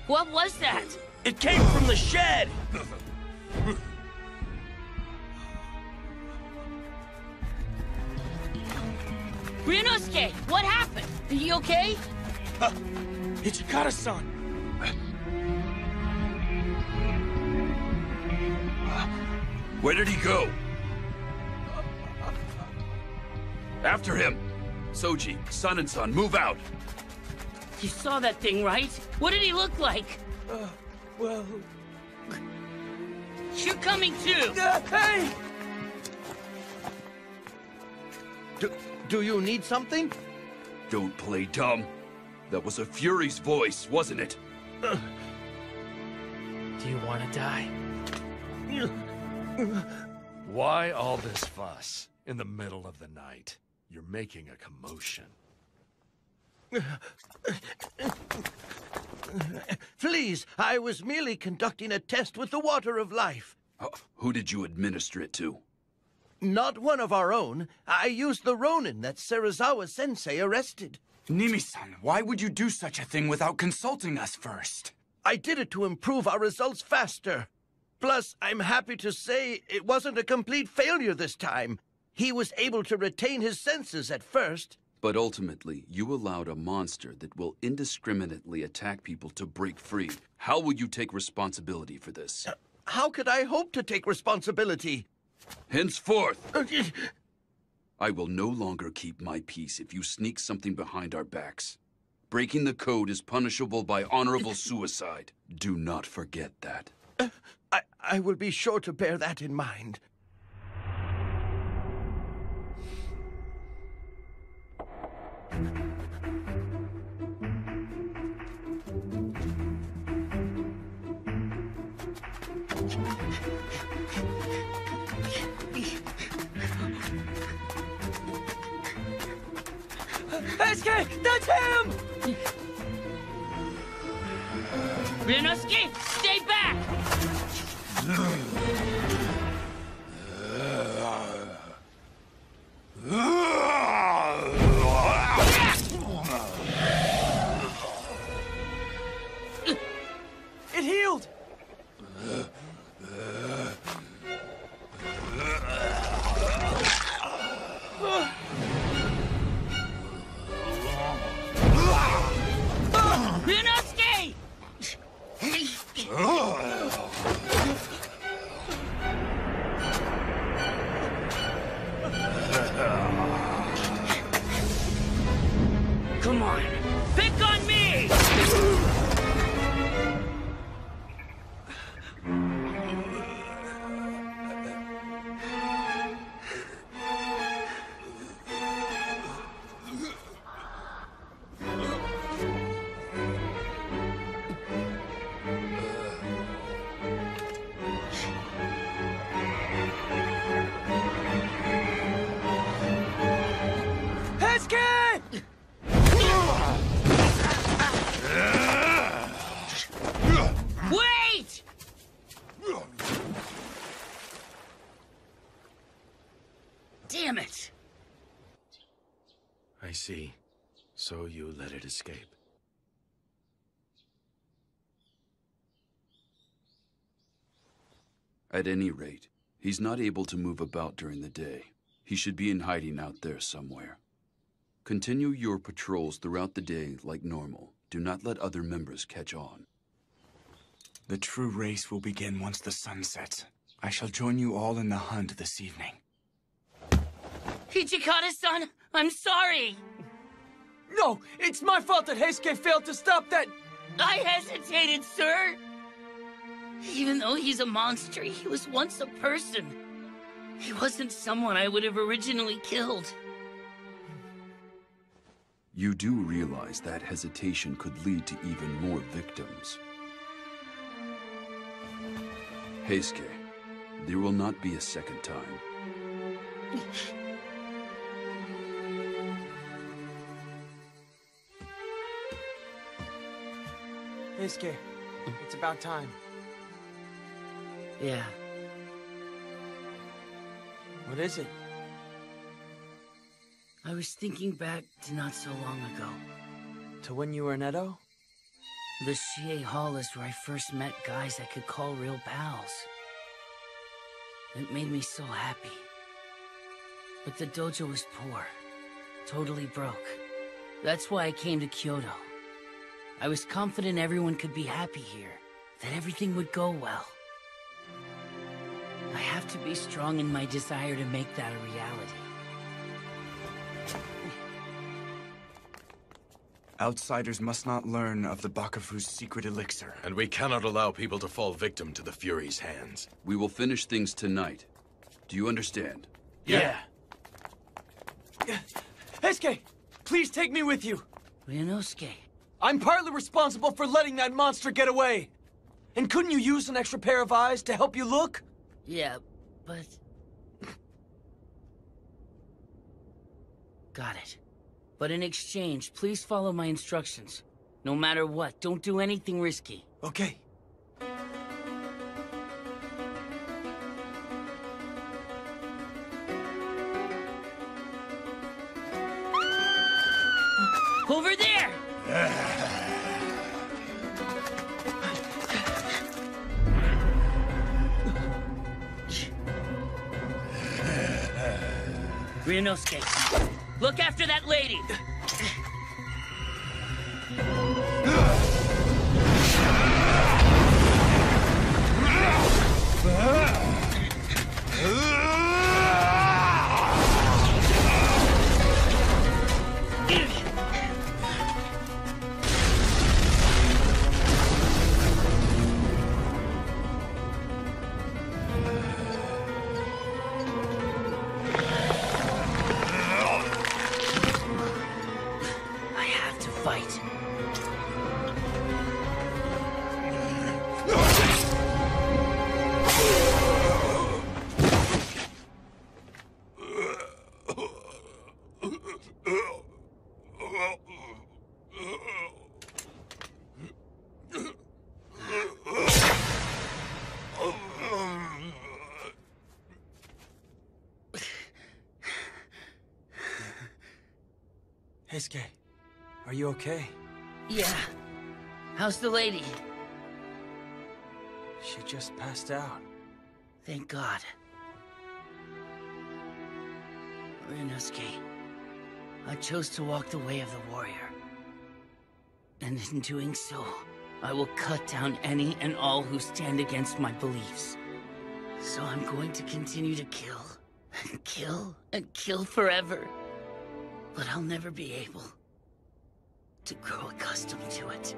What was that? It came from the shed! Ryunosuke, what happened? Are you okay? Ichikata-san! Where did he go? After him! Soji, Sanan-san, move out! You saw that thing, right? What did he look like? Well... You're coming too! Hey! Do you need something? Don't play dumb. That was a Fury's voice, wasn't it? Do you want to die? Why all this fuss in the middle of the night? You're making a commotion. Please, I was merely conducting a test with the water of life. Who did you administer it to? Not one of our own. I used the Ronin that Serizawa-sensei arrested. Nimi-san, why would you do such a thing without consulting us first? I did it to improve our results faster. Plus, I'm happy to say it wasn't a complete failure this time. He was able to retain his senses at first. But ultimately, you allowed a monster that will indiscriminately attack people to break free. How will you take responsibility for this? How could I hope to take responsibility? Henceforth, I will no longer keep my peace if you sneak something behind our backs. Breaking the code is punishable by honorable suicide. Do not forget that. I will be sure to bear that in mind. SK, that's him! Ryunosuke, stay back! It healed! Ryunosuke! Come on, pick on me! Wait! Damn it! I see. So you let it escape. At any rate, he's not able to move about during the day. He should be in hiding out there somewhere. Continue your patrols throughout the day like normal. Do not let other members catch on. The true race will begin once the sun sets. I shall join you all in the hunt this evening. Hijikata-san, I'm sorry! No, it's my fault that Heisuke failed to stop that... I hesitated, sir! Even though he's a monster, he was once a person. He wasn't someone I would have originally killed. You do realize that hesitation could lead to even more victims. Heisuke, there will not be a second time. Heisuke, it's about time. Yeah. What is it? I was thinking back to not so long ago. To when you were in Edo? The Shie Hall is where I first met guys I could call real pals. It made me so happy. But the dojo was poor. Totally broke. That's why I came to Kyoto. I was confident everyone could be happy here. That everything would go well. I have to be strong in my desire to make that a reality. Outsiders must not learn of the Bakufu's secret elixir. And we cannot allow people to fall victim to the Fury's hands. We will finish things tonight. Do you understand? Yeah. Heisuke, please take me with you. Ryunosuke. I'm partly responsible for letting that monster get away. And couldn't you use an extra pair of eyes to help you look? Yeah, but... Got it. But in exchange, please follow my instructions. No matter what, don't do anything risky. Okay. Over there! Ryunosuke, look after that lady! I have to fight. Heisuke, are you okay? Yeah. How's the lady? She just passed out. Thank God. Ryunosuke, I chose to walk the way of the warrior. And in doing so, I will cut down any and all who stand against my beliefs. So I'm going to continue to kill, and kill, and kill forever. But I'll never be able to grow accustomed to it.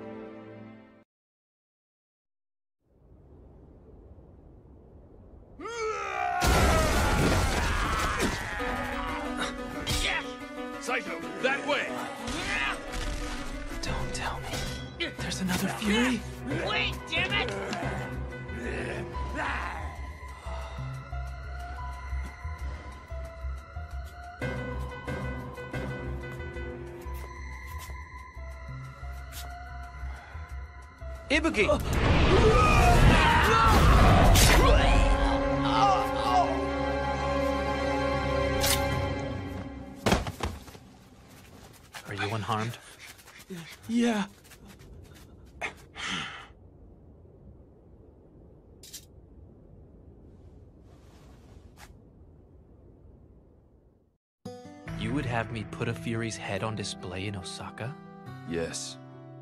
Saito, that way! Don't tell me. There's another Fury? Wait, damn it! Ibuki! Are you unharmed? Yeah. You would have me put a Fury's head on display in Osaka? Yes.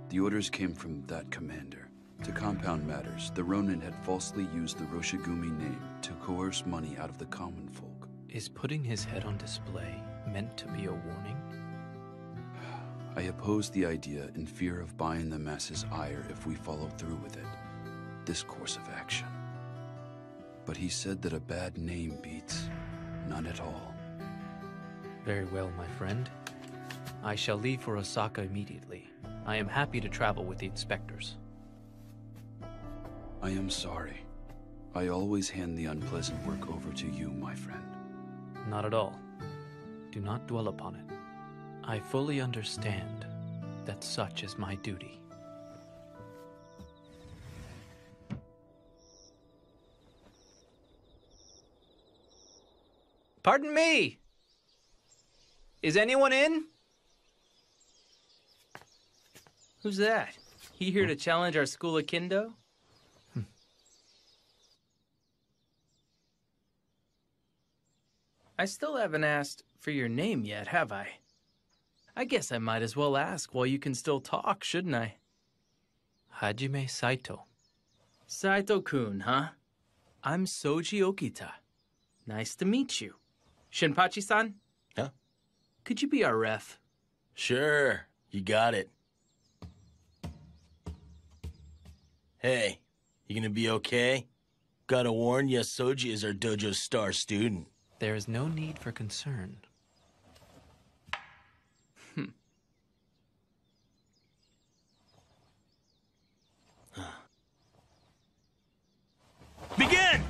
The orders came from that commander. To compound matters, the Ronin had falsely used the Roshigumi name to coerce money out of the common folk. Is putting his head on display meant to be a warning? I opposed the idea in fear of buying the masses' ire if we followed through with it. This course of action. But he said that a bad name beats none at all. Very well, my friend. I shall leave for Osaka immediately. I am happy to travel with the inspectors. I am sorry. I always hand the unpleasant work over to you, my friend. Not at all. Do not dwell upon it. I fully understand that such is my duty. Pardon me! Is anyone in? Who's that? He here to challenge our school of kendo? I still haven't asked for your name yet, have I? I guess I might as well ask while you can still talk, shouldn't I? Hajime Saito. Saito-kun, huh? I'm Soji Okita. Nice to meet you. Shinpachi-san? Huh? Could you be our ref? Sure, you got it. Hey, you gonna be okay? Gotta warn ya, Soji is our dojo's star student. There is no need for concern. Begin!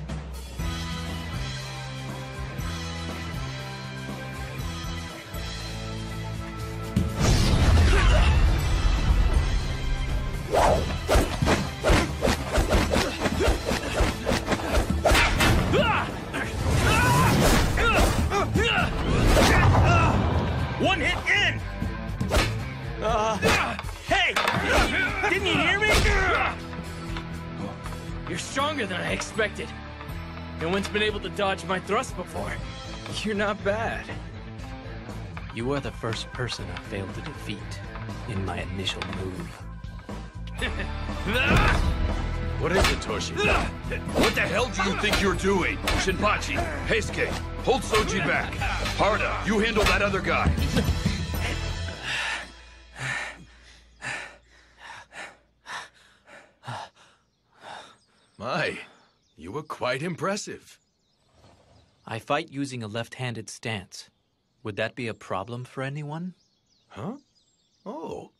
You're stronger than I expected. No one's been able to dodge my thrust before. You're not bad. You are the first person I failed to defeat in my initial move. What is it, Toshi? What the hell do you think you're doing? Shinpachi, Heisuke, hold Soji back. Harda, you handle that other guy. My, you were quite impressive. I fight using a left-handed stance. Would that be a problem for anyone? Huh? Oh.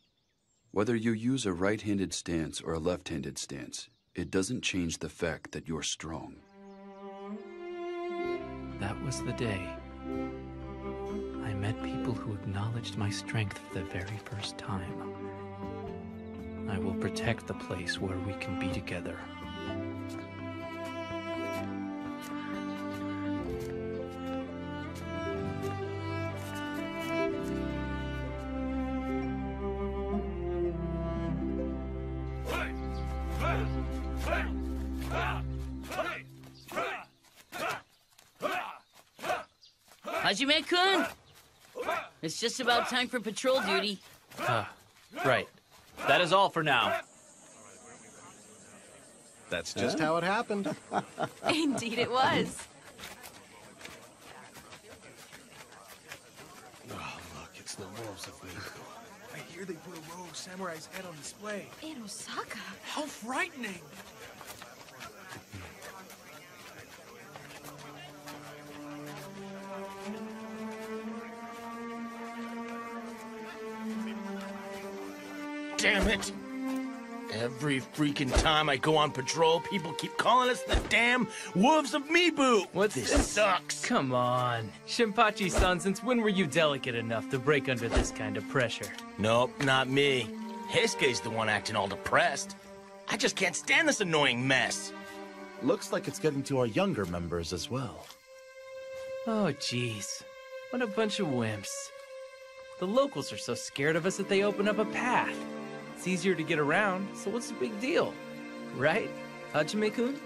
Whether you use a right-handed stance or a left-handed stance, it doesn't change the fact that you're strong. That was the day I met people who acknowledged my strength for the very first time. I will protect the place where we can be together. Hajime-kun! It's just about time for patrol duty. Right. That is all for now. That's just how it happened. Indeed it was. Oh, look, it's the wolves of me. I hear they put a rogue samurai's head on display. In Osaka? How frightening! Damn it! Every freaking time I go on patrol, people keep calling us the damn Wolves of Mibu! What's this? Sucks! Come on. Shinpachi-san, since when were you delicate enough to break under this kind of pressure? Nope, not me. Heisuke's the one acting all depressed. I just can't stand this annoying mess. Looks like it's getting to our younger members as well. Oh, jeez. What a bunch of wimps. The locals are so scared of us that they open up a path. It's easier to get around, so what's the big deal? Right, Hajime-kun?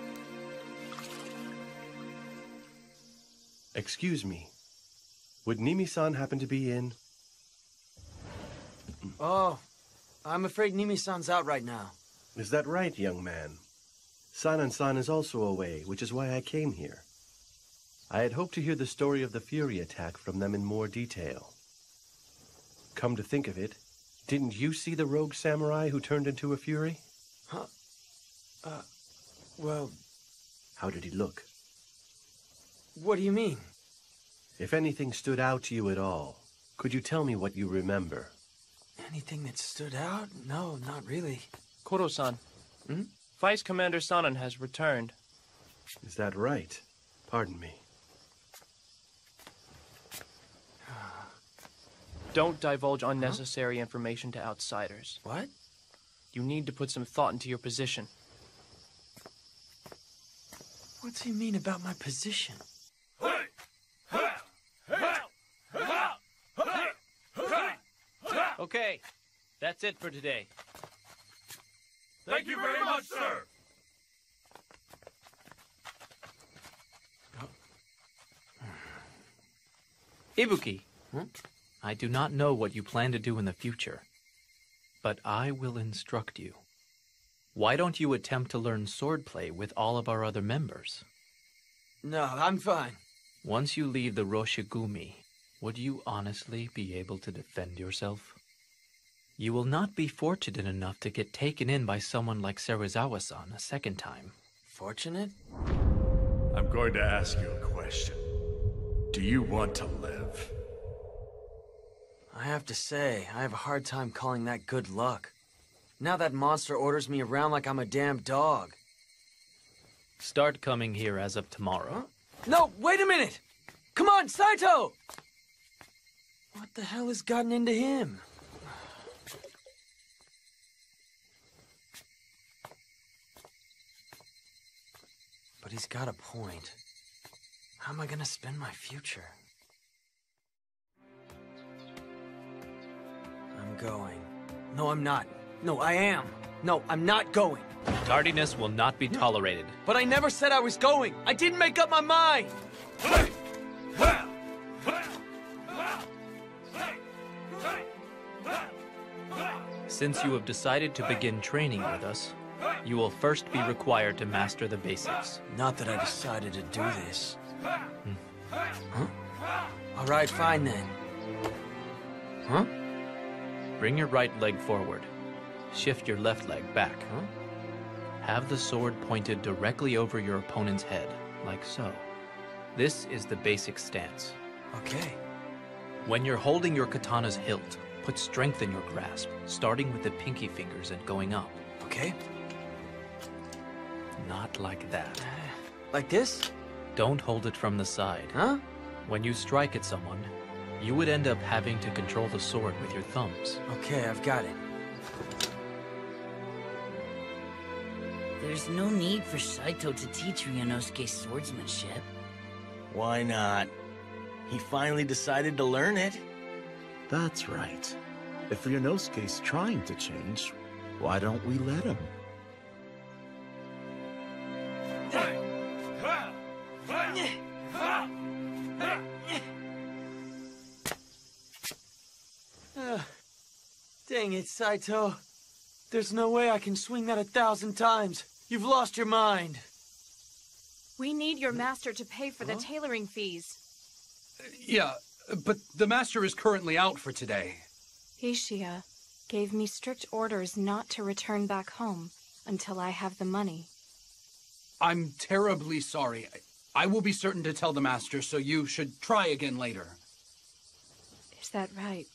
Excuse me. Would Nimi-san happen to be in? Oh, I'm afraid Nimi-san's out right now. Is that right, young man? Sanan-san is also away, which is why I came here. I had hoped to hear the story of the Fury attack from them in more detail. Come to think of it, didn't you see the rogue samurai who turned into a Fury? Huh? Well... How did he look? What do you mean? If anything stood out to you at all, could you tell me what you remember? Anything that stood out? No, not really. Koro-san. Vice Commander Sanan has returned. Is that right? Pardon me. Don't divulge unnecessary information to outsiders. What? You need to put some thought into your position. What do you mean about my position? Okay, that's it for today. Thank you very much, sir. Ibuki, I do not know what you plan to do in the future, but I will instruct you. Why don't you attempt to learn swordplay with all of our other members? No, I'm fine. Once you leave the Roshigumi, would you honestly be able to defend yourself? You will not be fortunate enough to get taken in by someone like Serizawa-san a second time. Fortunate? I'm going to ask you a question. Do you want to live? I have to say, I have a hard time calling that good luck. Now that monster orders me around like I'm a damn dog. Start coming here as of tomorrow. Huh? No, wait a minute! Come on, Saito! What the hell has gotten into him? But he's got a point. How am I gonna spend my future? I'm going. No, I'm not. No, I am. No, I'm not going. Tardiness will not be tolerated. But I never said I was going. I didn't make up my mind. Since you have decided to begin training with us, you will first be required to master the basics. Not that I decided to do this. Huh? All right, fine then. Huh? Bring your right leg forward. Shift your left leg back. Have the sword pointed directly over your opponent's head, like so. This is the basic stance. Okay. When you're holding your katana's hilt, put strength in your grasp, starting with the pinky fingers and going up. Okay. Not like that. Like this? Don't hold it from the side. Huh? When you strike at someone, you would end up having to control the sword with your thumbs. Okay, I've got it. There's no need for Saito to teach Ryunosuke swordsmanship. Why not? He finally decided to learn it. That's right. If Ryunosuke's trying to change, why don't we let him? Dang it, Saito. There's no way I can swing that 1,000 times. You've lost your mind. We need your master to pay for the tailoring fees. Yeah, but the master is currently out for today. Hishia gave me strict orders not to return back home until I have the money. I'm terribly sorry. I will be certain to tell the master, so you should try again later. Is that right?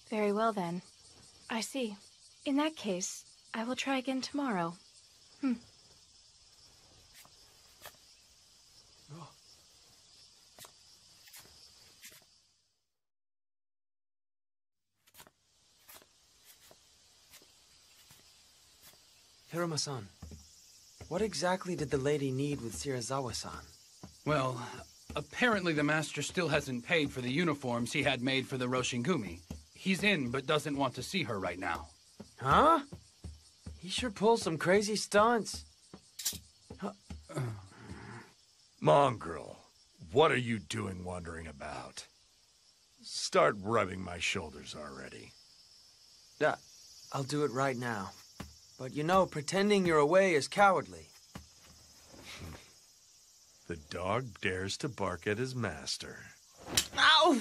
Very well then. I see. In that case, I will try again tomorrow. Hiruma-san, what exactly did the lady need with Shirazawa-san? Well, apparently the master still hasn't paid for the uniforms he had made for the Roshingumi. He's in, but doesn't want to see her right now. Huh? He sure pulls some crazy stunts. Mongrel, what are you doing wandering about? Start rubbing my shoulders already. I'll do it right now. But you know, pretending you're away is cowardly. The dog dares to bark at his master. Ow!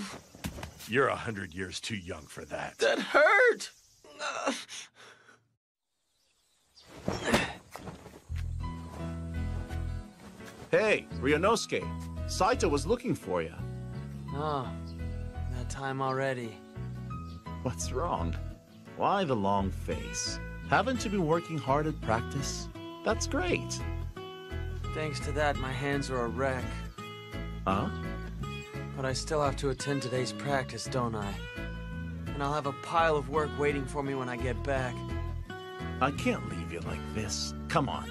You're 100 years too young for that. That hurt! Hey, Ryunosuke. Saito was looking for you. Oh, that time already. What's wrong? Why the long face? Haven't you been working hard at practice? That's great. Thanks to that, my hands are a wreck. Huh? But I still have to attend today's practice, don't I? And I'll have a pile of work waiting for me when I get back. I can't leave you like this. Come on.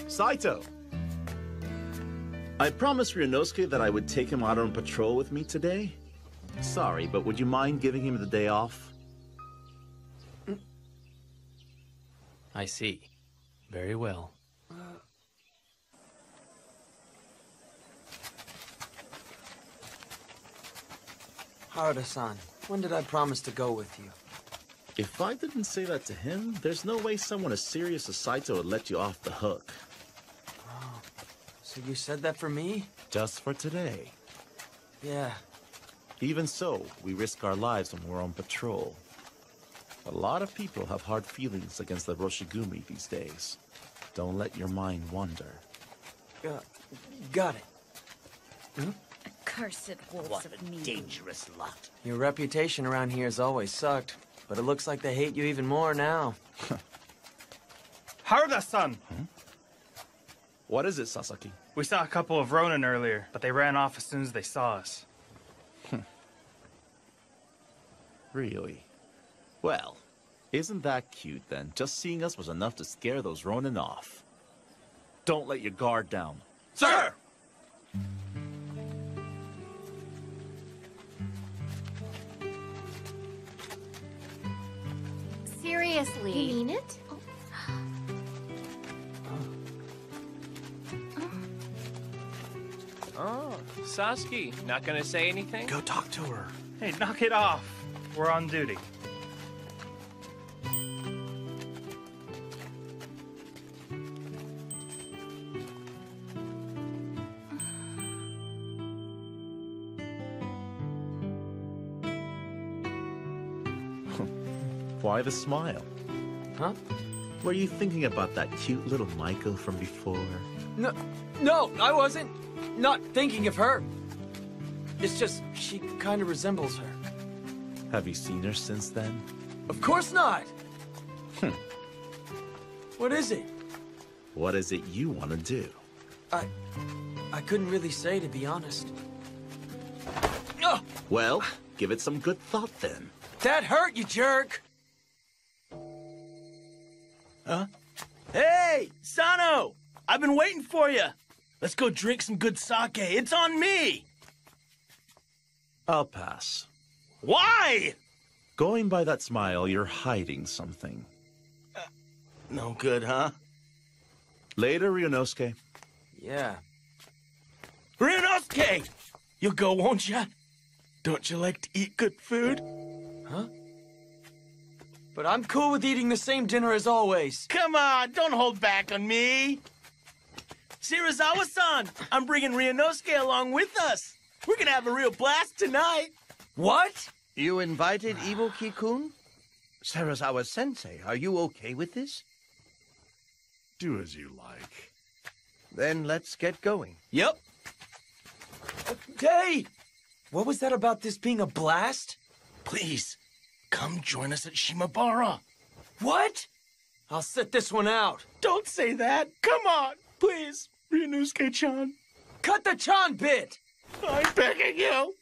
Saito! I promised Ryunosuke that I would take him out on patrol with me today. Sorry, but would you mind giving him the day off? I see. Very well. Haruda-san, when did I promise to go with you? If I didn't say that to him, there's no way someone as serious as Saito would let you off the hook. Oh, so you said that for me? Just for today. Yeah. Even so, we risk our lives when we're on patrol. A lot of people have hard feelings against the Roshigumi these days. Don't let your mind wander. Got it. Accursed wolves of me. Dangerous lot. Your reputation around here has always sucked, but it looks like they hate you even more now. Haruda-san! What is it, Sasaki? We saw a couple of Ronin earlier, but they ran off as soon as they saw us. Really? Well, isn't that cute then? Just seeing us was enough to scare those Ronin off. Don't let your guard down. Sir! Siri Seriously. You mean it? Oh, Sasuke, not gonna say anything? Go talk to her. Hey, knock it off. We're on duty. Why the smile? Huh? Were you thinking about that cute little Maiko from before? No, I wasn't. Not thinking of her. It's just, she kind of resembles her. Have you seen her since then? Of course not! What is it? What is it you want to do? I couldn't really say, to be honest. Well, give it some good thought then. That hurt, you jerk! Huh? Hey, Sano! I've been waiting for you. Let's go drink some good sake. It's on me! I'll pass. Why? Going by that smile, you're hiding something. No good, huh? Later, Ryunosuke. Yeah. Ryunosuke! You'll go, won't ya? Don't you like to eat good food? Huh? But I'm cool with eating the same dinner as always. Come on, don't hold back on me. Shirazawa-san, I'm bringing Ryunosuke along with us. We're gonna have a real blast tonight. What? You invited Ibuki-kun? Serizawa-sensei, are you okay with this? Do as you like. Then let's get going. Yep. Hey! What was that about this being a blast? Please, come join us at Shimabara. What? I'll sit this one out. Don't say that. Come on, please, Ryunosuke-chan. Cut the Chan bit! I'm begging you.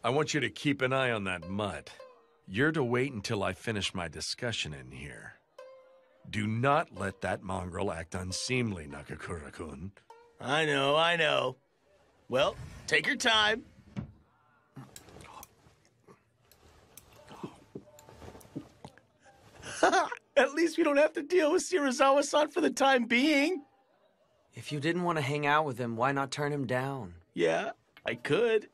I want you to keep an eye on that mutt. You're to wait until I finish my discussion in here. Do not let that mongrel act unseemly, Nakakura-kun. I know. Well, take your time. At least we don't have to deal with Shirazawa-san for the time being. If you didn't want to hang out with him, why not turn him down? Yeah, I could.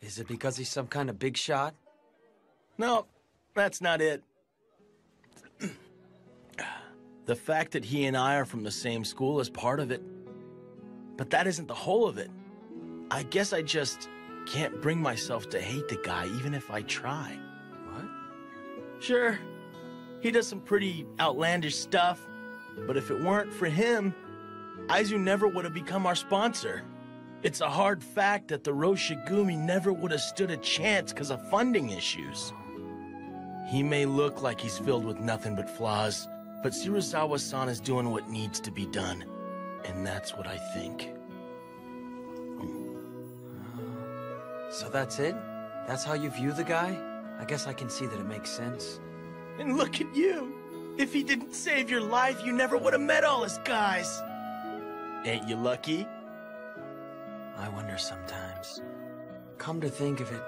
Is it because he's some kind of big shot? No, that's not it. The fact that he and I are from the same school is part of it. But that isn't the whole of it. I guess I just can't bring myself to hate the guy, even if I try. What? Sure, he does some pretty outlandish stuff, but if it weren't for him, Aizu never would have become our sponsor. It's a hard fact that the Roshigumi never would have stood a chance because of funding issues. He may look like he's filled with nothing but flaws, but Shirazawa-san is doing what needs to be done. And that's what I think. So that's it? That's how you view the guy? I guess I can see that it makes sense. And look at you! If he didn't save your life, you never would have met all his guys! Ain't you lucky? I wonder sometimes. Come to think of it,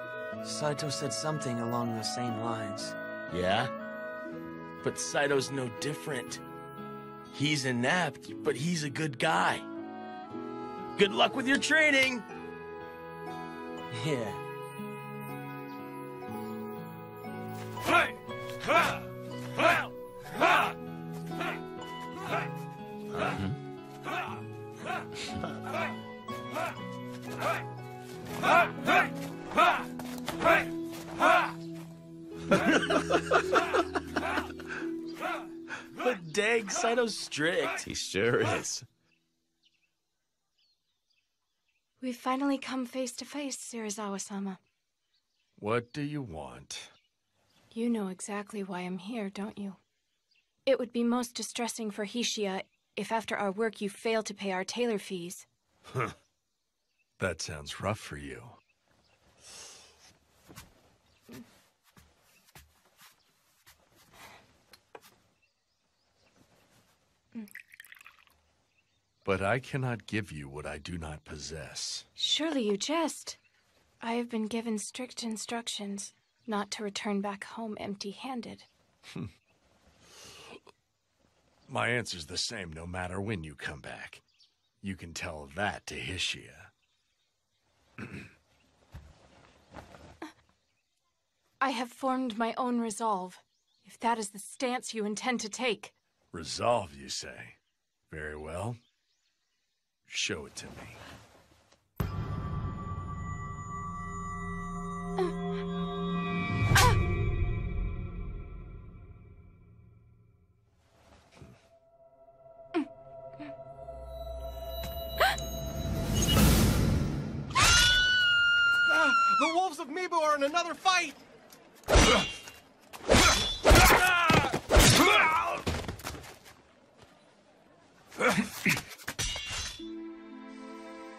Saito said something along the same lines. Yeah? But Saito's no different. He's inept, but he's a good guy. Good luck with your training! Yeah. Hey! Ha! Ha! Ha! But dang, Saito's strict. He sure is. We've finally come face to face, Serizawa-sama. What do you want? You know exactly why I'm here, don't you? It would be most distressing for Hishiya if after our work you fail to pay our tailor fees. Huh. That sounds rough for you. But I cannot give you what I do not possess. Surely you jest. I have been given strict instructions not to return back home empty-handed. My answer's the same no matter when you come back. You can tell that to Hishia. I have formed my own resolve, if that is the stance you intend to take. Resolve, you say? Very well. Show it to me. The wolves of Mibu are in another fight!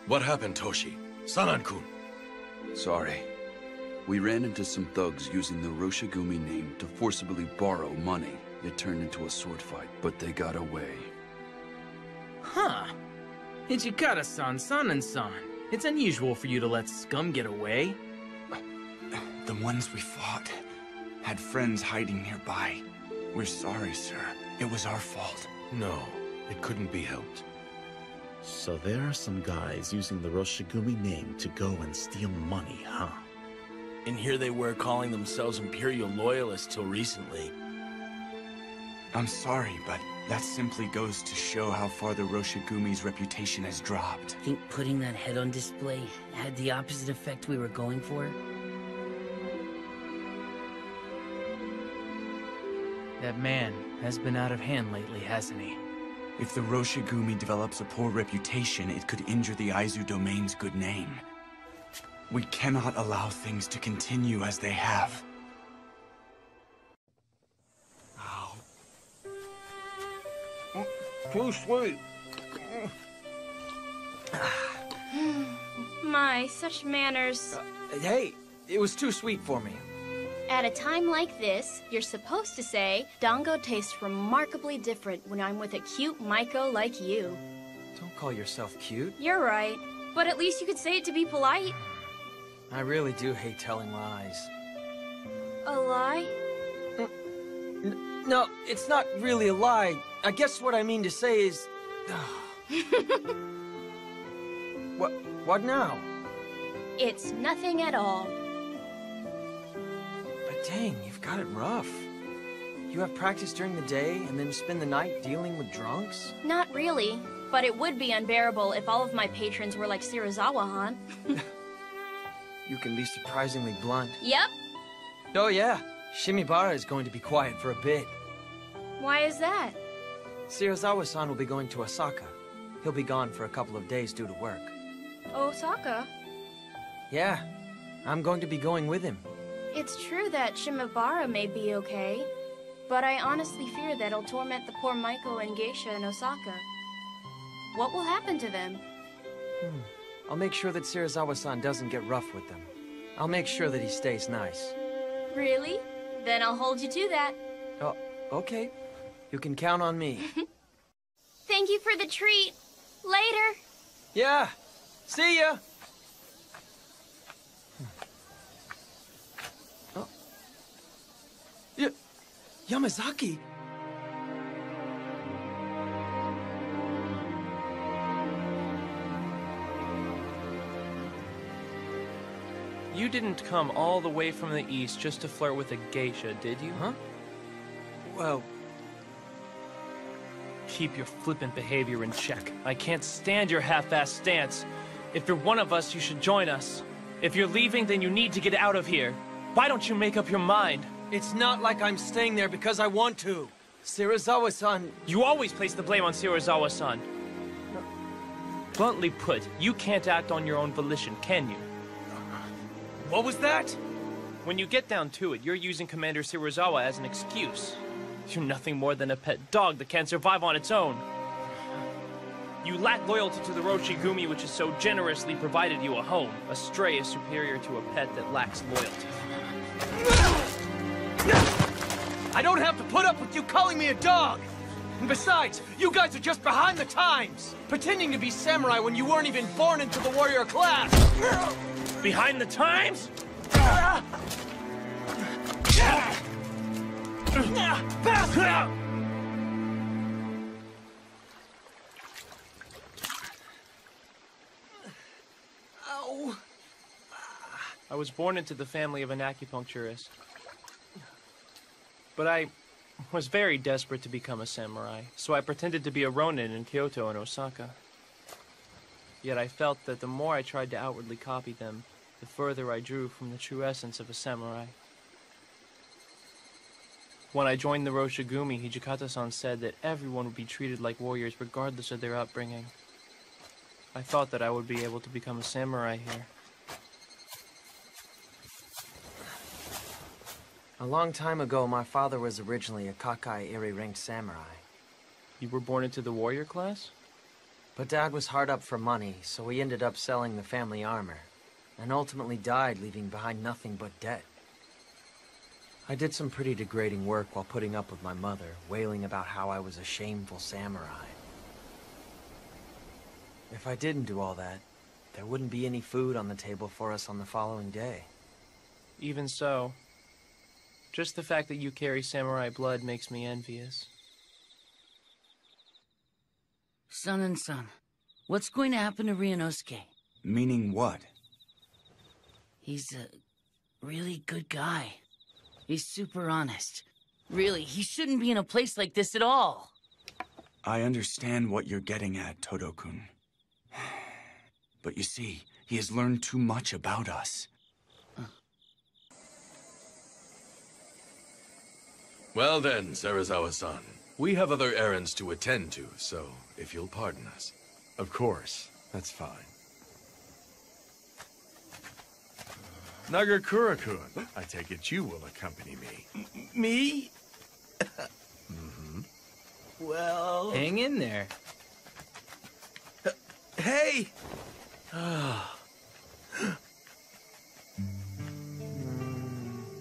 What happened, Toshi? Sanan-kun. Sorry. We ran into some thugs using the Roshigumi name to forcibly borrow money. It turned into a sword fight, but they got away. Huh. Ichikata-san, Sanan-san. It's unusual for you to let scum get away. The ones we fought had friends hiding nearby. We're sorry, sir. It was our fault. No, it couldn't be helped. So there are some guys using the Roshigumi name to go and steal money, huh? And here they were calling themselves Imperial Loyalists till recently. I'm sorry, but that simply goes to show how far the Roshigumi's reputation has dropped. Think putting that head on display had the opposite effect we were going for? That man has been out of hand lately, hasn't he? If the Roshigumi develops a poor reputation, it could injure the Aizu domain's good name. We cannot allow things to continue as they have. Too sweet. My, such manners. Hey, it was too sweet for me. At a time like this, you're supposed to say, Dango tastes remarkably different when I'm with a cute Maiko like you. Don't call yourself cute. You're right, but at least you could say it to be polite. I really do hate telling lies. A lie? No, it's not really a lie. I guess what I mean to say is... What now? It's nothing at all. But dang, you've got it rough. You have practice during the day and then spend the night dealing with drunks? Not really, but it would be unbearable if all of my patrons were like Shirazawa-han. You can be surprisingly blunt. Yep. Oh yeah, Shimibara is going to be quiet for a bit. Why is that? Shirazawa-san will be going to Osaka. He'll be gone for a couple of days due to work. Osaka? Yeah, I'm going to be going with him. It's true that Shimibara may be okay, but I honestly fear that it'll torment the poor Maiko and Geisha in Osaka. What will happen to them? I'll make sure that Shirazawa-san doesn't get rough with them. I'll make sure that he stays nice. Really? Then I'll hold you to that. Oh, okay. You can count on me. Thank you for the treat. Later. Yeah. See ya. Oh. Yamazaki. You didn't come all the way from the east just to flirt with a geisha, did you? Huh? Well... Keep your flippant behavior in check. I can't stand your half-assed stance. If you're one of us, you should join us. If you're leaving, then you need to get out of here. Why don't you make up your mind? It's not like I'm staying there because I want to. Shirazawa-san... You always place the blame on Shirazawa-san. Bluntly put, you can't act on your own volition, can you? What was that? When you get down to it, you're using Commander Shirazawa as an excuse. You're nothing more than a pet dog that can't survive on its own. You lack loyalty to the Roshigumi, which has so generously provided you a home. A stray is superior to a pet that lacks loyalty. I don't have to put up with you calling me a dog! Besides, you guys are just behind the times! Pretending to be samurai when you weren't even born into the warrior class! Behind the times? Ow! I was born into the family of an acupuncturist. But I was very desperate to become a samurai, so I pretended to be a ronin in Kyoto and Osaka. Yet I felt that the more I tried to outwardly copy them, the further I drew from the true essence of a samurai. When I joined the Roshigumi, Hijikata-san said that everyone would be treated like warriors regardless of their upbringing. I thought that I would be able to become a samurai here. A long time ago, my father was originally a Kakai Iri-ranked samurai. You were born into the warrior class? But Dad was hard up for money, so he ended up selling the family armor, and ultimately died, leaving behind nothing but debt. I did some pretty degrading work while putting up with my mother, wailing about how I was a shameful samurai. If I didn't do all that, there wouldn't be any food on the table for us on the following day. Even so, just the fact that you carry samurai blood makes me envious. Son and son, what's going to happen to Ryunosuke? Meaning what? He's a really good guy. He's super honest. Really, he shouldn't be in a place like this at all. I understand what you're getting at, Todo-kun. But you see, he has learned too much about us. Well then, Serizawa-san. We have other errands to attend to, so if you'll pardon us. Of course. That's fine. Nagakura-kun, I take it you will accompany me. Me? Mm-hmm. Well... Hang in there. Hey!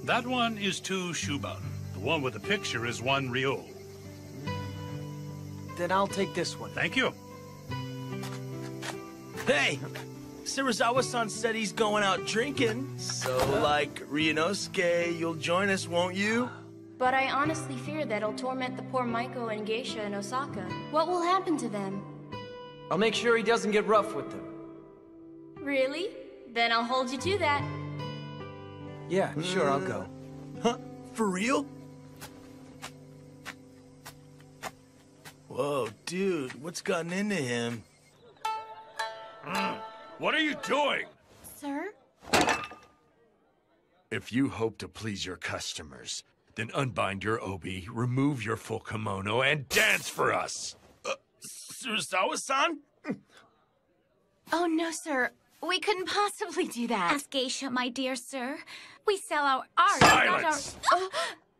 That one is 2 Shuban. The one with the picture is 1 Ryo. Then I'll take this one. Thank you. Hey! Serizawa-san said he's going out drinking. So, like, Ryunosuke, you'll join us, won't you? But I honestly fear that it'll torment the poor Maiko and Geisha in Osaka. What will happen to them? I'll make sure he doesn't get rough with them. Really? Then I'll hold you to that. Yeah, sure, I'll go. Huh? For real? Whoa, dude, what's gotten into him? What are you doing? Sir? If you hope to please your customers, then unbind your obi, remove your full kimono, and dance for us! Serizawa-san? Oh, no, sir. We couldn't possibly do that. Ask Geisha, my dear sir. We sell our art, Silence! not our...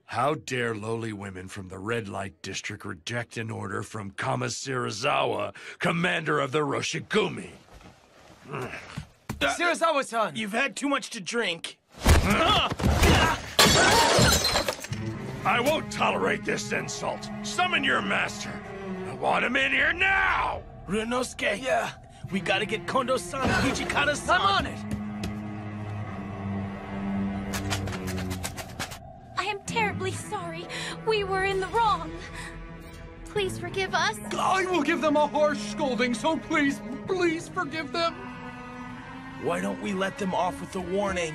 How dare lowly women from the Red Light District reject an order from Kama Serizawa, commander of the Roshigumi? Serizawa-san! You've had too much to drink. I won't tolerate this insult. Summon your master. I want him in here now! Ryunosuke! Yeah, we gotta get Kondo-san and Hijikata-san. I'm on it! I am terribly sorry. We were in the wrong. Please forgive us. I will give them a harsh scolding, so please, please forgive them. Why don't we let them off with a warning?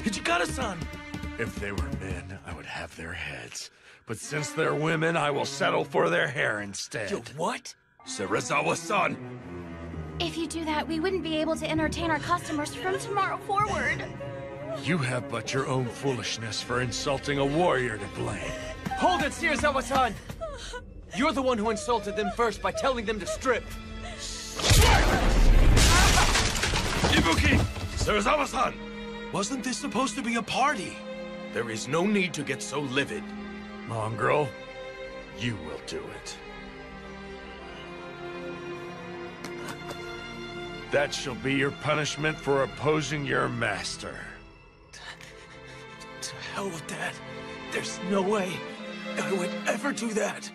Hijikata-san! If they were men, I would have their heads. But since they're women, I will settle for their hair instead. Yo, what? Serizawa-san! If you do that, we wouldn't be able to entertain our customers from tomorrow forward. You have but your own foolishness for insulting a warrior to blame. Hold it, Serizawa-san! You're the one who insulted them first by telling them to strip. Ibuki! Serizawa-san! Wasn't this supposed to be a party? There is no need to get so livid. Mongrel, you will do it. That shall be your punishment for opposing your master. To hell with that. There's no way. I would ever do that.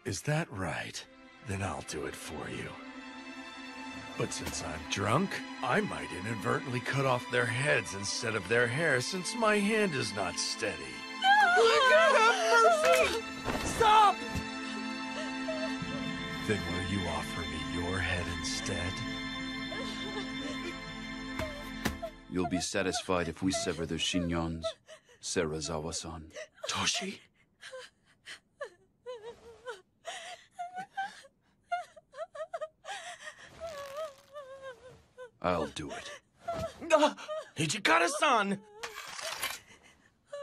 Is that right? Then I'll do it for you. But since I'm drunk, I might inadvertently cut off their heads instead of their hair since my hand is not steady. Have mercy! Stop! Then will you offer me your head instead? You'll be satisfied if we sever their chignons, Serizawa-san. Toshi? I'll do it. Hijikata-san!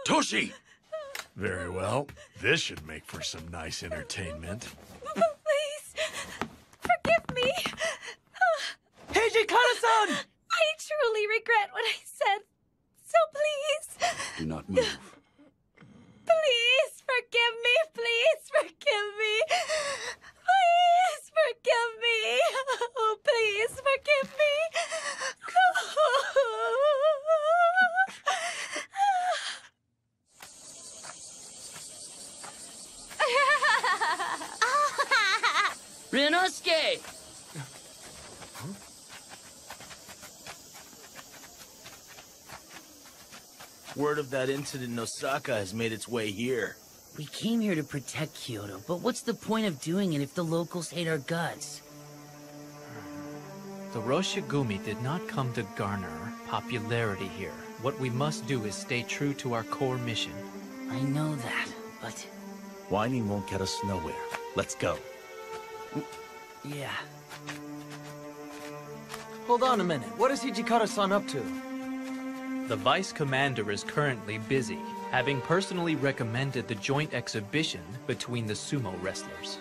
Toshi! Very well. This should make for some nice entertainment. Please, forgive me. Hijikata-san! I truly regret what I said. So please. Do not move. Please forgive me. Please forgive me. Please forgive me. Oh, please forgive me. Rinosuke! Word of that incident in Osaka has made its way here. We came here to protect Kyoto, but what's the point of doing it if the locals hate our guts? The Roshigumi did not come to garner popularity here. What we must do is stay true to our core mission. I know that, but... Whining won't get us nowhere. Let's go. Yeah. Hold on a minute. What is Hijikata-san up to? The Vice Commander is currently busy, having personally recommended the joint exhibition between the sumo wrestlers.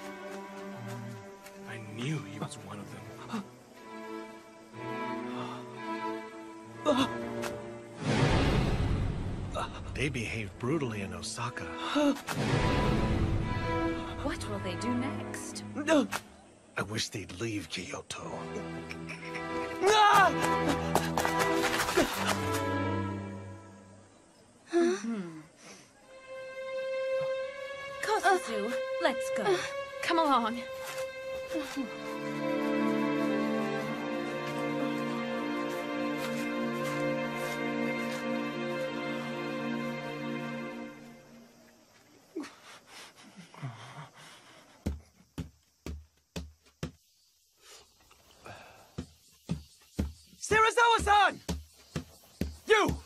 I knew he was one of them. They behaved brutally in Osaka. What will they do next? I wish they'd leave Kyoto. Kosuzu, let's go. Come along. Serizawa-san! You!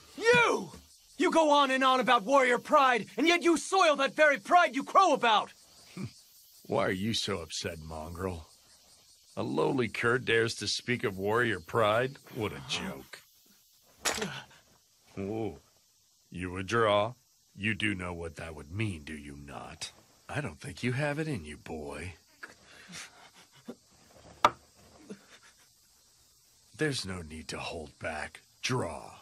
You go on and on about warrior pride, and yet you soil that very pride you crow about! Why are you so upset, mongrel? A lowly cur dares to speak of warrior pride? What a joke. Whoa. You would draw? You do know what that would mean, do you not? I don't think you have it in you, boy. There's no need to hold back. Draw.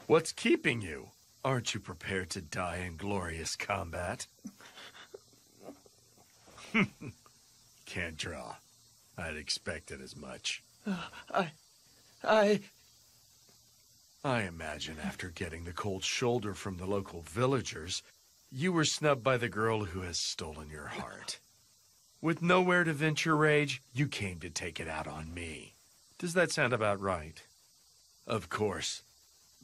What's keeping you? Aren't you prepared to die in glorious combat? Can't draw. I'd expected as much. I imagine after getting the cold shoulder from the local villagers, you were snubbed by the girl who has stolen your heart. With nowhere to vent your rage, you came to take it out on me. Does that sound about right? Of course,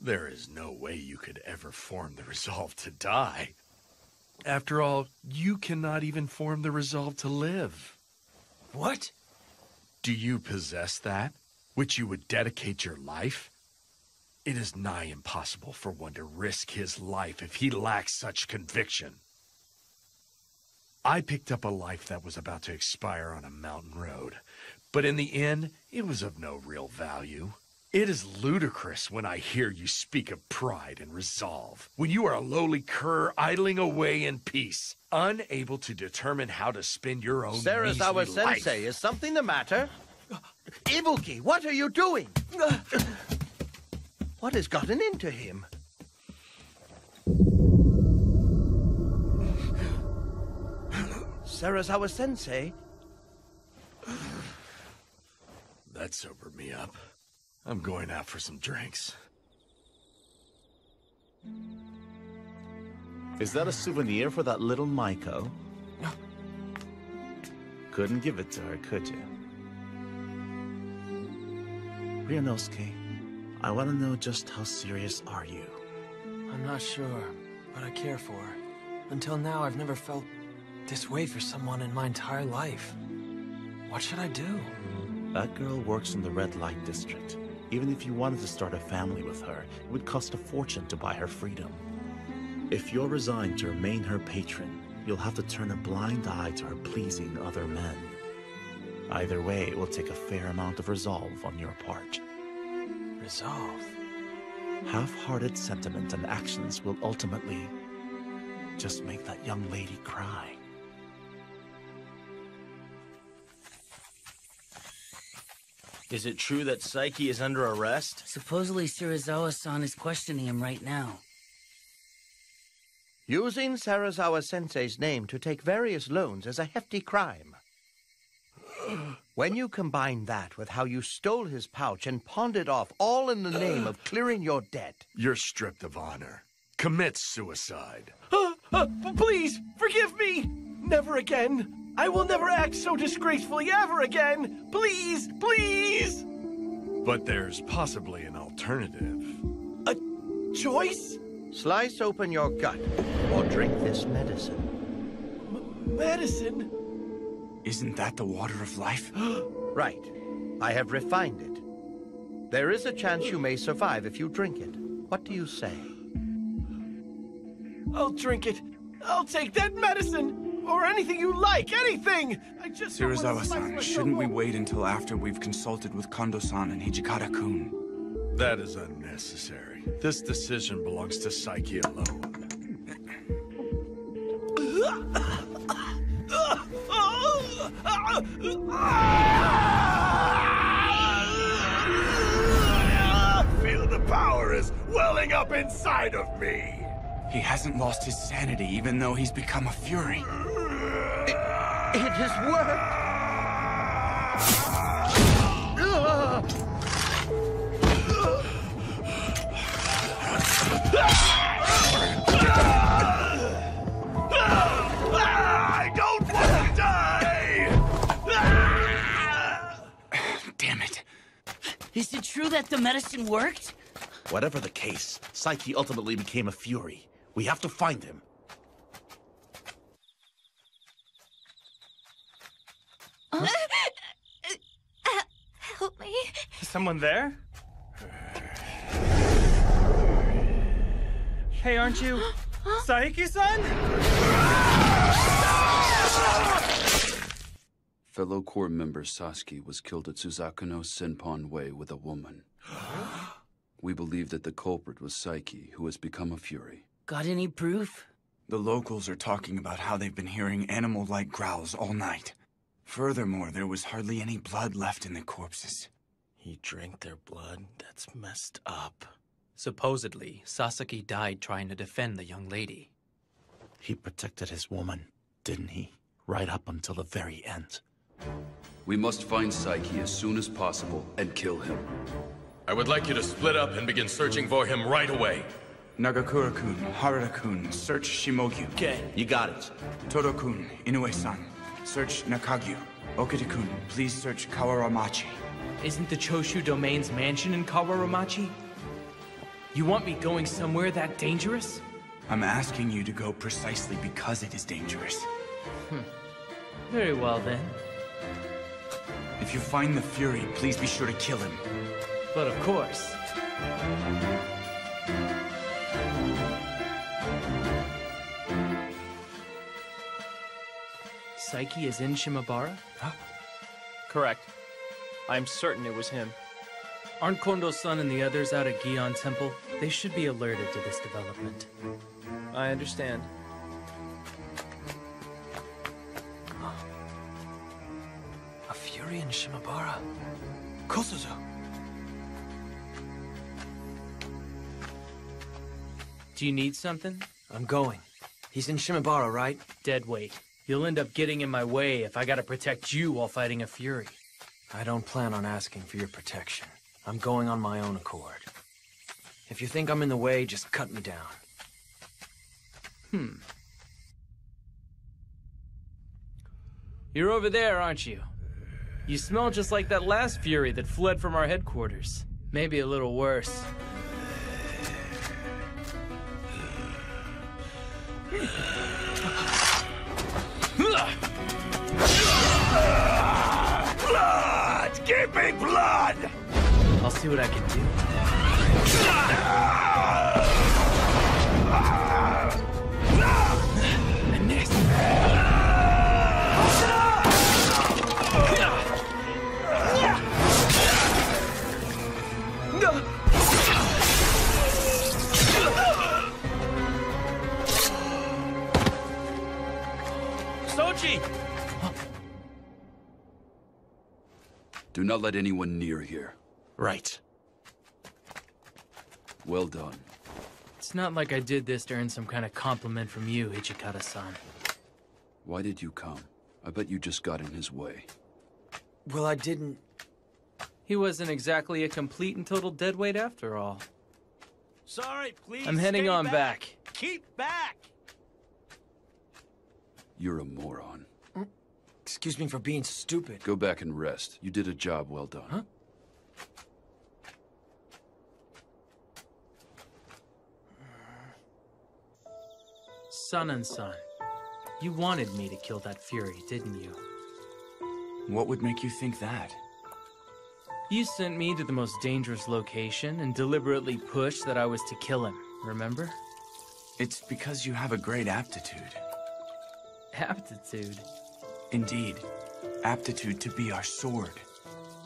there is no way you could ever form the resolve to die. After all, you cannot even form the resolve to live. What? Do you possess that, which you would dedicate your life? It is nigh impossible for one to risk his life if he lacks such conviction. I picked up a life that was about to expire on a mountain road, but in the end, it was of no real value. It is ludicrous when I hear you speak of pride and resolve, when you are a lowly cur idling away in peace, unable to determine how to spend your own Serizawa-sensei, is something the matter? Ibuki, what are you doing? What has gotten into him? Serizawa-sensei? That sobered me up. I'm going out for some drinks. Is that a souvenir for that little Maiko? Couldn't give it to her, could you? Ryunosuke, I want to know just how serious are you? I'm not sure, but I care for her. Until now, I've never felt this way for someone in my entire life. What should I do? That girl works in the red light district. Even if you wanted to start a family with her, it would cost a fortune to buy her freedom. If you're resigned to remain her patron, you'll have to turn a blind eye to her pleasing other men. Either way, it will take a fair amount of resolve on your part. Resolve? Half-hearted sentiment and actions will ultimately just make that young lady cry. Is it true that Saiki is under arrest? Supposedly Serizawa-san is questioning him right now. Using Serizawa-sensei's name to take various loans is a hefty crime. When you combine that with how you stole his pouch and pawned it off, all in the name of clearing your debt... You're stripped of honor. Commit suicide. Please, forgive me! Never again! I will never act so disgracefully ever again! Please, please! But there's possibly an alternative. A choice? Slice open your gut, or drink this medicine. Medicine? Isn't that the water of life? Right. I have refined it. There is a chance you may survive if you drink it. What do you say? I'll drink it. I'll take that medicine! Or anything you like, anything! I just Serizawa-san, shouldn't we wait until after we've consulted with Kondo-san and Hijikata-kun? That is unnecessary. This decision belongs to Saiki alone. Feel the power is welling up inside of me. He hasn't lost his sanity, even though he's become a fury. It has worked! I don't want to die! Damn it. Is it true that the medicine worked? Whatever the case, Saiki ultimately became a fury. We have to find him. Help me. Is someone there? Hey, aren't you Saiki-san? Fellow Corps member Sasuke was killed at Suzakuno Senpon Way with a woman. We believe that the culprit was Saiki, who has become a fury. Got any proof? The locals are talking about how they've been hearing animal-like growls all night. Furthermore, there was hardly any blood left in the corpses. He drank their blood? That's messed up. Supposedly, Sasaki died trying to defend the young lady. He protected his woman, didn't he? Right up until the very end. We must find Saiki as soon as possible and kill him. I would like you to split up and begin searching for him right away. Nagakura-kun, Harada-kun, search Shimogyu. Okay. You got it. Todo-kun, Inoue-san, search Nakagyu. Okita-kun, please search Kawaramachi. Isn't the Choshu Domain's mansion in Kawaramachi? You want me going somewhere that dangerous? I'm asking you to go precisely because it is dangerous. Very well, then. If you find the Fury, please be sure to kill him. But of course. Saiki is in Shimabara? Huh? Correct. I'm certain it was him. Aren't Kondo-san and the others out at Gion Temple? They should be alerted to this development. I understand. A Fury in Shimabara. Kosuzu! Do you need something? I'm going. He's in Shimabara, right? Dead weight. You'll end up getting in my way if I gotta protect you while fighting a Fury. I don't plan on asking for your protection. I'm going on my own accord. If you think I'm in the way, just cut me down. You're over there, aren't you? You smell just like that last Fury that fled from our headquarters. Maybe a little worse. Blood! Give me blood! I'll see what I can do. And this. Soji! Do not let anyone near here. Right. Well done. It's not like I did this to earn some kind of compliment from you, Hijikata-san. Why did you come? I bet you just got in his way. Well, I didn't... He wasn't exactly a complete and total deadweight after all. Sorry, please. I'm heading on back. Keep back. You're a moron. Excuse me for being stupid. Go back and rest. You did a job well done. Huh? Son and son, you wanted me to kill that Fury, didn't you? What would make you think that? You sent me to the most dangerous location and deliberately pushed that I was to kill him, remember? It's because you have a great aptitude. Aptitude? Indeed. Aptitude to be our sword.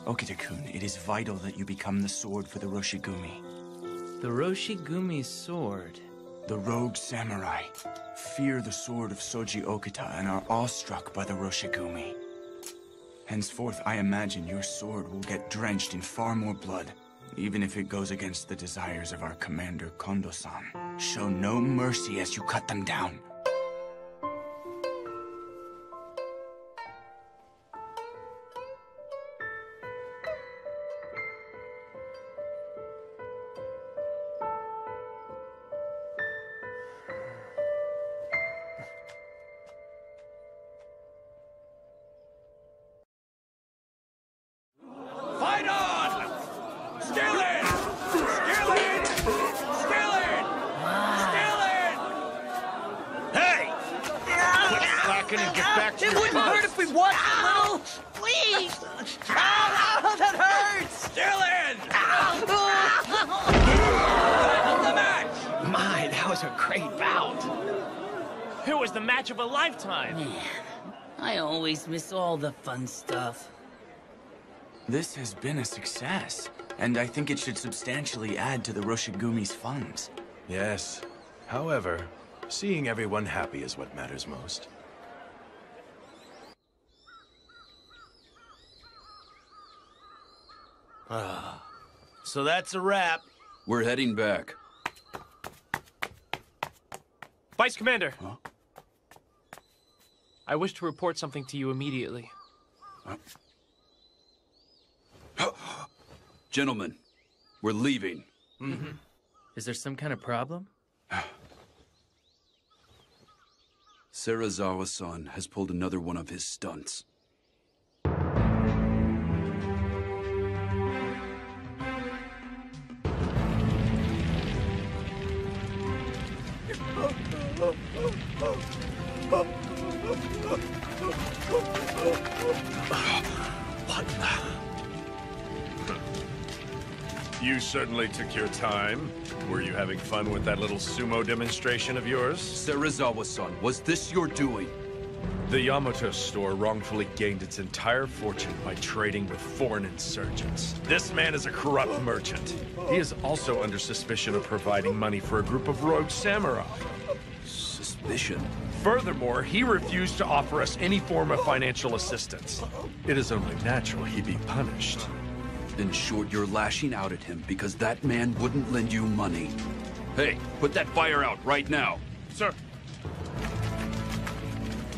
Okita-kun, it is vital that you become the sword for the Roshigumi. The Roshigumi's sword? The rogue samurai fear the sword of Soji Okita and are awestruck by the Roshigumi. Henceforth, I imagine your sword will get drenched in far more blood, even if it goes against the desires of our commander, Kondo-san. Show no mercy as you cut them down. Fight on! Still in! Still in! Still in! Still in! Hey! Quit slacking and get back to It your wouldn't post. hurt if we watched a little. Please! Ow, that hurts! Still in! Hold the match! My, that was a great bout. It was the match of a lifetime. Man, I always miss all the fun stuff. This has been a success, and I think it should substantially add to the Roshigumi's funds. Yes. However, seeing everyone happy is what matters most. So that's a wrap. We're heading back. Vice Commander! Huh? I wish to report something to you immediately. Gentlemen, we're leaving. Mm-hmm. Is there some kind of problem? Serizawa-san has pulled another one of his stunts. What the? You certainly took your time. Were you having fun with that little sumo demonstration of yours? Serizawa-san, was this your doing? The Yamato store wrongfully gained its entire fortune by trading with foreign insurgents. This man is a corrupt merchant. He is also under suspicion of providing money for a group of rogue samurai. Suspicion? Furthermore, he refused to offer us any form of financial assistance. It is only natural he be punished. In short, you're lashing out at him because that man wouldn't lend you money. Hey, put that fire out right now. Sir.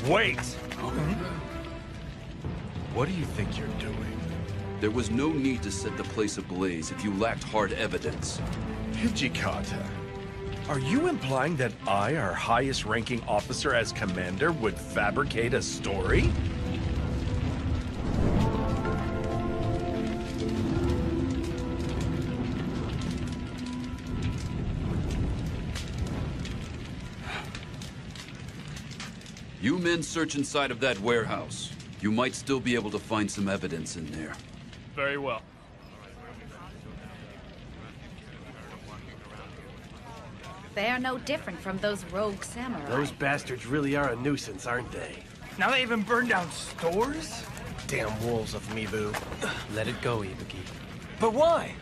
Wait! What do you think you're doing? There was no need to set the place ablaze if you lacked hard evidence. Hijikata, Are you implying that I, our highest-ranking officer as commander, would fabricate a story? You men search inside of that warehouse. You might still be able to find some evidence in there. Very well. They are no different from those rogue samurai. Those bastards really are a nuisance, aren't they? Now they even burn down stores? Damn wolves of Mibu. Let it go, Ibuki. But why?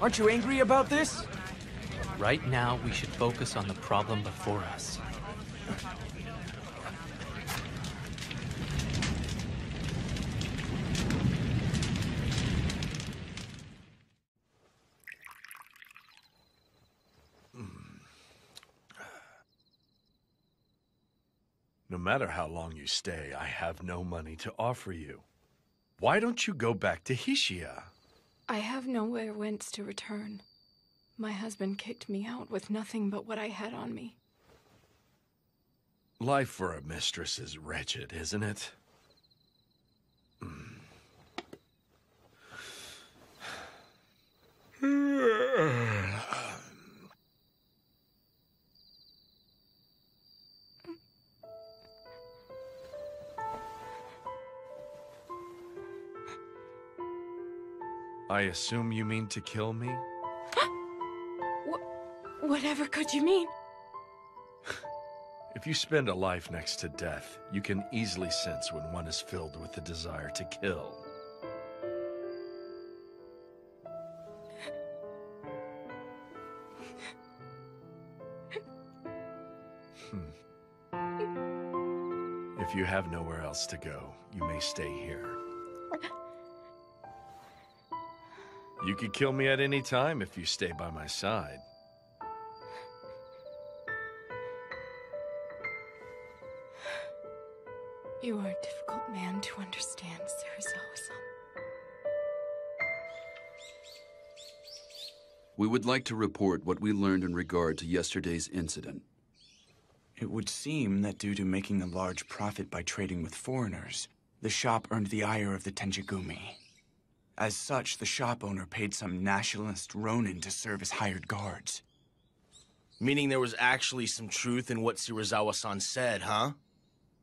Aren't you angry about this? Right now, we should focus on the problem before us. No matter how long you stay, I have no money to offer you. Why don't you go back to Hishia? I have nowhere whence to return. My husband kicked me out with nothing but what I had on me. Life for a mistress is wretched, isn't it? I assume you mean to kill me? Whatever could you mean? If you spend a life next to death, you can easily sense when one is filled with the desire to kill. If you have nowhere else to go, you may stay here. You could kill me at any time if you stay by my side. You are a difficult man to understand, Serizawa-san. We would like to report what we learned in regard to yesterday's incident. It would seem that due to making a large profit by trading with foreigners, the shop earned the ire of the Tenjigumi. As such, the shop owner paid some nationalist ronin to serve as hired guards. Meaning there was actually some truth in what Serizawa-san said, huh?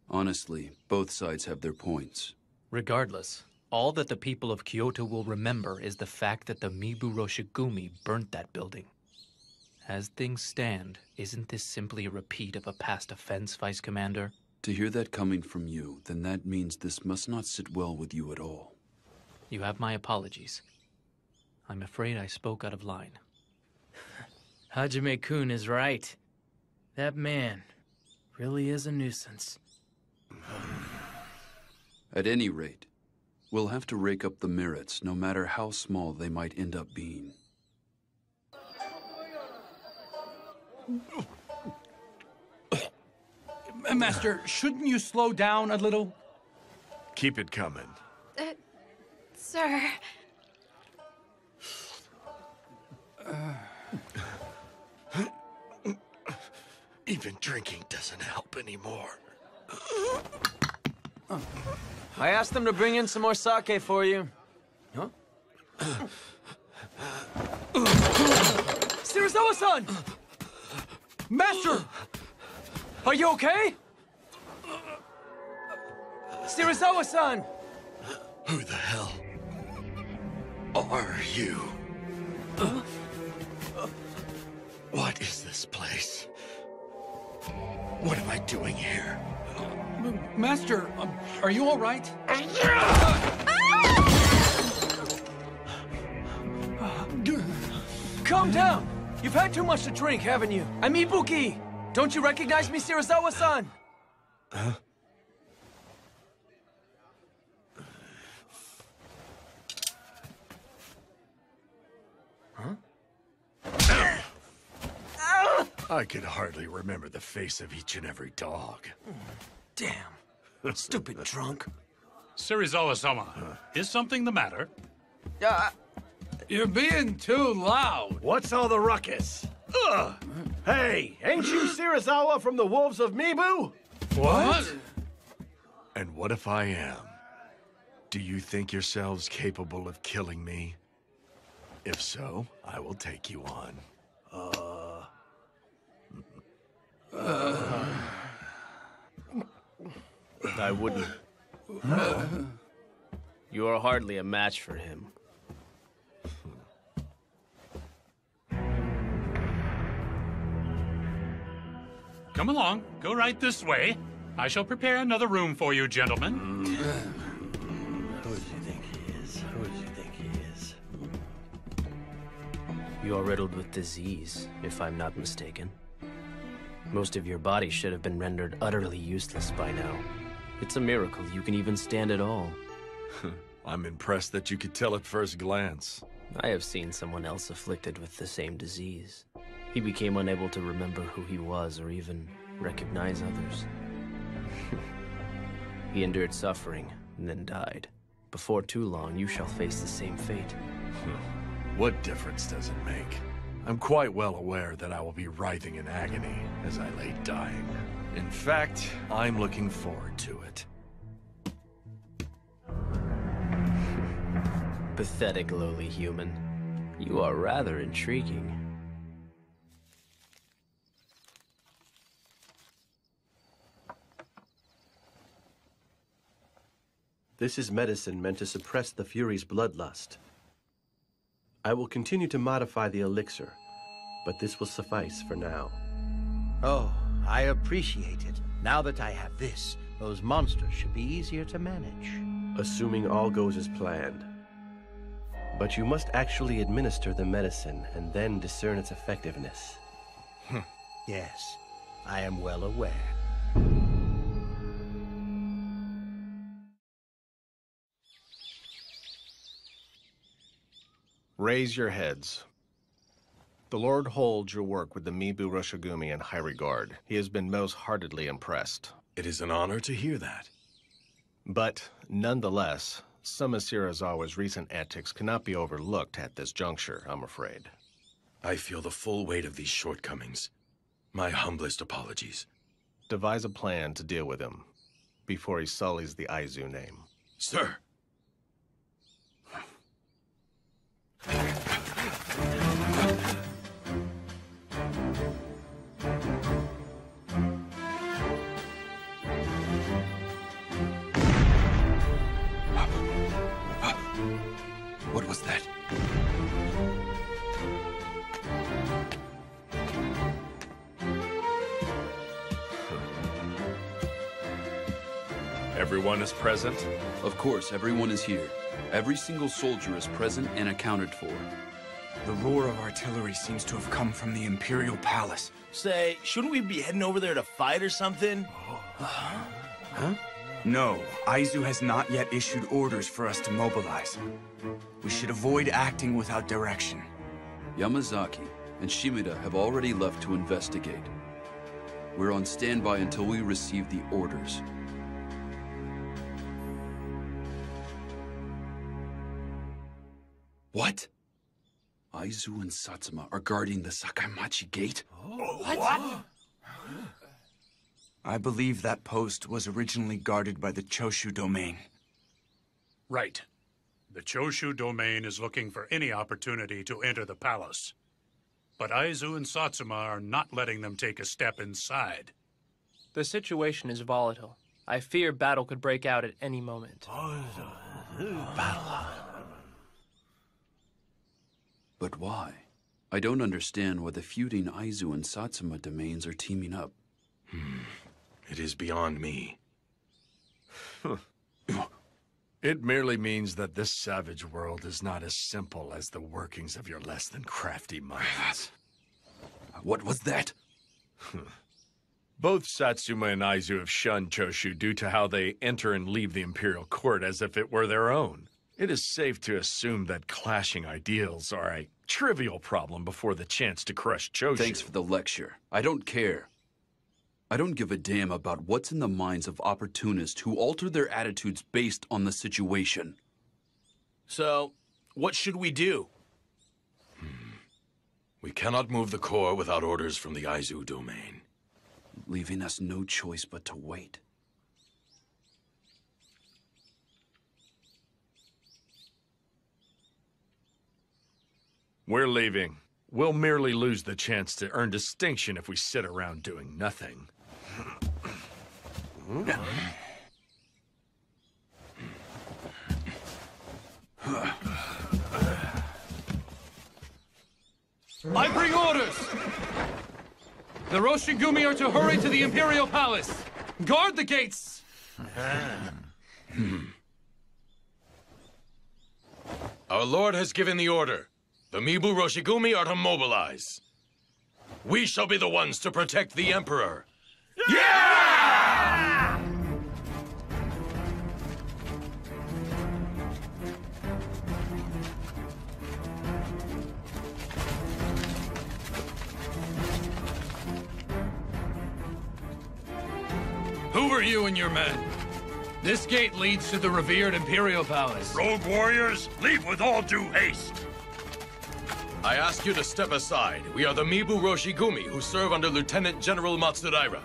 Honestly, both sides have their points. Regardless, all that the people of Kyoto will remember is the fact that the Mibu Roshigumi burnt that building. As things stand, isn't this simply a repeat of a past offense, Vice Commander? To hear that coming from you, then that means this must not sit well with you at all. You have my apologies. I'm afraid I spoke out of line. Hajime-kun is right. That man really is a nuisance. At any rate, we'll have to rake up the merits, no matter how small they might end up being. Master, shouldn't you slow down a little? Keep it coming. Sir. Even drinking doesn't help anymore. I asked them to bring in some more sake for you. Huh? Serizawa-san! Master! Are you okay? Serizawa-san! Who the hell are you? What is this place? What am I doing here? Master, are you all right? Calm down! You've had too much to drink, haven't you? I'm Ibuki! Don't you recognize me, Serizawa-san? Huh? I could hardly remember the face of each and every dog. Damn. Stupid drunk. Serizawa-sama, is something the matter? You're being too loud. What's all the ruckus? Ugh! Hey, ain't you Shirazawa from the Wolves of Mibu? What? And what if I am? Do you think yourselves capable of killing me? If so, I will take you on. I wouldn't. You are hardly a match for him. Come along. Go right this way. I shall prepare another room for you, gentlemen. Who does he think he is? Who does he think he is? You are riddled with disease, if I'm not mistaken. Most of your body should have been rendered utterly useless by now. It's a miracle you can even stand at all. I'm impressed that you could tell at first glance. I have seen someone else afflicted with the same disease. He became unable to remember who he was or even recognize others. He endured suffering and then died. Before too long, you shall face the same fate. What difference does it make? I'm quite well aware that I will be writhing in agony as I lay dying. In fact, I'm looking forward to it. Pathetic lowly human. You are rather intriguing. This is medicine meant to suppress the Fury's bloodlust. I will continue to modify the elixir, but this will suffice for now. Oh, I appreciate it. Now that I have this, those monsters should be easier to manage. Assuming all goes as planned. But you must actually administer the medicine and then discern its effectiveness. Yes, I am well aware. Raise your heads. The Lord holds your work with the Mibu Roshigumi in high regard. He has been most heartedly impressed. It is an honor to hear that. But, nonetheless, some of Shirazawa's recent antics cannot be overlooked at this juncture, I'm afraid. I feel the full weight of these shortcomings. My humblest apologies. Devise a plan to deal with him before he sullies the Aizu name. Sir! What was that? Everyone is present? Of course, everyone is here. Every single soldier is present and accounted for. The roar of artillery seems to have come from the Imperial Palace. Say, shouldn't we be heading over there to fight or something? Huh? No, Aizu has not yet issued orders for us to mobilize. We should avoid acting without direction. Yamazaki and Shimida have already left to investigate. We're on standby until we receive the orders. What? Aizu and Satsuma are guarding the Sakaimachi Gate? What? I believe that post was originally guarded by the Choshu domain. Right. The Choshu domain is looking for any opportunity to enter the palace. But Aizu and Satsuma are not letting them take a step inside. The situation is volatile. I fear battle could break out at any moment. But why? I don't understand why the feuding Aizu and Satsuma domains are teaming up. It is beyond me. It merely means that this savage world is not as simple as the workings of your less than crafty minds. What was that? Both Satsuma and Aizu have shunned Choshu due to how they enter and leave the Imperial Court as if it were their own. It is safe to assume that clashing ideals are a trivial problem before the chance to crush Choshu. Thanks for the lecture. I don't care. I don't give a damn about what's in the minds of opportunists who alter their attitudes based on the situation. So, what should we do? We cannot move the core without orders from the Aizu domain. Leaving us no choice but to wait. We're leaving. We'll merely lose the chance to earn distinction if we sit around doing nothing. I bring orders! The Roshigumi are to hurry to the Imperial Palace. Guard the gates! Our lord has given the order. The Mibu Roshigumi are to mobilize. We shall be the ones to protect the Emperor. Yeah! Who are you and your men? This gate leads to the revered Imperial Palace. Rogue warriors, leave with all due haste. I ask you to step aside. We are the Mibu Roshigumi, who serve under Lieutenant General Matsudaira.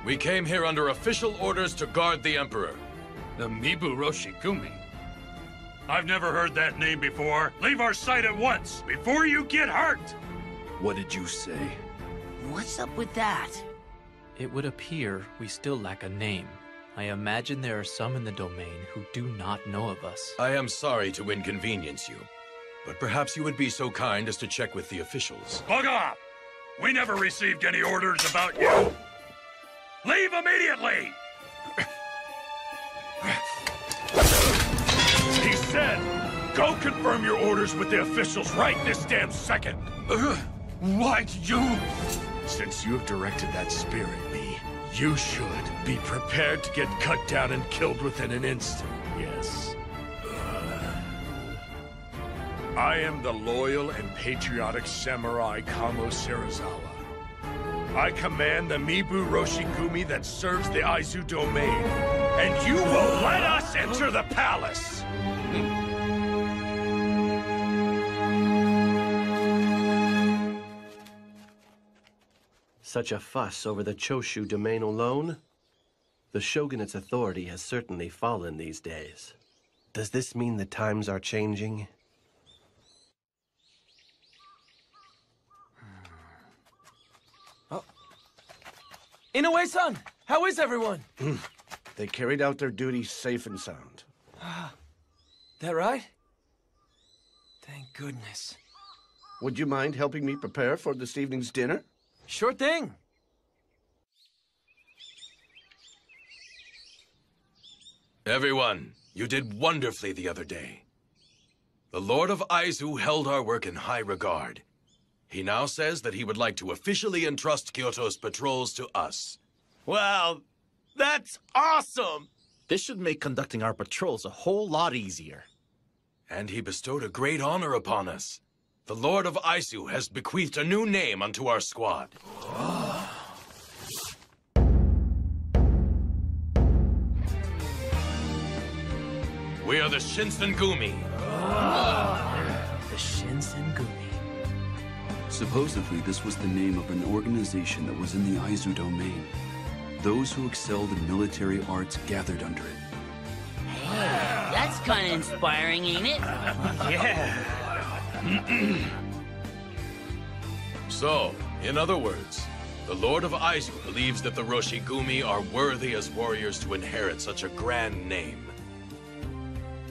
We came here under official orders to guard the Emperor. The Mibu Roshigumi? I've never heard that name before. Leave our sight at once, before you get hurt! What did you say? What's up with that? It would appear we still lack a name. I imagine there are some in the domain who do not know of us. I am sorry to inconvenience you, but perhaps you would be so kind as to check with the officials. Bug off! We never received any orders about you! Leave immediately! He said, go confirm your orders with the officials right this damn second! What? You? Since you have directed that spear at me, you should be prepared to get cut down and killed within an instant, yes. I am the loyal and patriotic samurai Kamo Serizawa. I command the Mibu Roshigumi that serves the Aizu domain, and you will let us enter the palace! Such a fuss over the Choshu domain alone? The shogunate's authority has certainly fallen these days. Does this mean the times are changing? Oh. Inoue-san, how is everyone? They carried out their duties safe and sound. That right? Thank goodness. Would you mind helping me prepare for this evening's dinner? Sure thing. Everyone, you did wonderfully the other day. The Lord of Aizu held our work in high regard. He now says that he would like to officially entrust Kyoto's patrols to us. Wow, that's awesome! This should make conducting our patrols a whole lot easier. And he bestowed a great honor upon us. The Lord of Aizu has bequeathed a new name unto our squad. We are the Shinsengumi. The Shinsengumi. Supposedly, this was the name of an organization that was in the Aizu domain. Those who excelled in military arts gathered under it. Hey, that's kind of inspiring, ain't it? Yeah. So, in other words, the Lord of Aizu believes that the Roshigumi are worthy as warriors to inherit such a grand name.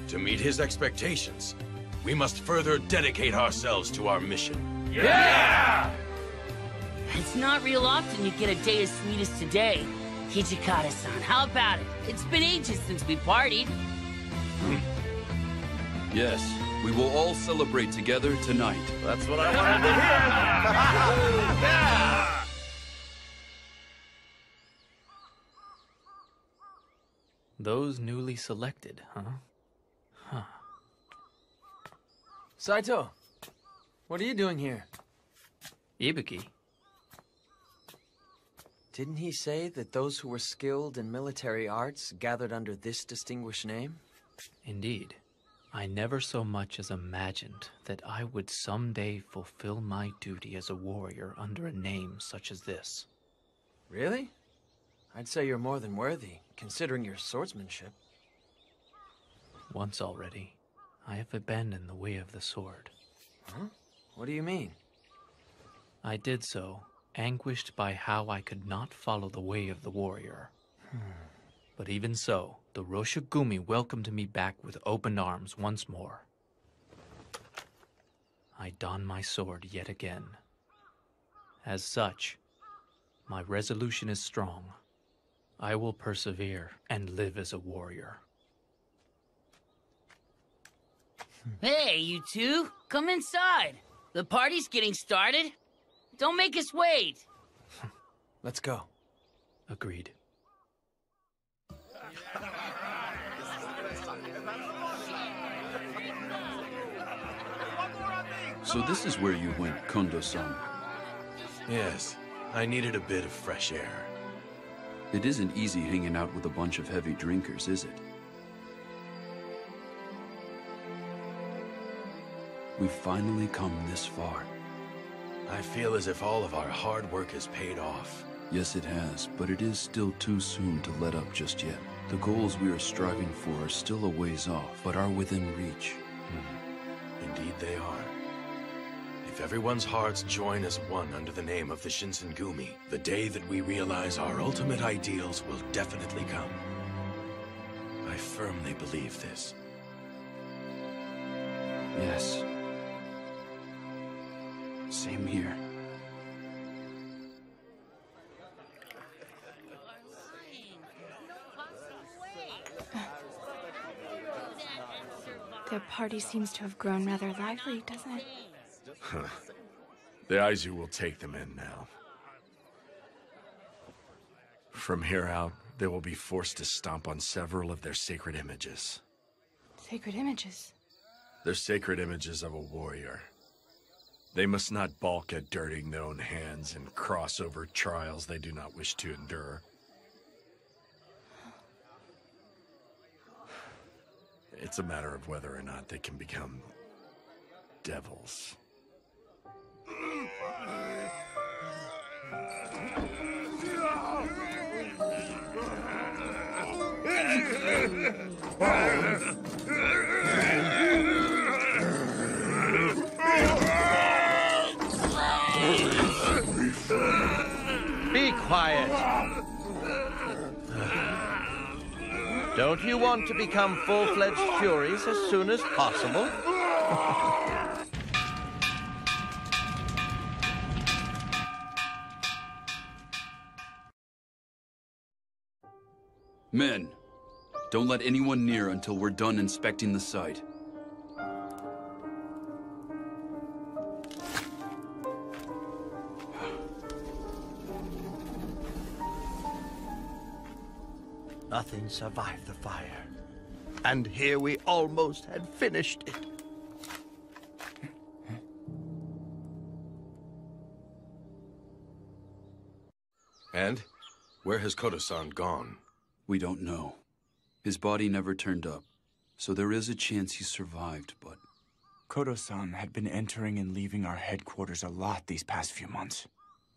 To meet his expectations, we must further dedicate ourselves to our mission. Yeah! It's not real often you get a day as sweet as today. Hijikata-san, how about it? It's been ages since we partied. Yes, we will all celebrate together tonight. That's what I wanted to hear! Yeah! Those newly selected, huh? Huh. Saito, what are you doing here? Ibuki. Didn't he say that those who were skilled in military arts gathered under this distinguished name? Indeed. I never so much as imagined that I would someday fulfill my duty as a warrior under a name such as this. Really? I'd say you're more than worthy, considering your swordsmanship. Once already, I have abandoned the way of the sword. Huh? What do you mean? I did so, anguished by how I could not follow the way of the warrior. But even so, the Roshigumi welcomed me back with open arms once more. I don my sword yet again. As such, my resolution is strong. I will persevere and live as a warrior. Hey, you two, come inside. The party's getting started. Don't make us wait. Let's go. Agreed. So this is where you went, Kondo-san. Yes, I needed a bit of fresh air. It isn't easy hanging out with a bunch of heavy drinkers, is it? We've finally come this far. I feel as if all of our hard work has paid off. Yes, it has, but it is still too soon to let up just yet. The goals we are striving for are still a ways off, but are within reach. Indeed they are. If everyone's hearts join as one under the name of the Shinsengumi, the day that we realize our ultimate ideals will definitely come. I firmly believe this. Yes. Same here. Their party seems to have grown rather lively, doesn't it? The Aizu will take them in now. From here out, they will be forced to stomp on several of their sacred images. Sacred images? They're sacred images of a warrior. They must not balk at dirtying their own hands and cross over trials they do not wish to endure. It's a matter of whether or not they can become devils. Be quiet. Don't you want to become full-fledged furies as soon as possible? Men, don't let anyone near until we're done inspecting the site. Nothing survived the fire. And here we almost had finished it. And? Where has Kodo-san gone? We don't know. His body never turned up, so there is a chance he survived, but... Kodo-san had been entering and leaving our headquarters a lot these past few months.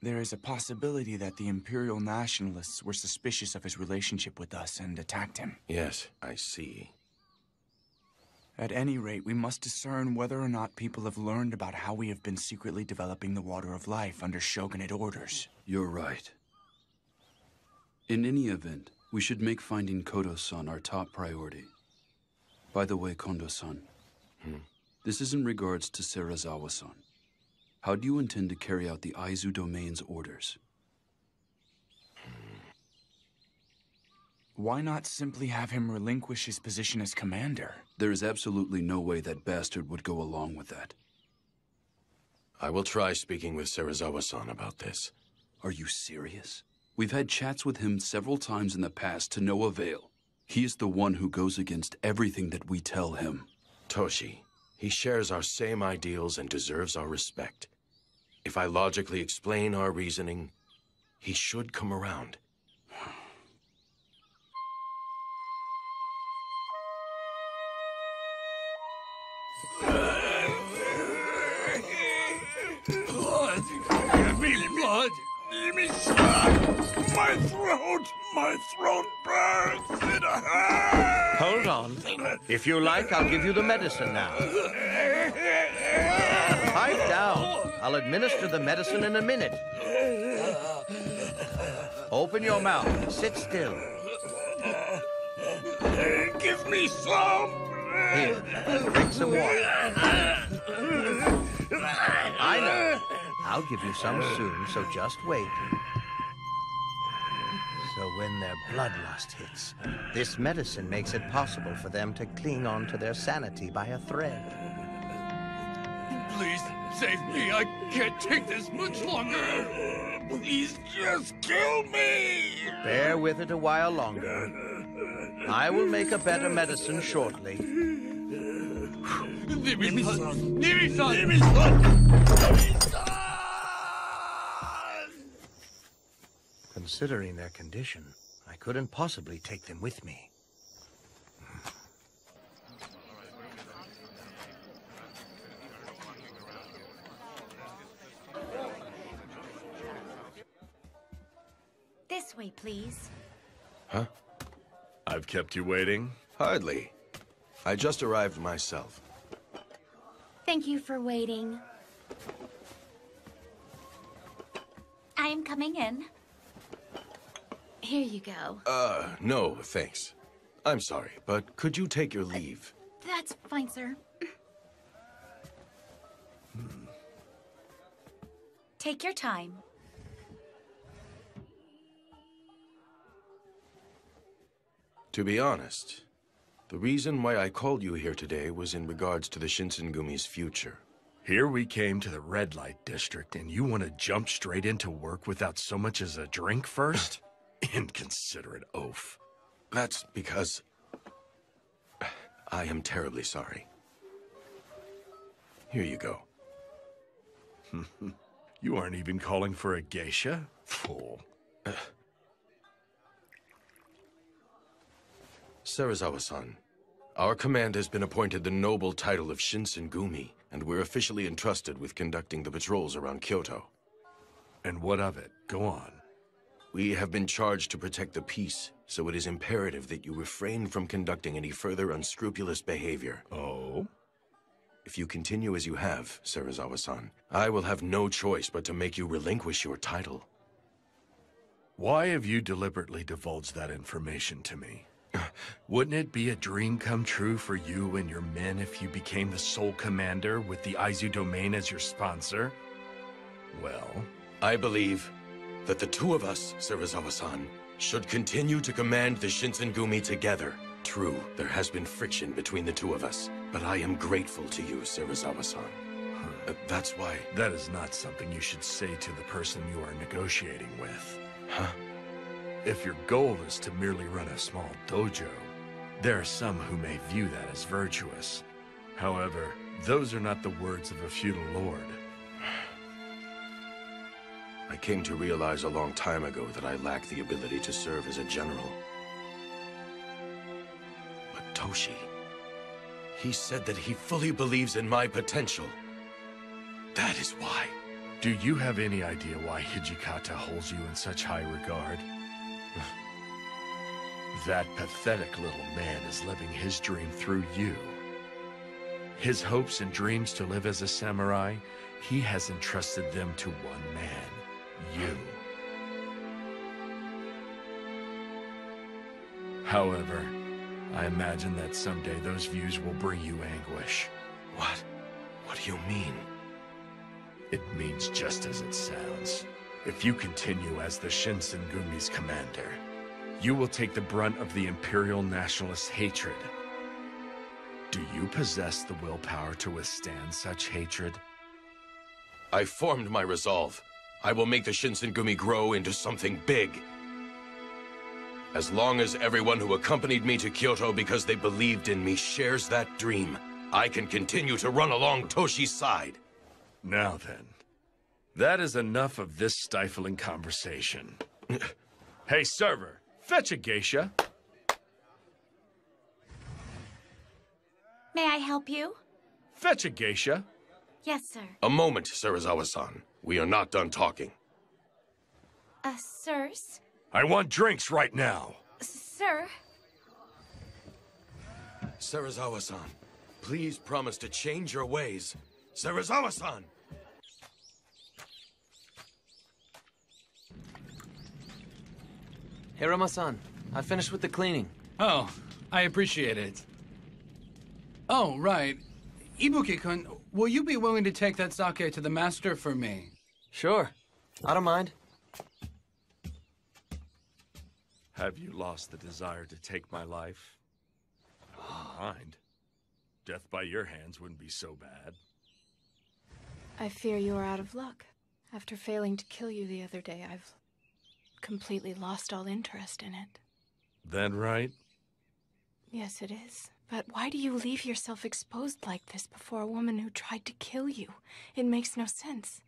There is a possibility that the Imperial Nationalists were suspicious of his relationship with us and attacked him. Yes, I see. At any rate, we must discern whether or not people have learned about how we have been secretly developing the Water of Life under shogunate orders. You're right. In any event, we should make finding Kodo-san our top priority. By the way, Kondo-san, this is in regards to Serizawa-san. How do you intend to carry out the Aizu domain's orders? Why not simply have him relinquish his position as commander? There is absolutely no way that bastard would go along with that. I will try speaking with Serizawa-san about this. Are you serious? We've had chats with him several times in the past to no avail. He is the one who goes against everything that we tell him. Toshi, he shares our same ideals and deserves our respect. If I logically explain our reasoning, he should come around. Blood! Give me blood! Give me some! My throat! My throat burns! It hurts! Hold on. If you like, I'll give you the medicine now. Pipe down. I'll administer the medicine in a minute. Open your mouth. Sit still. Give me some! Here, drink some water. I know. I'll give you some soon, so just wait. So when their bloodlust hits, this medicine makes it possible for them to cling on to their sanity by a thread. Please save me. I can't take this much longer. Please just kill me. Bear with it a while longer. I will make a better medicine shortly. Nimi-san! Nimi-san! Considering their condition, I couldn't possibly take them with me. This way, please. Huh? I've kept you waiting? Hardly. I just arrived myself. Thank you for waiting. I am coming in. Here you go. No, thanks. I'm sorry, but could you take your leave? That's fine, sir. Take your time. To be honest, the reason why I called you here today was in regards to the Shinsengumi's future. Here we came to the red light district, and you want to jump straight into work without so much as a drink first? Inconsiderate oaf. That's because I am terribly sorry. Here you go. You aren't even calling for a geisha? Fool. Serizawa-san, our command has been appointed the noble title of Shinsengumi, and we're officially entrusted with conducting the patrols around Kyoto. And what of it? Go on. We have been charged to protect the peace, so it is imperative that you refrain from conducting any further unscrupulous behavior. Oh? If you continue as you have, Serizawa-san, I will have no choice but to make you relinquish your title. Why have you deliberately divulged that information to me? Wouldn't it be a dream come true for you and your men if you became the sole commander with the Aizu domain as your sponsor? Well, I believe that the two of us, Serizawa-san, should continue to command the Shinsengumi together. True, there has been friction between the two of us, but I am grateful to you, Serizawa-san. That's why... That is not something you should say to the person you are negotiating with. Huh? If your goal is to merely run a small dojo, there are some who may view that as virtuous. However, those are not the words of a feudal lord. I came to realize a long time ago that I lack the ability to serve as a general. But Toshi, he said that he fully believes in my potential. That is why. Do you have any idea why Hijikata holds you in such high regard? That pathetic little man is living his dream through you. His hopes and dreams to live as a samurai, he has entrusted them to one man, you. However, I imagine that someday those views will bring you anguish. What? What do you mean? It means just as it sounds. If you continue as the Shinsengumi's commander, you will take the brunt of the Imperial Nationalist hatred. Do you possess the willpower to withstand such hatred? I formed my resolve. I will make the Shinsengumi grow into something big. As long as everyone who accompanied me to Kyoto because they believed in me shares that dream, I can continue to run along Toshi's side. Now then, that is enough of this stifling conversation. Hey, server! Fetch a geisha. May I help you? Fetch a geisha. Yes, sir. A moment, Serizawa-san. We are not done talking. Sirs? I want drinks right now. Sir? Serizawa-san, please promise to change your ways. Serizawa-san! Hirama-san, I finished with the cleaning. Oh, I appreciate it. Oh, right. Ibuki-kun, will you be willing to take that sake to the master for me? Sure. I don't mind. Have you lost the desire to take my life? I wouldn't mind. Death by your hands wouldn't be so bad. I fear you are out of luck. After failing to kill you the other day, I've completely lost all interest in it. That right? Yes, it is. But why do you leave yourself exposed like this before a woman who tried to kill you? It makes no sense.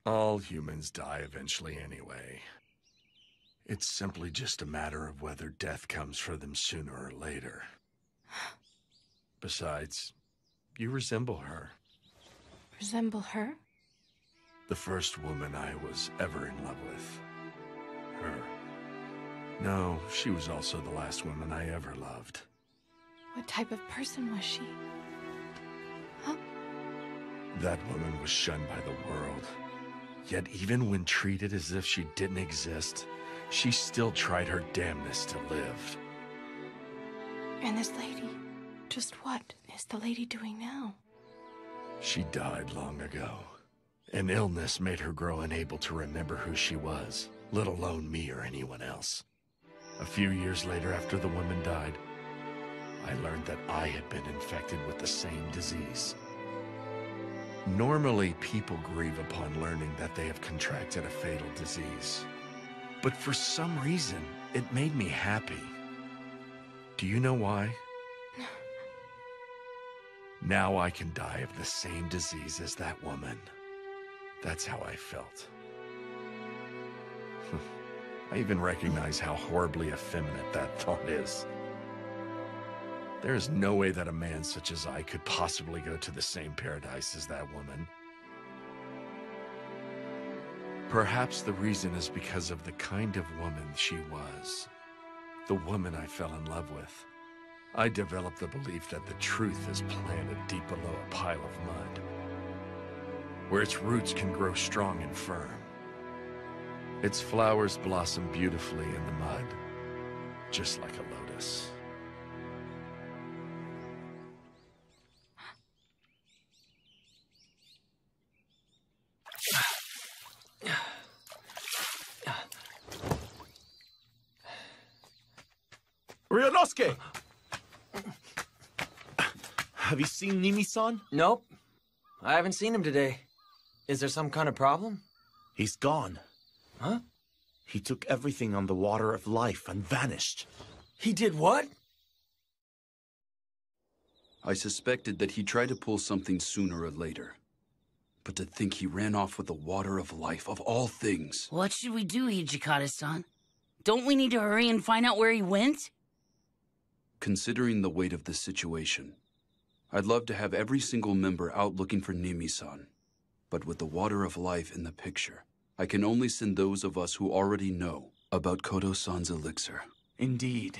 All humans die eventually anyway. It's simply just a matter of whether death comes for them sooner or later. Besides, you resemble her. Resemble her? The first woman I was ever in love with. Her. No, she was also the last woman I ever loved. What type of person was she? Huh? That woman was shunned by the world. Yet even when treated as if she didn't exist, she still tried her damnness to live. And this lady? Just what is the lady doing now? She died long ago. An illness made her grow unable to remember who she was, let alone me or anyone else. A few years later, after the woman died, I learned that I had been infected with the same disease. Normally, people grieve upon learning that they have contracted a fatal disease. But for some reason, it made me happy. Do you know why? Now I can die of the same disease as that woman. That's how I felt. I even recognize how horribly effeminate that thought is. There is no way that a man such as I could possibly go to the same paradise as that woman. Perhaps the reason is because of the kind of woman she was. The woman I fell in love with. I developed the belief that the truth is planted deep below a pile of mud, where its roots can grow strong and firm. Its flowers blossom beautifully in the mud, just like a lotus. Ryunosuke! Have you seen Nimi-san? Nope. I haven't seen him today. Is there some kind of problem? He's gone. Huh? He took everything on the water of life and vanished. He did what? I suspected that he tried to pull something sooner or later. But to think he ran off with the water of life, of all things. What should we do, Hijikata-san? Don't we need to hurry and find out where he went? Considering the weight of the situation, I'd love to have every single member out looking for Nimi-san. But with the water of life in the picture, I can only send those of us who already know about Kodo-san's elixir. Indeed.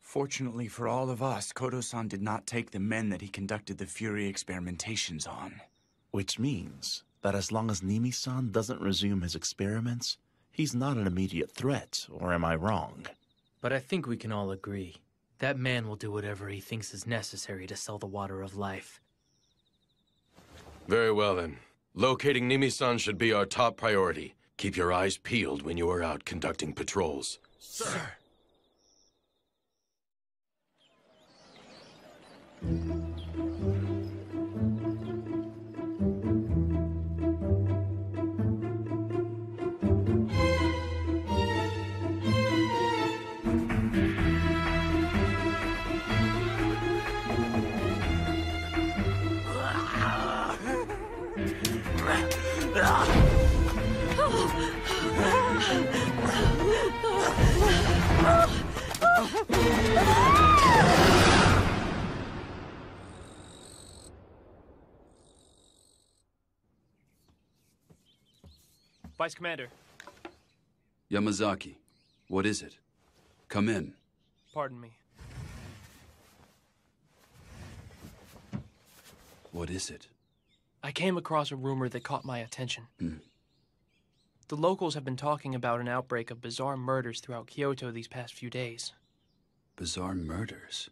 Fortunately for all of us, Kodo-san did not take the men that he conducted the Fury experimentations on. Which means that as long as Nimi-san doesn't resume his experiments, he's not an immediate threat, or am I wrong? But I think we can all agree. That man will do whatever he thinks is necessary to sell the water of life. Very well, then. Locating Nimi-san should be our top priority. Keep your eyes peeled when you are out conducting patrols. Sir! Vice Commander. Yamazaki, what is it? Come in. Pardon me. What is it? I came across a rumor that caught my attention. Hmm. The locals have been talking about an outbreak of bizarre murders throughout Kyoto these past few days. Bizarre murders?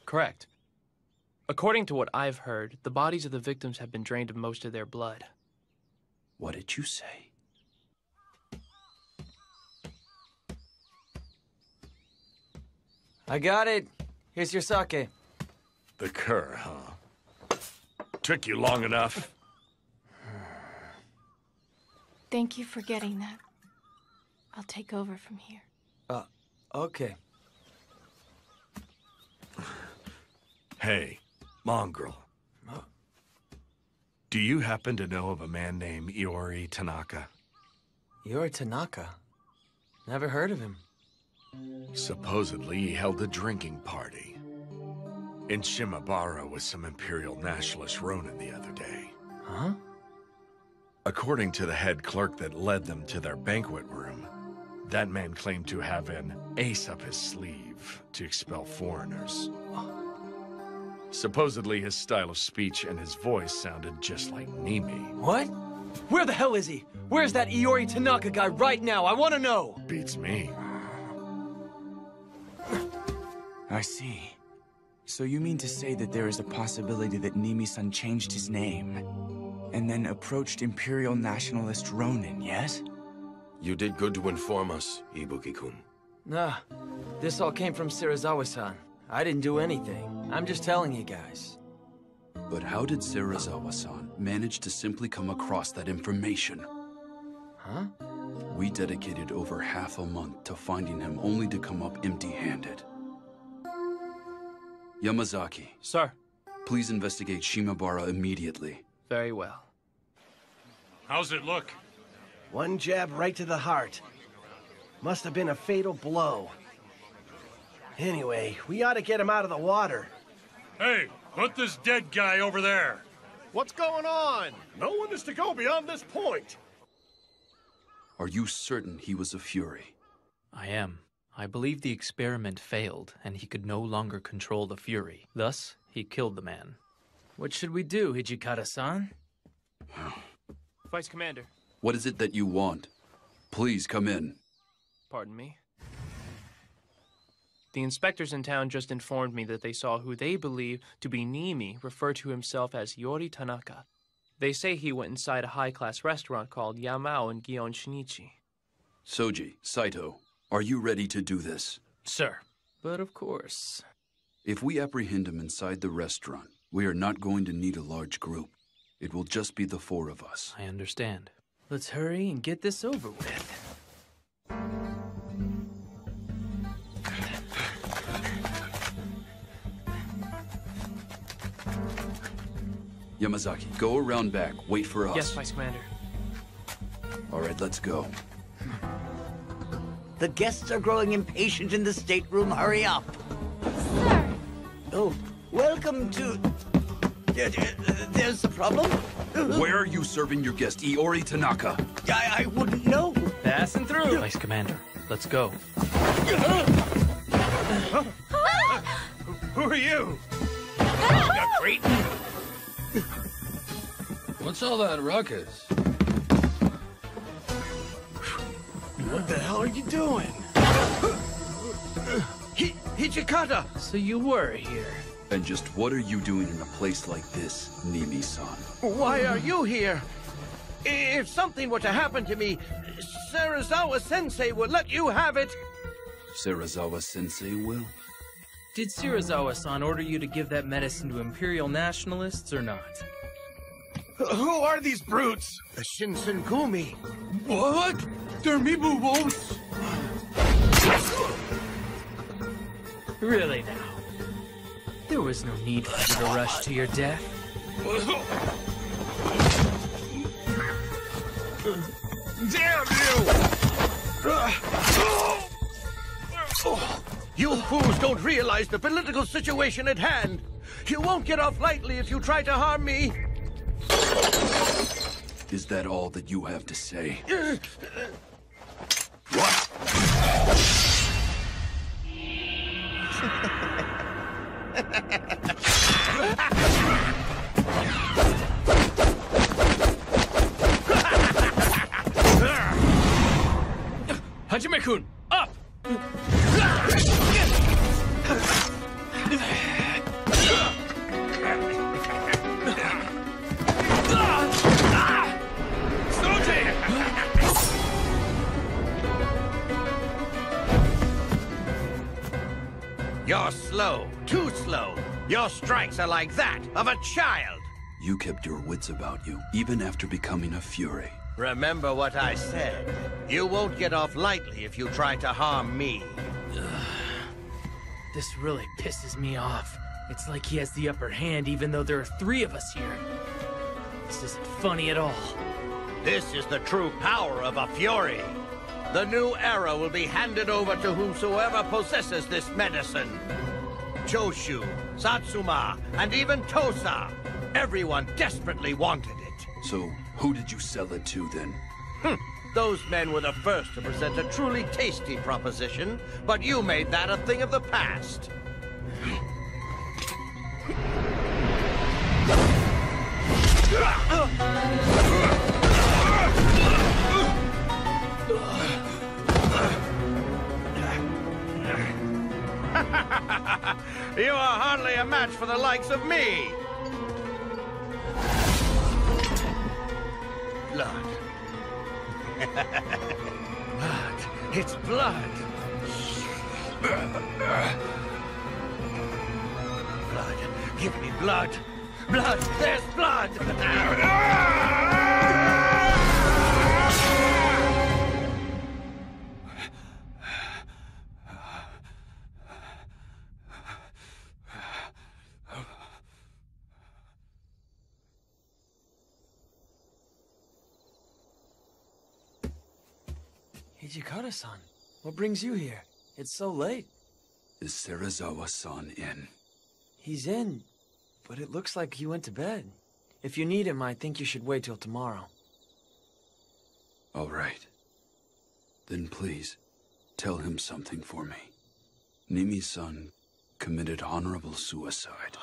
Correct. According to what I've heard, the bodies of the victims have been drained of most of their blood. What did you say? I got it. Here's your sake. The cur, huh? Took you long enough. Thank you for getting that. I'll take over from here. Okay. Hey, mongrel. Do you happen to know of a man named Iori Tanaka? Iori Tanaka? Never heard of him. Supposedly, he held a drinking party in Shimabara with some Imperial Nationalist Ronin the other day. Huh? According to the head clerk that led them to their banquet room, that man claimed to have an ace up his sleeve to expel foreigners. Supposedly, his style of speech and his voice sounded just like Nimi. What? Where the hell is he? Where's that Iori Tanaka guy right now? I want to know! Beats me. I see. So you mean to say that there is a possibility that Nimi-san changed his name and then approached Imperial Nationalist Ronin, yes? You did good to inform us, Ibuki-kun. Nah, this all came from Serizawa-san. I didn't do anything. I'm just telling you guys. But how did Serizawa-san manage to simply come across that information? Huh? We dedicated over half a month to finding him only to come up empty-handed. Yamazaki. Sir. Please investigate Shimabara immediately. Very well. How's it look? One jab right to the heart. Must have been a fatal blow. Anyway, we ought to get him out of the water. Hey, put this dead guy over there. What's going on? No one is to go beyond this point. Are you certain he was a Fury? I am. I believe the experiment failed, and he could no longer control the Fury. Thus, he killed the man. What should we do, Hijikata-san? Vice Commander. What is it that you want? Please come in. Pardon me. The inspectors in town just informed me that they saw who they believe to be Nimi refer to himself as Iori Tanaka. They say he went inside a high-class restaurant called Yamao in Gion Shinichi. Soji, Saito, are you ready to do this? Sir. But of course. If we apprehend him inside the restaurant, we are not going to need a large group. It will just be the four of us. I understand. Let's hurry and get this over with. Yamazaki, go around back. Wait for us. Yes, Vice Commander. All right, let's go. The guests are growing impatient in the stateroom. Hurry up. Sir. Oh, welcome to... There's a problem? Where are you serving your guest, Iori Tanaka? I wouldn't know. Passing through. Vice Commander, let's go. Who are you? What's all that ruckus? What the hell are you doing? Hijikata! So you were here. And just what are you doing in a place like this, Nimi-san? Why are you here? If something were to happen to me, Serizawa-sensei would let you have it. Serizawa-sensei will? Did Serizawa-san order you to give that medicine to Imperial Nationalists or not? Who are these brutes? The Shinsenkumi. What? They're Mibu wolves? Really now? There was no need for you to rush to your death. Damn you! You fools don't realize the political situation at hand. You won't get off lightly if you try to harm me. Is that all that you have to say? Hajime-kun, up! You're slow, too slow. Your strikes are like that of a child. You kept your wits about you, even after becoming a Fury. Remember what I said. You won't get off lightly if you try to harm me. This really pisses me off. It's like he has the upper hand even though there are 3 of us here. This isn't funny at all. This is the true power of a Fury. The new era will be handed over to whomsoever possesses this medicine. Choshu, Satsuma, and even Tosa. Everyone desperately wanted it. So, who did you sell it to then? Those men were the first to present a truly tasty proposition, but you made that a thing of the past. You are hardly a match for the likes of me. Blood. Blood. It's blood. Blood. Give me blood. Blood. There's blood. Hijikata-san, what brings you here? It's so late. Is Serizawa-san in? He's in, but it looks like he went to bed. If you need him, I think you should wait till tomorrow. All right. Then please, tell him something for me. Nimi-san committed honorable suicide.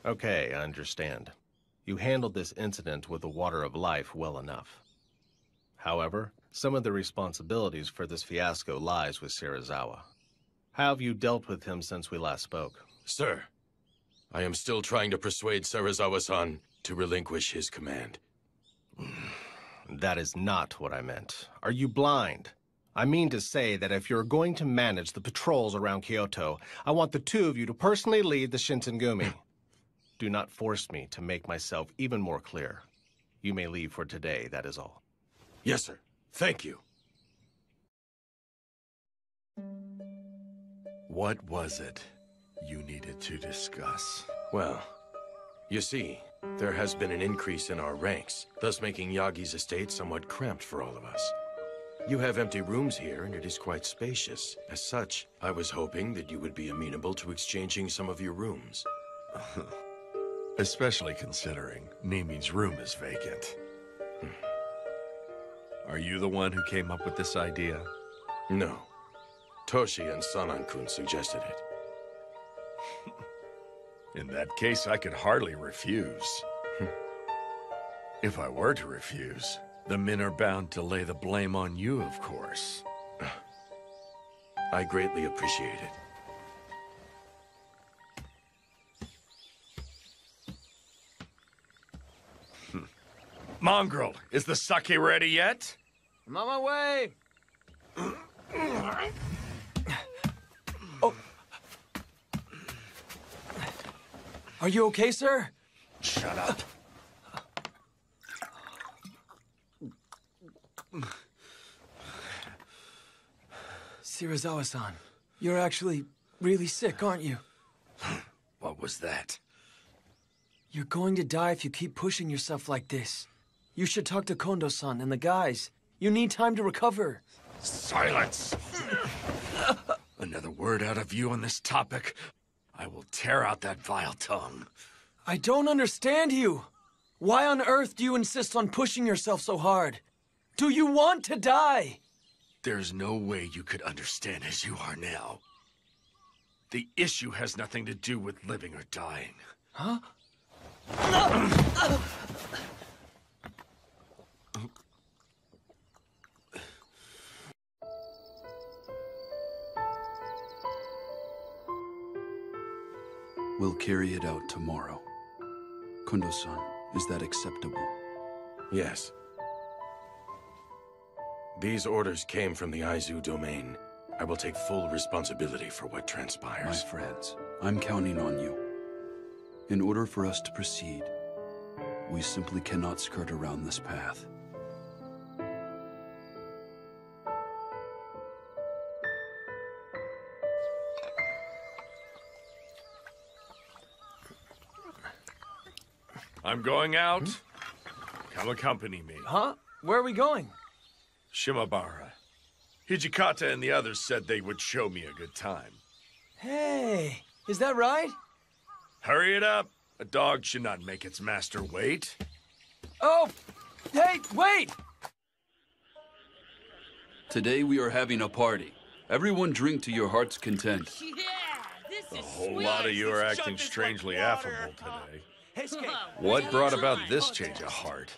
Okay, I understand. You handled this incident with the water of life well enough. However, some of the responsibilities for this fiasco lies with Serizawa. How have you dealt with him since we last spoke? Sir, I am still trying to persuade Serizawa-san to relinquish his command. That is not what I meant. Are you blind? I mean to say that if you're going to manage the patrols around Kyoto, I want the 2 of you to personally lead the Shinsengumi. Do not force me to make myself even more clear. You may leave for today, that is all. Yes, sir. Thank you. What was it you needed to discuss? Well, you see, there has been an increase in our ranks, thus making Yagi's estate somewhat cramped for all of us. You have empty rooms here, and it is quite spacious. As such, I was hoping that you would be amenable to exchanging some of your rooms. Especially considering Nimi's room is vacant. Are you the one who came up with this idea? No. Toshi and Sanan-kun suggested it. In that case, I could hardly refuse. If I were to refuse, the men are bound to lay the blame on you, of course. I greatly appreciate it. Mongrel, is the sake ready yet? I'm on my way. Oh. Are you okay, sir? Shut up. Serizawa-san, you're actually really sick, aren't you? What was that? You're going to die if you keep pushing yourself like this. You should talk to Kondo-san and the guys. You need time to recover. Silence! Another word out of you on this topic, I will tear out that vile tongue. I don't understand you. Why on earth do you insist on pushing yourself so hard? Do you want to die? There's no way you could understand as you are now. The issue has nothing to do with living or dying. Huh? We'll carry it out tomorrow. Kondo-san, is that acceptable? Yes. These orders came from the Aizu domain. I will take full responsibility for what transpires. My friends, I'm counting on you. In order for us to proceed, we simply cannot skirt around this path. I'm going out. Come accompany me. Huh? Where are we going? Shimabara. Hijikata and the others said they would show me a good time. Hey, is that right? Hurry it up. A dog should not make its master wait. Oh, hey, wait! Today we are having a party. Everyone drink to your heart's content. A whole lot of you are acting strangely affable today. What brought about this change of heart?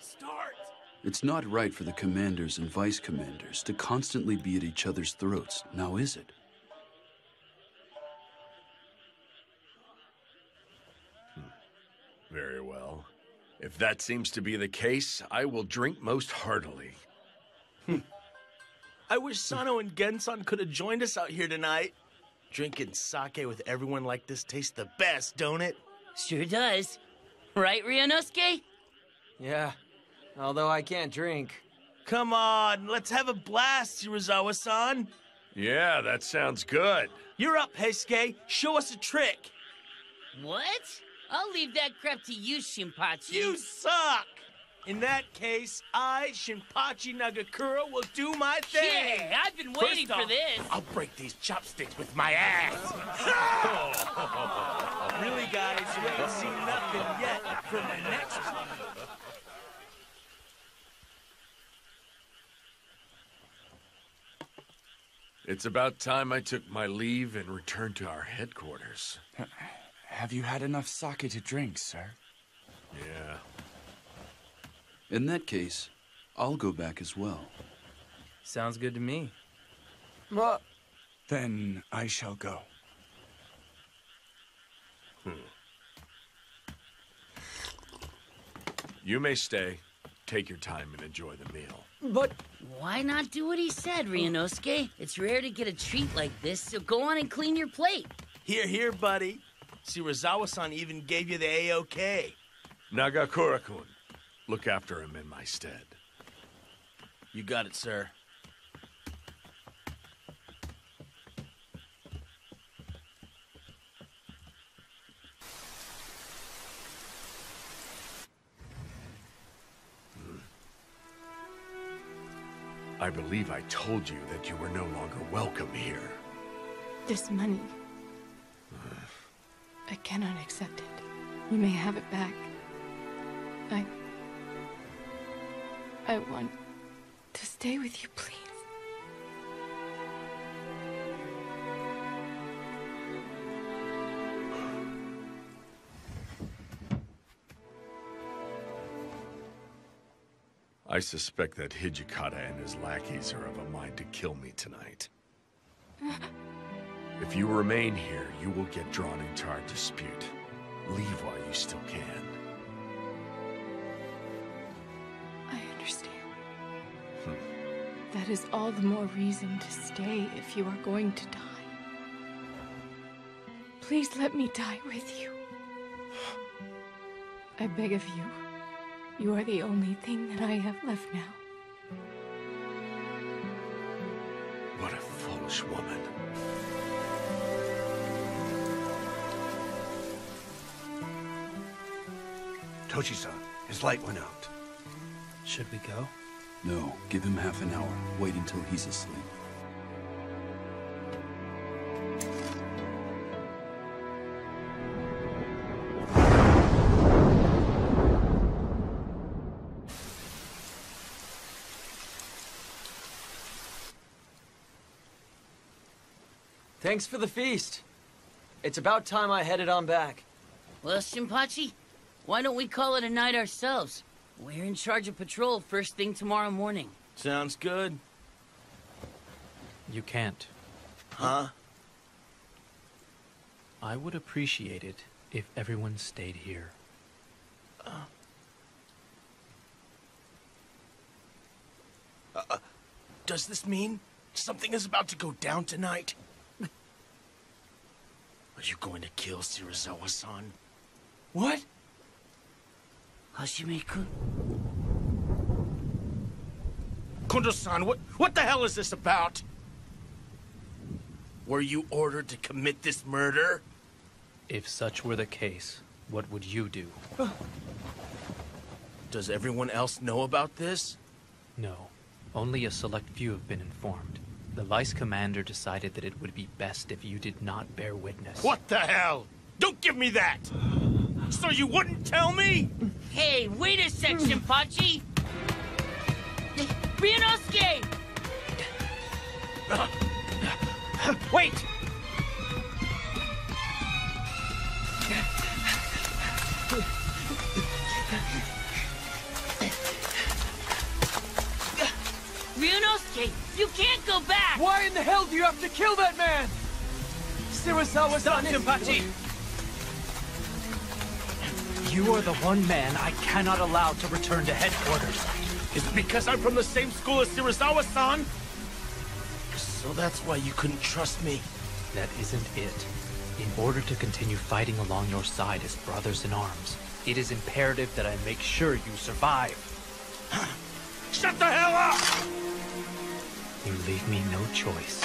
It's not right for the commanders and vice commanders to constantly be at each other's throats, now is it? Very well. If that seems to be the case, I will drink most heartily. I wish Sano and Gensan could have joined us out here tonight. Drinking sake with everyone like this tastes the best, don't it? Sure does. Right, Ryunosuke? Yeah, although I can't drink. Come on, let's have a blast, Shirazawa-san. Yeah, that sounds good. You're up, Heisuke. Show us a trick. What? I'll leave that crap to you, Shinpachi. You suck! In that case, I, Shinpachi Nagakura, will do my thing. Yeah, I've been waiting for this. I'll break these chopsticks with my ass. Really, guys, you ain't seen nothing yet for my next one. It's about time I took my leave and returned to our headquarters. Have you had enough sake to drink, sir? Yeah. In that case, I'll go back as well. Sounds good to me. Then I shall go. You may stay. Take your time and enjoy the meal. But why not do what he said, Ryunosuke? It's rare to get a treat like this, so go on and clean your plate. Here, here, buddy. Shirazawa-san even gave you the A-OK. Nagakura-kun, look after him in my stead. You got it, sir. I believe I told you that you were no longer welcome here. This money. I cannot accept it. You may have it back. I want to stay with you, please. I suspect that Hijikata and his lackeys are of a mind to kill me tonight. If you remain here, you will get drawn into our dispute. Leave while you still can. I understand. That is all the more reason to stay if you are going to die. Please let me die with you. I beg of you. You are the only thing that I have left now. What a foolish woman. Toshi-san, his light went out. Should we go? No, give him half an hour. Wait until he's asleep. Thanks for the feast. It's about time I headed on back. Well, Shinpachi, why don't we call it a night ourselves? We're in charge of patrol first thing tomorrow morning. Sounds good. You can't. Huh? I would appreciate it if everyone stayed here. Does this mean something is about to go down tonight? Are you going to kill Shirazawa-san? What? Hashime-kun? Kondo-san, what the hell is this about? Were you ordered to commit this murder? If such were the case, what would you do? Does everyone else know about this? No. Only a select few have been informed. The vice commander decided that it would be best if you did not bear witness. What the hell? Don't give me that! So you wouldn't tell me? Hey, wait a sec, Shinpachi! Ryunosuke! Wait! Ryunosuke, you can't go back! Why in the hell do you have to kill that man? Shirazawa-san, Shinpachi! You are the one man I cannot allow to return to headquarters. Is it because I'm from the same school as Shirazawa-san? So that's why you couldn't trust me. That isn't it. In order to continue fighting along your side as brothers in arms, it is imperative that I make sure you survive. Shut the hell up! You leave me no choice.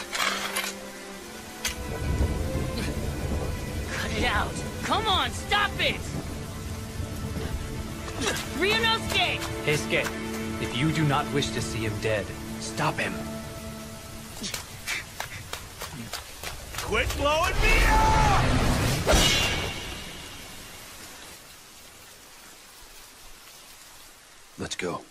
Cut it out! Come on, stop it! Ryunosuke! Heisuke, if you do not wish to see him dead, stop him. Quit blowing me up! Let's go.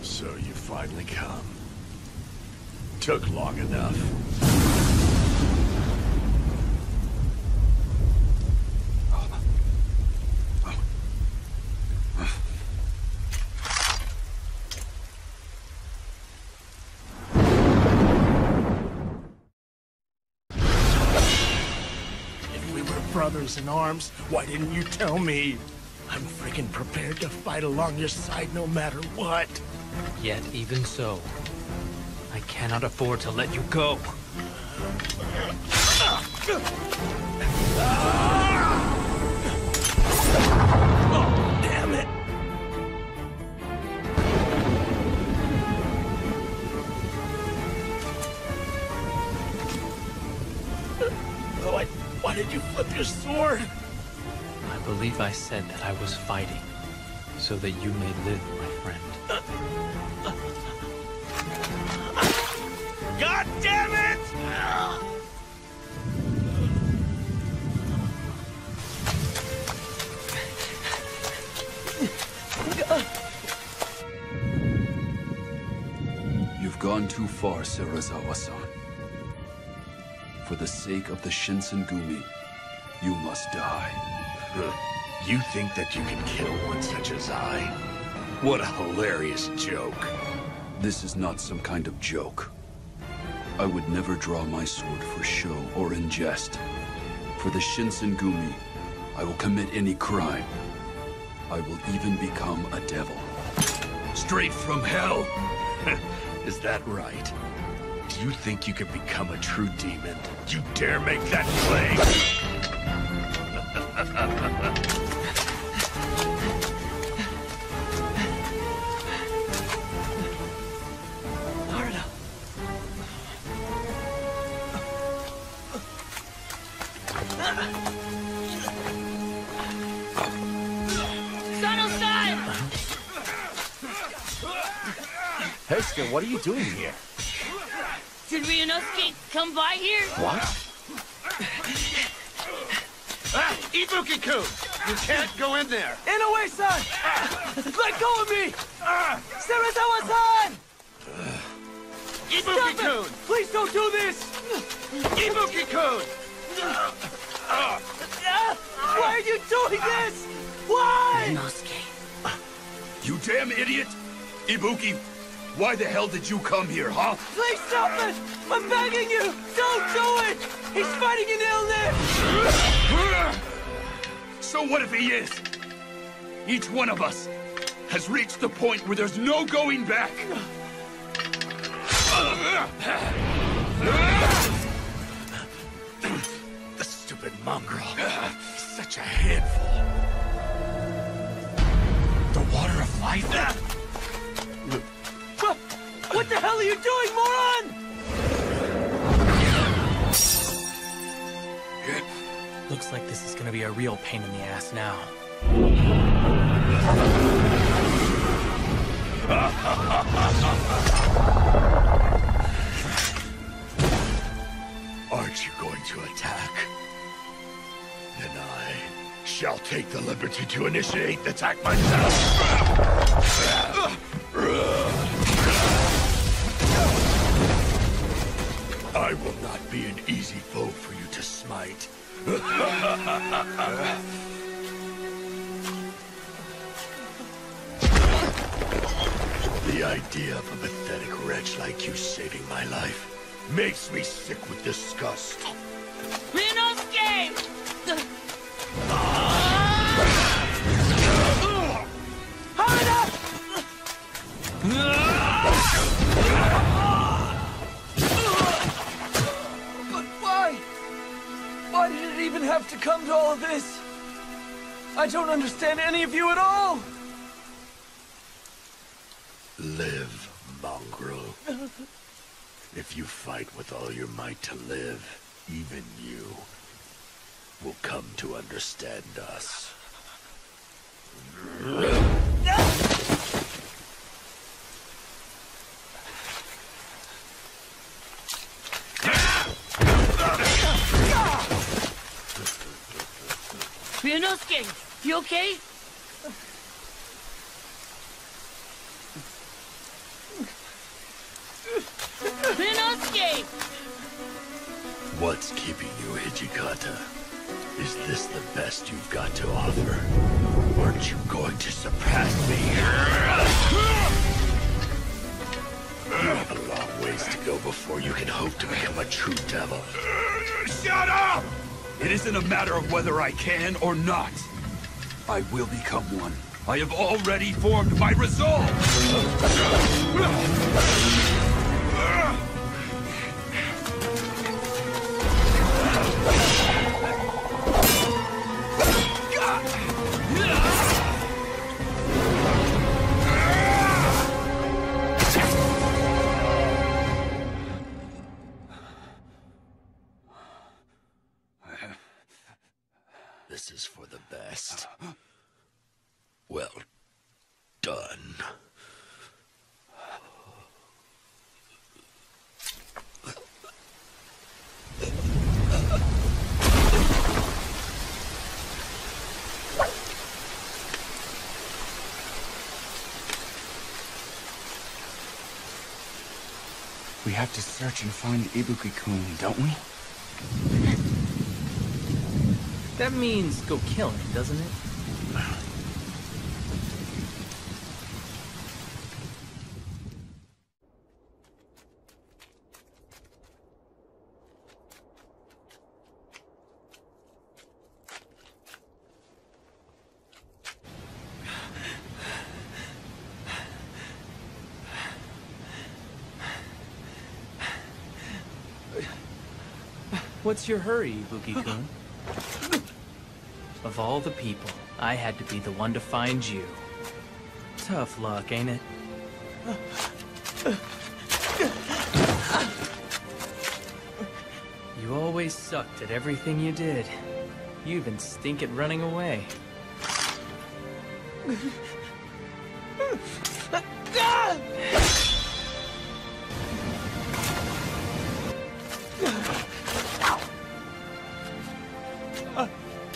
So you finally come. Took long enough. If we were brothers in arms, why didn't you tell me? I'm freaking prepared to fight along your side no matter what. Yet even so, I cannot afford to let you go. Oh, damn it! Why did you flip your sword? I believe I said that I was fighting, so that you may live, my friend. God damn it! You've gone too far, Shirazawa-san. For the sake of the Shinsengumi, you must die. You think that you can kill one such as I? What a hilarious joke. This is not some kind of joke. I would never draw my sword for show or in jest. For the Shinsengumi, I will commit any crime. I will even become a devil. Straight from hell? Is that right? Do you think you can become a true demon? You dare make that claim? Heisuke, what are you doing here? Did Ryunosuke come by here? What? Ibuki-kun! You can't go in there! Inoue-san! Let go of me! Serizawa-san! Ibuki-kun! Please don't do this! Ibuki-kun! Why are you doing this? Why? Ryunosuke. You damn idiot! Ibuki, why the hell did you come here, huh? Please stop it! I'm begging you! Don't do it! He's fighting an illness! So what if he is? Each one of us has reached the point where there's no going back. The stupid mongrel. He's such a handful. The water of life? What the hell are you doing, moron? Looks like this is gonna be a real pain in the ass now. Aren't you going to attack? Then I shall take the liberty to initiate the attack myself. I will not be an easy foe for you to smite. The idea of a pathetic wretch like you saving my life makes me sick with disgust. Ryunosuke! Hurry But why? Why did it even have to come to all of this? I don't understand any of you at all! Live, mongrel. If you fight with all your might to live, even you will come to understand us. Ryunosuke, you okay? Ryunosuke! What's keeping you, Hijikata? Is this the best you've got to offer? Aren't you going to surpass me? You have a long ways to go before you can hope to become a true devil. Shut up! It isn't a matter of whether I can or not. I will become one. I have already formed my resolve! This is for the best. Well done. We have to search and find Ibuki-kun, don't we? That means go kill him, doesn't it? What's your hurry, Ibuki-kun? Of all the people, I had to be the one to find you. Tough luck, ain't it? You always sucked at everything you did. You even stink at running away.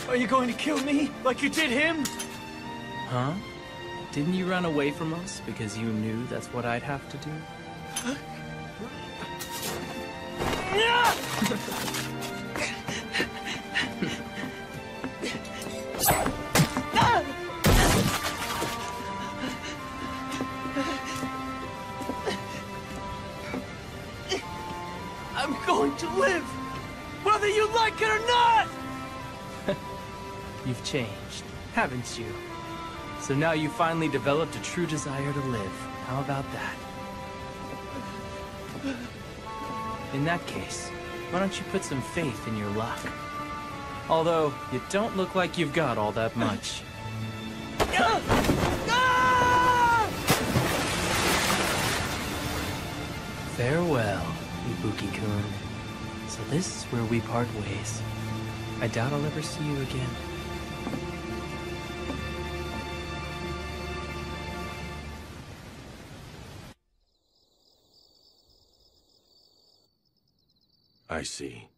Are you going to kill me like you did him? Huh? Didn't you run away from us because you knew that's what I'd have to do? I'm going to live, whether you like it or not! You've changed, haven't you? So now you finally developed a true desire to live. How about that? In that case, why don't you put some faith in your luck? Although, you don't look like you've got all that much. Farewell, Ibuki-kun. So this is where we part ways. I doubt I'll ever see you again. I see.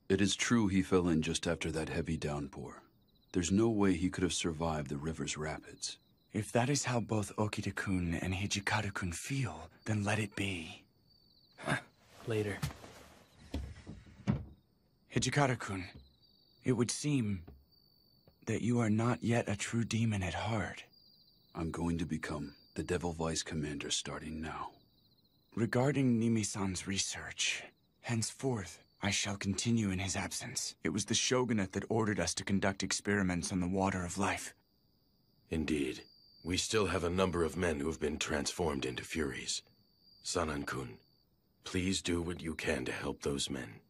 It is true he fell in just after that heavy downpour. There's no way he could have survived the river's rapids. If that is how both Okita-kun and Hijikata-kun feel, then let it be. Later. Hijikata-kun, it would seem that you are not yet a true demon at heart. I'm going to become the Devil Vice Commander starting now. Regarding Nimi-san's research, henceforth, I shall continue in his absence. It was the shogunate that ordered us to conduct experiments on the water of life. Indeed. We still have a number of men who've been transformed into Furies. Sanan-kun, please do what you can to help those men.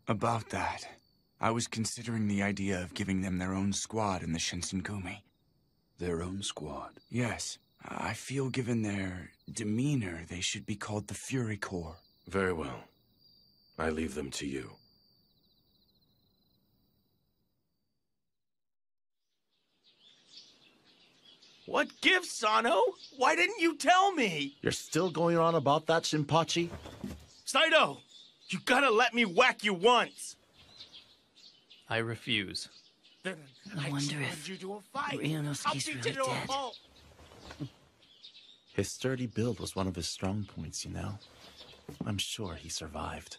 About that, I was considering the idea of giving them their own squad in the Shinsengumi. Their own squad? Yes. I feel given their demeanor, they should be called the Fury Corps. Very well. I leave them to you. What gift, Sano? Why didn't you tell me? You're still going on about that, Shinpachi? Saito, you gotta let me whack you once. I refuse. I wonder if Ryunosuke's really dead. His sturdy build was one of his strong points, you know. I'm sure he survived.